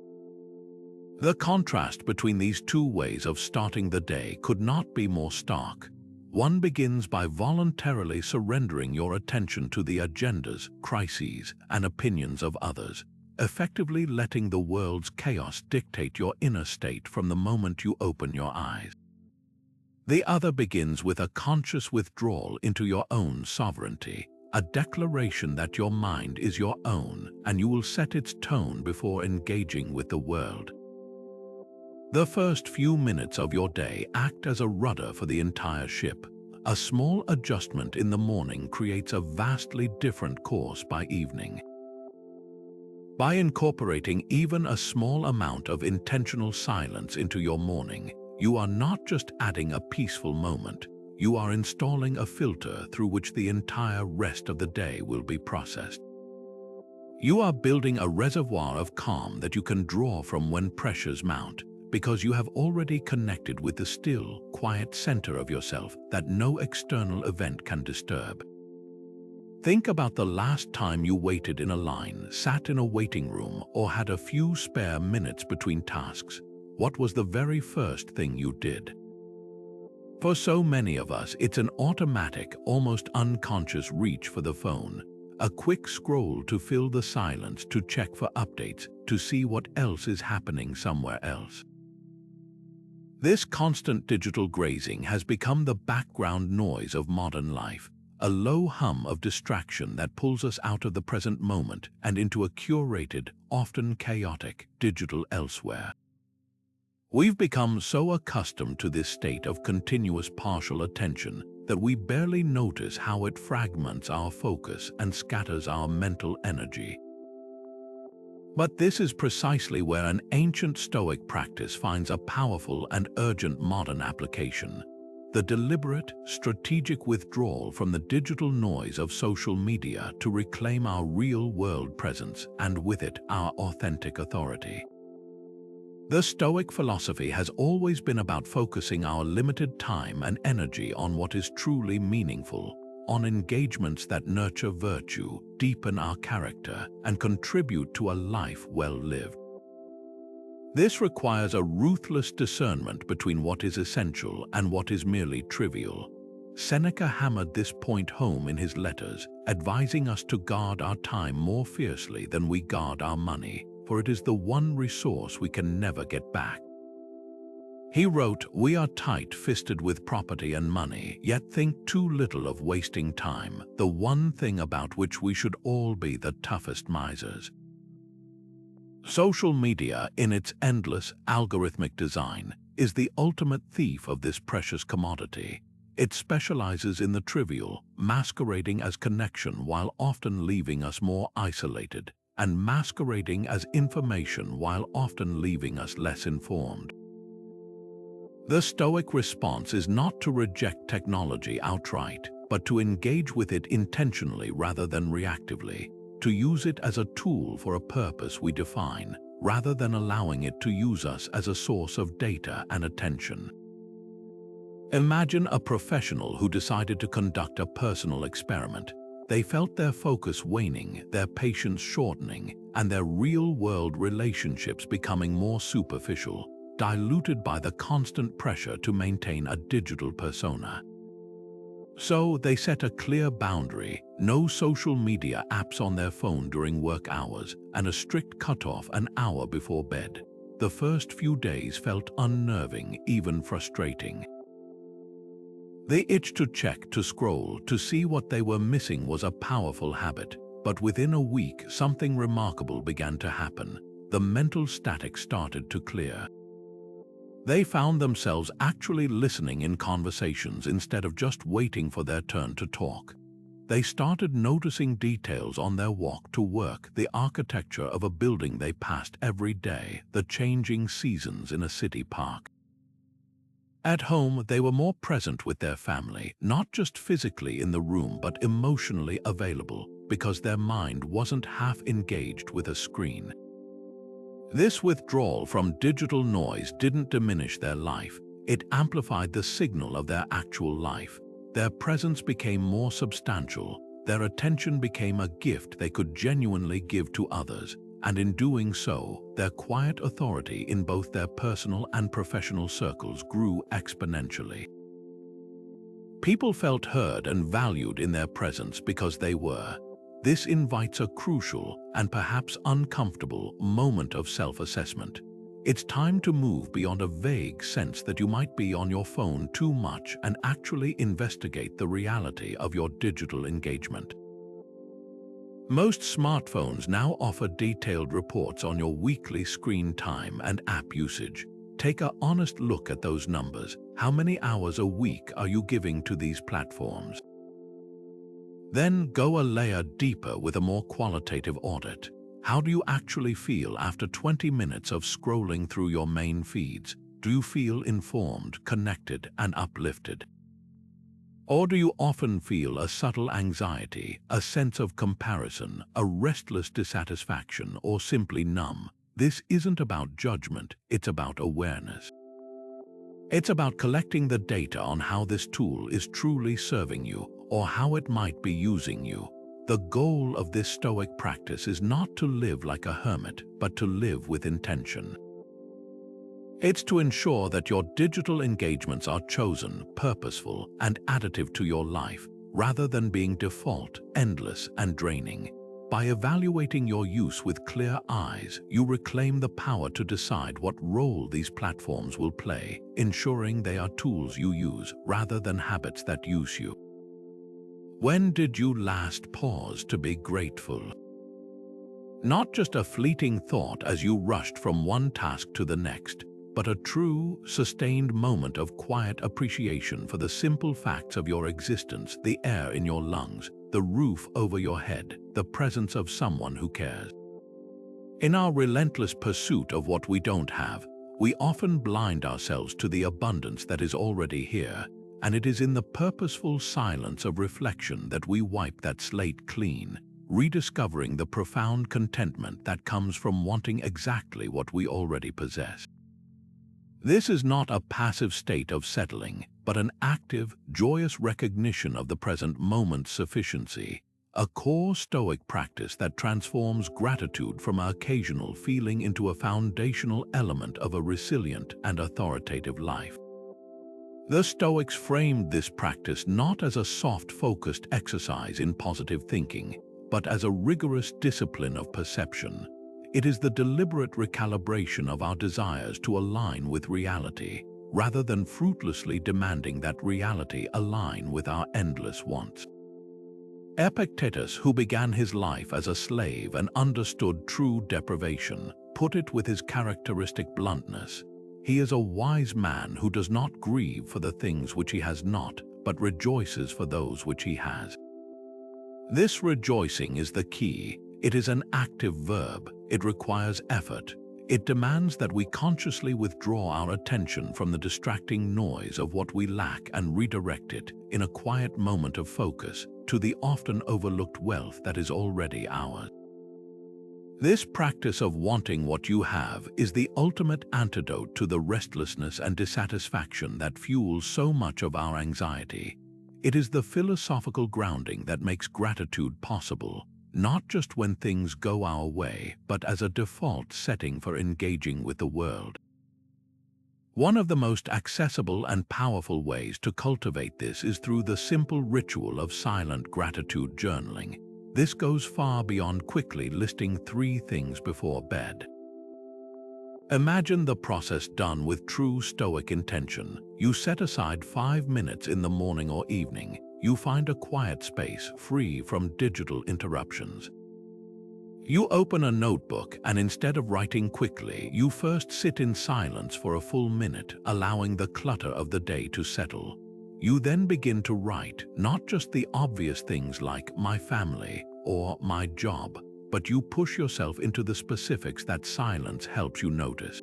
The contrast between these two ways of starting the day could not be more stark. One begins by voluntarily surrendering your attention to the agendas, crises, and opinions of others, effectively letting the world's chaos dictate your inner state from the moment you open your eyes. The other begins with a conscious withdrawal into your own sovereignty, a declaration that your mind is your own and you will set its tone before engaging with the world. The first few minutes of your day act as a rudder for the entire ship. A small adjustment in the morning creates a vastly different course by evening. By incorporating even a small amount of intentional silence into your morning, you are not just adding a peaceful moment, you are installing a filter through which the entire rest of the day will be processed. You are building a reservoir of calm that you can draw from when pressures mount, because you have already connected with the still, quiet center of yourself that no external event can disturb. Think about the last time you waited in a line, sat in a waiting room, or had a few spare minutes between tasks. What was the very first thing you did? For so many of us, it's an automatic, almost unconscious reach for the phone, a quick scroll to fill the silence, to check for updates, to see what else is happening somewhere else. This constant digital grazing has become the background noise of modern life, a low hum of distraction that pulls us out of the present moment and into a curated, often chaotic, digital elsewhere. We've become so accustomed to this state of continuous partial attention that we barely notice how it fragments our focus and scatters our mental energy. But this is precisely where an ancient Stoic practice finds a powerful and urgent modern application: the deliberate, strategic withdrawal from the digital noise of social media to reclaim our real-world presence and with it our authentic authority. The Stoic philosophy has always been about focusing our limited time and energy on what is truly meaningful, on engagements that nurture virtue, deepen our character, and contribute to a life well lived. This requires a ruthless discernment between what is essential and what is merely trivial. Seneca hammered this point home in his letters, advising us to guard our time more fiercely than we guard our money, for it is the one resource we can never get back. He wrote, "We are tight-fisted with property and money, yet think too little of wasting time, the one thing about which we should all be the toughest misers." Social media, in its endless, algorithmic design, is the ultimate thief of this precious commodity. It specializes in the trivial, masquerading as connection while often leaving us more isolated, and masquerading as information while often leaving us less informed. The Stoic response is not to reject technology outright, but to engage with it intentionally rather than reactively, to use it as a tool for a purpose we define, rather than allowing it to use us as a source of data and attention. Imagine a professional who decided to conduct a personal experiment. They felt their focus waning, their patience shortening, and their real-world relationships becoming more superficial, diluted by the constant pressure to maintain a digital persona. So they set a clear boundary: no social media apps on their phone during work hours, and a strict cutoff an hour before bed. The first few days felt unnerving, even frustrating. The itch to check, to scroll, to see what they were missing was a powerful habit, but within a week something remarkable began to happen. The mental static started to clear. They found themselves actually listening in conversations instead of just waiting for their turn to talk. They started noticing details on their walk to work, the architecture of a building they passed every day, the changing seasons in a city park. At home, they were more present with their family, not just physically in the room but emotionally available, because their mind wasn't half engaged with a screen. This withdrawal from digital noise didn't diminish their life, it amplified the signal of their actual life. Their presence became more substantial, their attention became a gift they could genuinely give to others, and in doing so, their quiet authority in both their personal and professional circles grew exponentially. People felt heard and valued in their presence because they were. This invites a crucial, and perhaps uncomfortable, moment of self-assessment. It's time to move beyond a vague sense that you might be on your phone too much and actually investigate the reality of your digital engagement. Most smartphones now offer detailed reports on your weekly screen time and app usage. Take an honest look at those numbers. How many hours a week are you giving to these platforms? Then go a layer deeper with a more qualitative audit. How do you actually feel after 20 minutes of scrolling through your main feeds? Do you feel informed, connected, and uplifted? Or do you often feel a subtle anxiety, a sense of comparison, a restless dissatisfaction, or simply numb? This isn't about judgment, it's about awareness. It's about collecting the data on how this tool is truly serving you, or how it might be using you. The goal of this Stoic practice is not to live like a hermit, but to live with intention. It's to ensure that your digital engagements are chosen, purposeful, and additive to your life, rather than being default, endless, and draining. By evaluating your use with clear eyes, you reclaim the power to decide what role these platforms will play, ensuring they are tools you use rather than habits that use you. When did you last pause to be grateful? Not just a fleeting thought as you rushed from one task to the next, but a true, sustained moment of quiet appreciation for the simple facts of your existence: the air in your lungs, the roof over your head, the presence of someone who cares. In our relentless pursuit of what we don't have, we often blind ourselves to the abundance that is already here, and it is in the purposeful silence of reflection that we wipe that slate clean, rediscovering the profound contentment that comes from wanting exactly what we already possess. This is not a passive state of settling, but an active, joyous recognition of the present moment's sufficiency, a core Stoic practice that transforms gratitude from an occasional feeling into a foundational element of a resilient and authoritative life. The Stoics framed this practice not as a soft-focused exercise in positive thinking, but as a rigorous discipline of perception. It is the deliberate recalibration of our desires to align with reality, rather than fruitlessly demanding that reality align with our endless wants. Epictetus, who began his life as a slave and understood true deprivation, put it with his characteristic bluntness: "He is a wise man who does not grieve for the things which he has not, but rejoices for those which he has." This rejoicing is the key. It is an active verb. It requires effort. It demands that we consciously withdraw our attention from the distracting noise of what we lack and redirect it, in a quiet moment of focus, to the often overlooked wealth that is already ours. This practice of wanting what you have is the ultimate antidote to the restlessness and dissatisfaction that fuels so much of our anxiety. It is the philosophical grounding that makes gratitude possible, not just when things go our way, but as a default setting for engaging with the world. One of the most accessible and powerful ways to cultivate this is through the simple ritual of silent gratitude journaling. This goes far beyond quickly listing 3 things before bed. Imagine the process done with true Stoic intention. You set aside 5 minutes in the morning or evening. You find a quiet space free from digital interruptions. You open a notebook, and instead of writing quickly, you first sit in silence for a full minute, allowing the clutter of the day to settle. You then begin to write, not just the obvious things like "my family" or "my job," but you push yourself into the specifics that silence helps you notice.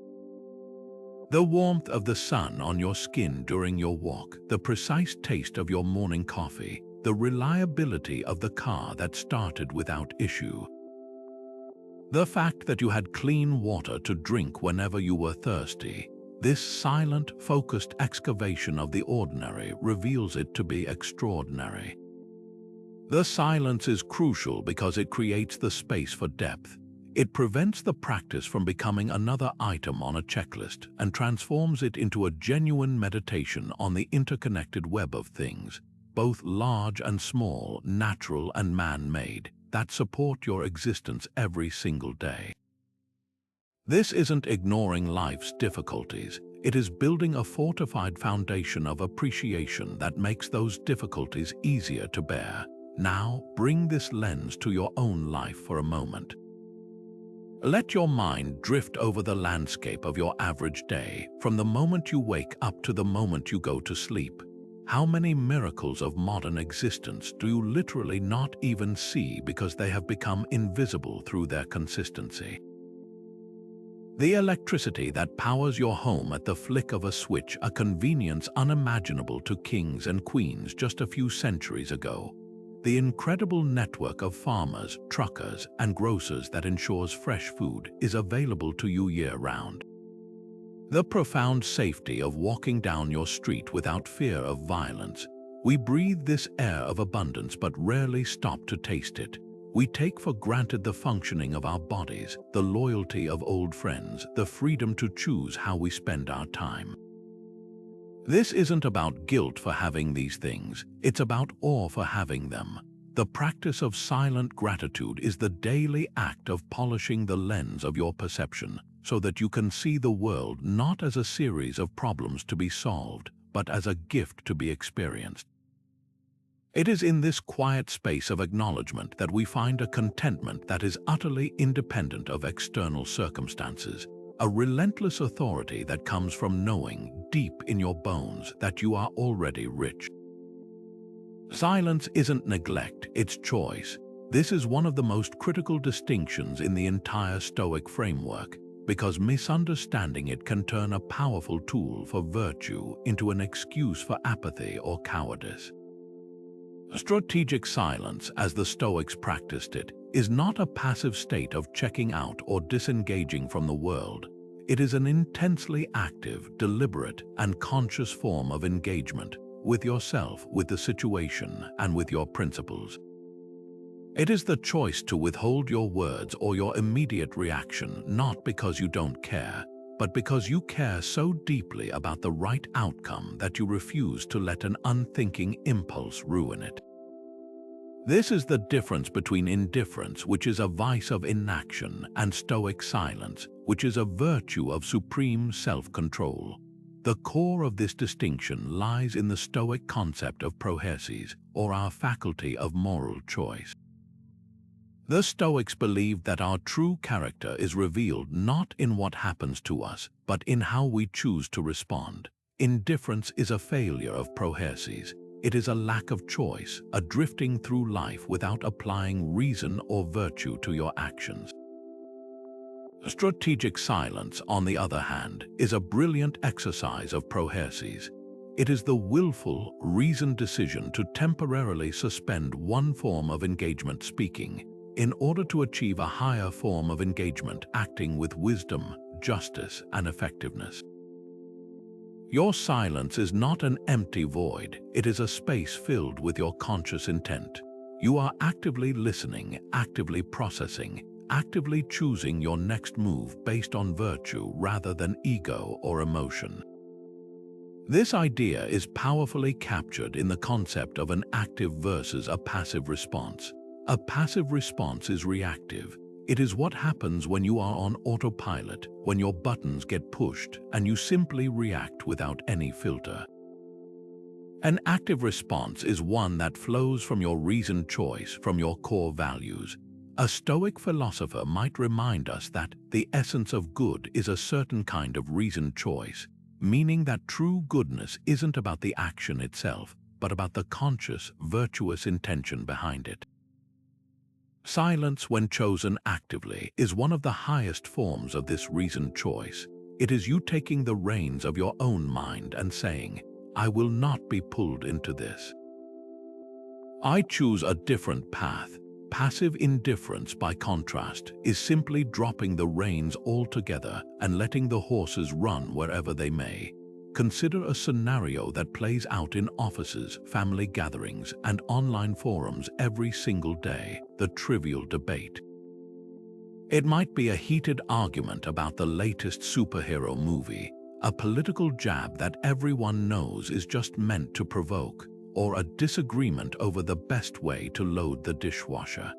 The warmth of the sun on your skin during your walk, the precise taste of your morning coffee, the reliability of the car that started without issue. The fact that you had clean water to drink whenever you were thirsty. This silent, focused excavation of the ordinary reveals it to be extraordinary. The silence is crucial because it creates the space for depth. It prevents the practice from becoming another item on a checklist and transforms it into a genuine meditation on the interconnected web of things, both large and small, natural and man-made, that support your existence every single day. This isn't ignoring life's difficulties. It is building a fortified foundation of appreciation that makes those difficulties easier to bear. Now, bring this lens to your own life for a moment. Let your mind drift over the landscape of your average day, from the moment you wake up to the moment you go to sleep. How many miracles of modern existence do you literally not even see because they have become invisible through their consistency? The electricity that powers your home at the flick of a switch, a convenience unimaginable to kings and queens just a few centuries ago. The incredible network of farmers, truckers, and grocers that ensures fresh food is available to you year-round. The profound safety of walking down your street without fear of violence. We breathe this air of abundance but rarely stop to taste it. We take for granted the functioning of our bodies, the loyalty of old friends, the freedom to choose how we spend our time. This isn't about guilt for having these things, it's about awe for having them. The practice of silent gratitude is the daily act of polishing the lens of your perception so that you can see the world not as a series of problems to be solved, but as a gift to be experienced. It is in this quiet space of acknowledgement that we find a contentment that is utterly independent of external circumstances, a relentless authority that comes from knowing deep in your bones that you are already rich. Silence isn't neglect, it's choice. This is one of the most critical distinctions in the entire Stoic framework, because misunderstanding it can turn a powerful tool for virtue into an excuse for apathy or cowardice. Strategic silence, as the Stoics practiced it, is not a passive state of checking out or disengaging from the world. It is an intensely active, deliberate, and conscious form of engagement with yourself, with the situation, and with your principles. It is the choice to withhold your words or your immediate reaction, not because you don't care, but because you care so deeply about the right outcome that you refuse to let an unthinking impulse ruin it. This is the difference between indifference, which is a vice of inaction, and stoic silence, which is a virtue of supreme self-control. The core of this distinction lies in the Stoic concept of prohesis, or our faculty of moral choice. The Stoics believed that our true character is revealed not in what happens to us, but in how we choose to respond. Indifference is a failure of prohesis. It is a lack of choice, a drifting through life without applying reason or virtue to your actions. Strategic silence, on the other hand, is a brilliant exercise of prohesis. It is the willful, reasoned decision to temporarily suspend one form of engagement speaking in order to achieve a higher form of engagement acting with wisdom, justice, and effectiveness. Your silence is not an empty void, it is a space filled with your conscious intent. You are actively listening, actively processing, actively choosing your next move based on virtue rather than ego or emotion. This idea is powerfully captured in the concept of an active versus a passive response. A passive response is reactive. It is what happens when you are on autopilot, when your buttons get pushed and you simply react without any filter. An active response is one that flows from your reasoned choice, from your core values. A Stoic philosopher might remind us that the essence of good is a certain kind of reasoned choice, meaning that true goodness isn't about the action itself, but about the conscious, virtuous intention behind it. Silence, when chosen actively, is one of the highest forms of this reasoned choice. It is you taking the reins of your own mind and saying, "I will not be pulled into this. I choose a different path." Passive indifference, by contrast, is simply dropping the reins altogether and letting the horses run wherever they may. Consider a scenario that plays out in offices, family gatherings, and online forums every single day: the trivial debate. It might be a heated argument about the latest superhero movie, a political jab that everyone knows is just meant to provoke, or a disagreement over the best way to load the dishwasher.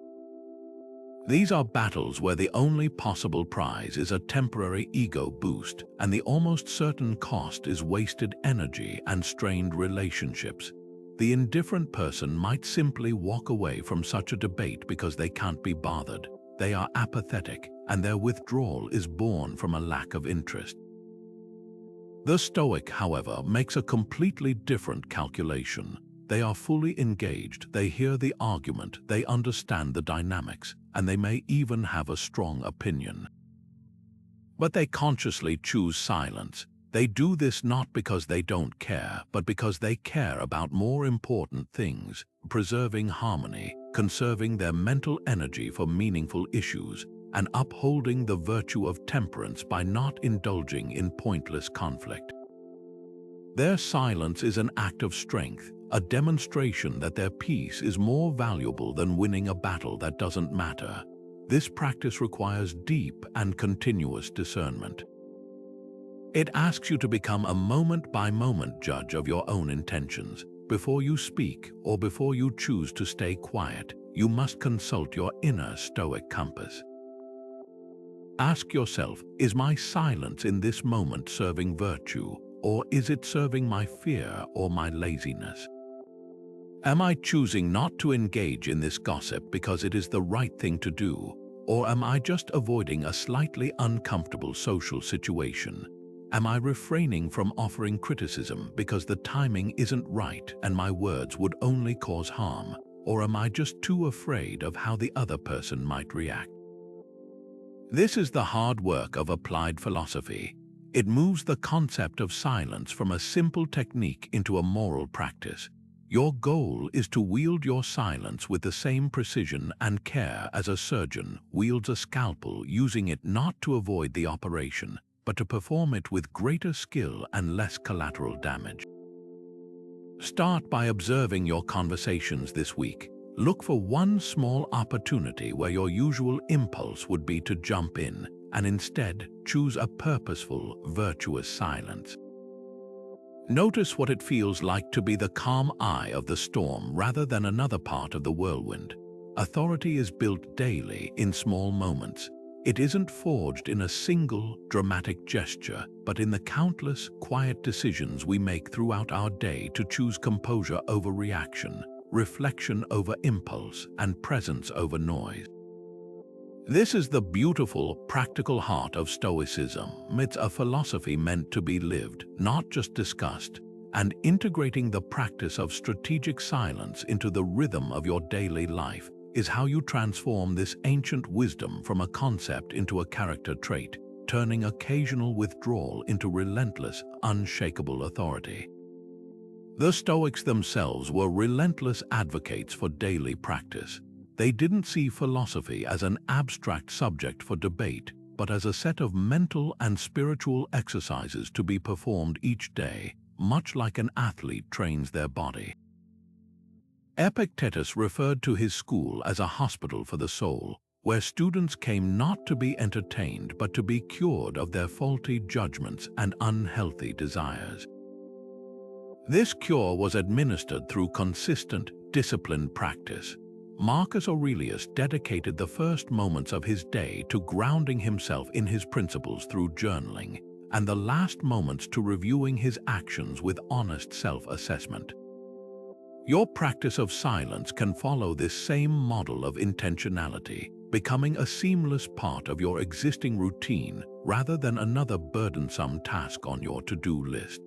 These are battles where the only possible prize is a temporary ego boost, and the almost certain cost is wasted energy and strained relationships. The indifferent person might simply walk away from such a debate because they can't be bothered. They are apathetic, and their withdrawal is born from a lack of interest. The Stoic, however, makes a completely different calculation. They are fully engaged, they hear the argument, they understand the dynamics, and they may even have a strong opinion. But they consciously choose silence. They do this not because they don't care, but because they care about more important things: preserving harmony, conserving their mental energy for meaningful issues, and upholding the virtue of temperance by not indulging in pointless conflict. Their silence is an act of strength, a demonstration that their peace is more valuable than winning a battle that doesn't matter. This practice requires deep and continuous discernment. It asks you to become a moment-by-moment judge of your own intentions. Before you speak or before you choose to stay quiet, you must consult your inner Stoic compass. Ask yourself, is my silence in this moment serving virtue, or is it serving my fear or my laziness? Am I choosing not to engage in this gossip because it is the right thing to do, or am I just avoiding a slightly uncomfortable social situation? Am I refraining from offering criticism because the timing isn't right and my words would only cause harm, or am I just too afraid of how the other person might react? This is the hard work of applied philosophy. It moves the concept of silence from a simple technique into a moral practice. Your goal is to wield your silence with the same precision and care as a surgeon wields a scalpel, using it not to avoid the operation, but to perform it with greater skill and less collateral damage. Start by observing your conversations this week. Look for one small opportunity where your usual impulse would be to jump in, and instead choose a purposeful, virtuous silence. Notice what it feels like to be the calm eye of the storm rather than another part of the whirlwind. Authority is built daily in small moments. It isn't forged in a single, dramatic gesture, but in the countless, quiet decisions we make throughout our day to choose composure over reaction, reflection over impulse, and presence over noise. This is the beautiful, practical heart of Stoicism. It's a philosophy meant to be lived, not just discussed, and integrating the practice of strategic silence into the rhythm of your daily life is how you transform this ancient wisdom from a concept into a character trait, turning occasional withdrawal into relentless, unshakable authority. The Stoics themselves were relentless advocates for daily practice. They didn't see philosophy as an abstract subject for debate, but as a set of mental and spiritual exercises to be performed each day, much like an athlete trains their body. Epictetus referred to his school as a hospital for the soul, where students came not to be entertained but to be cured of their faulty judgments and unhealthy desires. This cure was administered through consistent, disciplined practice. Marcus Aurelius dedicated the first moments of his day to grounding himself in his principles through journaling, and the last moments to reviewing his actions with honest self-assessment. Your practice of silence can follow this same model of intentionality, becoming a seamless part of your existing routine rather than another burdensome task on your to-do list.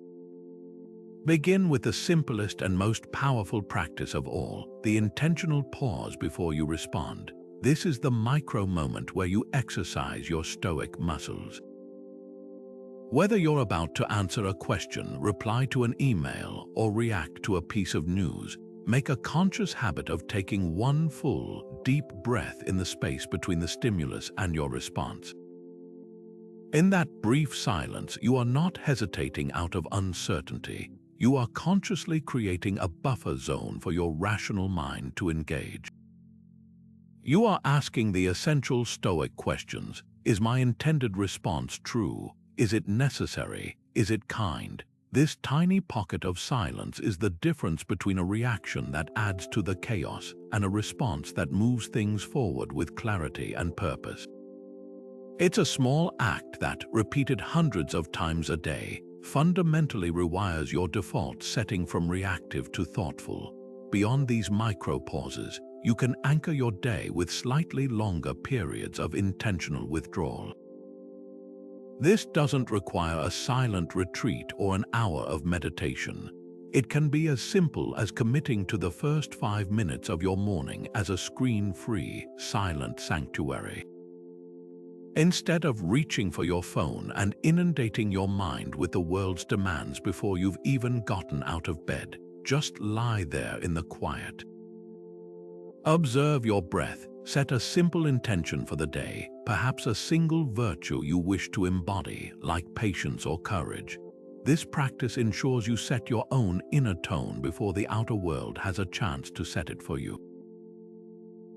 Begin with the simplest and most powerful practice of all, the intentional pause before you respond. This is the micro moment where you exercise your stoic muscles. Whether you're about to answer a question, reply to an email, or react to a piece of news, make a conscious habit of taking one full, deep breath in the space between the stimulus and your response. In that brief silence, you are not hesitating out of uncertainty. You are consciously creating a buffer zone for your rational mind to engage. You are asking the essential Stoic questions. Is my intended response true? Is it necessary? Is it kind? This tiny pocket of silence is the difference between a reaction that adds to the chaos and a response that moves things forward with clarity and purpose. It's a small act that, repeated hundreds of times a day, fundamentally rewires your default setting from reactive to thoughtful. Beyond these micro pauses, you can anchor your day with slightly longer periods of intentional withdrawal. This doesn't require a silent retreat or an hour of meditation. It can be as simple as committing to the first 5 minutes of your morning as a screen-free, silent sanctuary. Instead of reaching for your phone and inundating your mind with the world's demands before you've even gotten out of bed, just lie there in the quiet. Observe your breath. Set a simple intention for the day, perhaps a single virtue you wish to embody, like patience or courage. This practice ensures you set your own inner tone before the outer world has a chance to set it for you.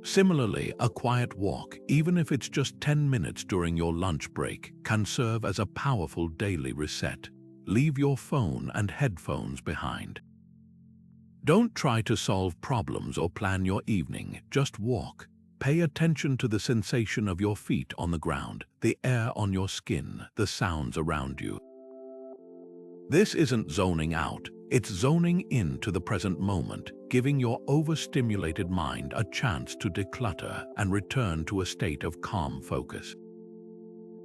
Similarly, a quiet walk, even if it's just 10 minutes during your lunch break, can serve as a powerful daily reset. Leave your phone and headphones behind. Don't try to solve problems or plan your evening, just walk. Pay attention to the sensation of your feet on the ground, the air on your skin, the sounds around you. This isn't zoning out, it's zoning into the present moment, giving your overstimulated mind a chance to declutter and return to a state of calm focus.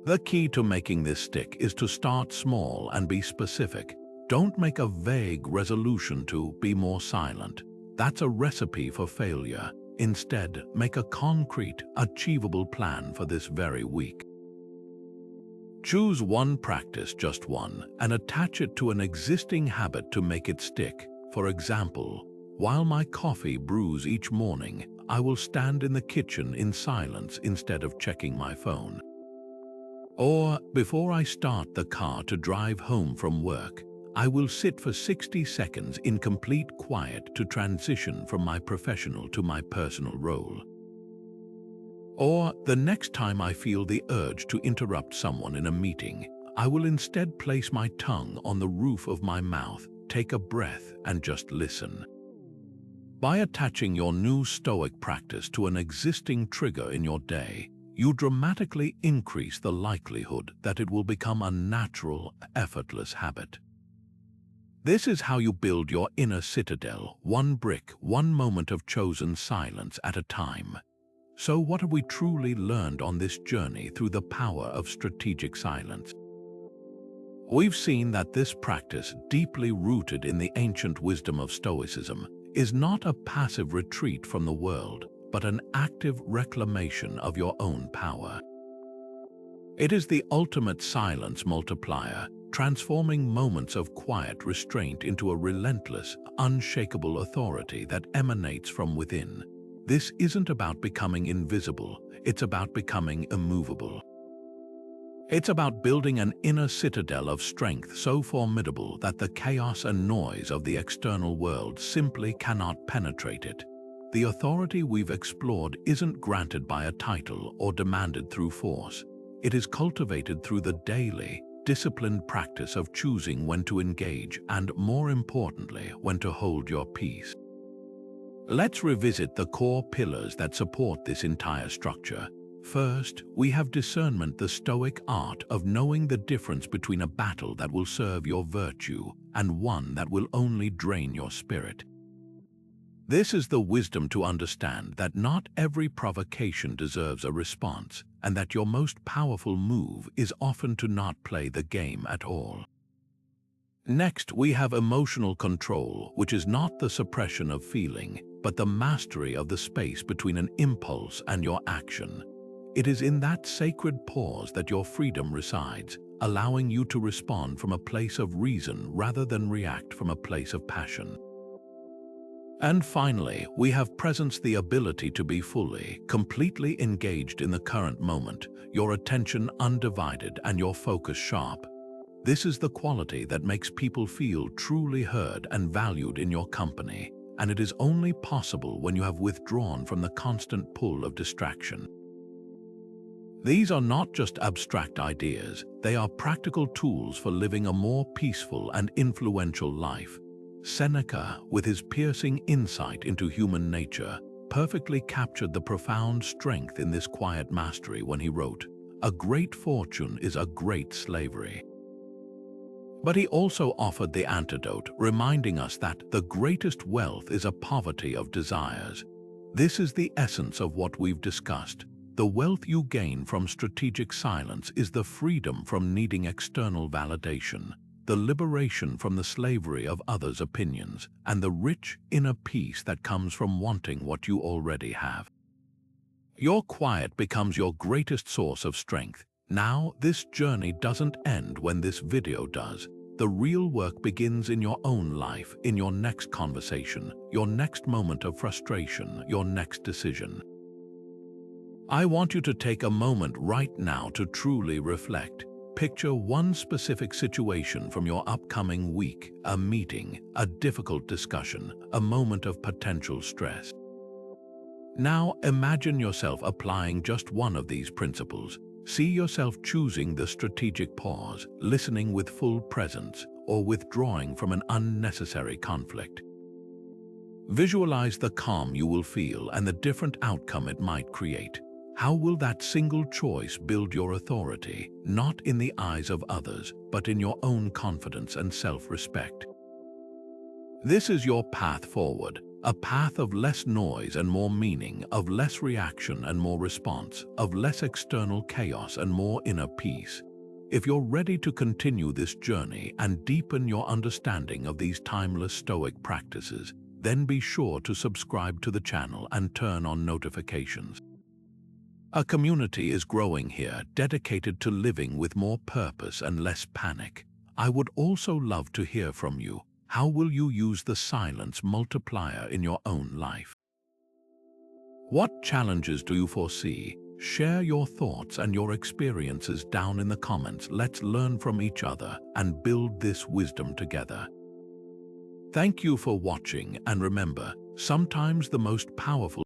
The key to making this stick is to start small and be specific. Don't make a vague resolution to be more silent. That's a recipe for failure. Instead, make a concrete, achievable plan for this very week. Choose one practice, just one, and attach it to an existing habit to make it stick. For example, while my coffee brews each morning, I will stand in the kitchen in silence instead of checking my phone. Or, before I start the car to drive home from work, I will sit for 60 seconds in complete quiet to transition from my professional to my personal role. Or the next time I feel the urge to interrupt someone in a meeting, I will instead place my tongue on the roof of my mouth, take a breath, and just listen. By attaching your new Stoic practice to an existing trigger in your day, you dramatically increase the likelihood that it will become a natural, effortless habit. This is how you build your inner citadel, one brick, one moment of chosen silence at a time. So what have we truly learned on this journey through the power of strategic silence? We've seen that this practice, deeply rooted in the ancient wisdom of Stoicism, is not a passive retreat from the world, but an active reclamation of your own power. It is the ultimate silence multiplier, transforming moments of quiet restraint into a relentless, unshakable authority that emanates from within. This isn't about becoming invisible, it's about becoming immovable. It's about building an inner citadel of strength so formidable that the chaos and noise of the external world simply cannot penetrate it. The authority we've explored isn't granted by a title or demanded through force. It is cultivated through the daily, disciplined practice of choosing when to engage and, more importantly, when to hold your peace. Let's revisit the core pillars that support this entire structure. First, we have discernment, the Stoic art of knowing the difference between a battle that will serve your virtue and one that will only drain your spirit. This is the wisdom to understand that not every provocation deserves a response, and that your most powerful move is often to not play the game at all. Next, we have emotional control, which is not the suppression of feeling, but the mastery of the space between an impulse and your action. It is in that sacred pause that your freedom resides, allowing you to respond from a place of reason rather than react from a place of passion. And finally, we have presence, the ability to be fully, completely engaged in the current moment, your attention undivided and your focus sharp. This is the quality that makes people feel truly heard and valued in your company, and it is only possible when you have withdrawn from the constant pull of distraction. These are not just abstract ideas, they are practical tools for living a more peaceful and influential life. Seneca, with his piercing insight into human nature, perfectly captured the profound strength in this quiet mastery when he wrote, "A great fortune is a great slavery." But he also offered the antidote, reminding us that the greatest wealth is a poverty of desires. This is the essence of what we've discussed. The wealth you gain from strategic silence is the freedom from needing external validation, the liberation from the slavery of others' opinions, and the rich inner peace that comes from wanting what you already have. Your quiet becomes your greatest source of strength. Now, this journey doesn't end when this video does. The real work begins in your own life, in your next conversation, your next moment of frustration, your next decision. I want you to take a moment right now to truly reflect. Picture one specific situation from your upcoming week, a meeting, a difficult discussion, a moment of potential stress. Now imagine yourself applying just one of these principles. See yourself choosing the strategic pause, listening with full presence, or withdrawing from an unnecessary conflict. Visualize the calm you will feel and the different outcome it might create. How will that single choice build your authority, not in the eyes of others, but in your own confidence and self-respect? This is your path forward, a path of less noise and more meaning, of less reaction and more response, of less external chaos and more inner peace. If you're ready to continue this journey and deepen your understanding of these timeless Stoic practices, then be sure to subscribe to the channel and turn on notifications. A community is growing here, dedicated to living with more purpose and less panic. I would also love to hear from you. How will you use the silence multiplier in your own life? What challenges do you foresee? Share your thoughts and your experiences down in the comments. Let's learn from each other and build this wisdom together. Thank you for watching, and remember, sometimes the most powerful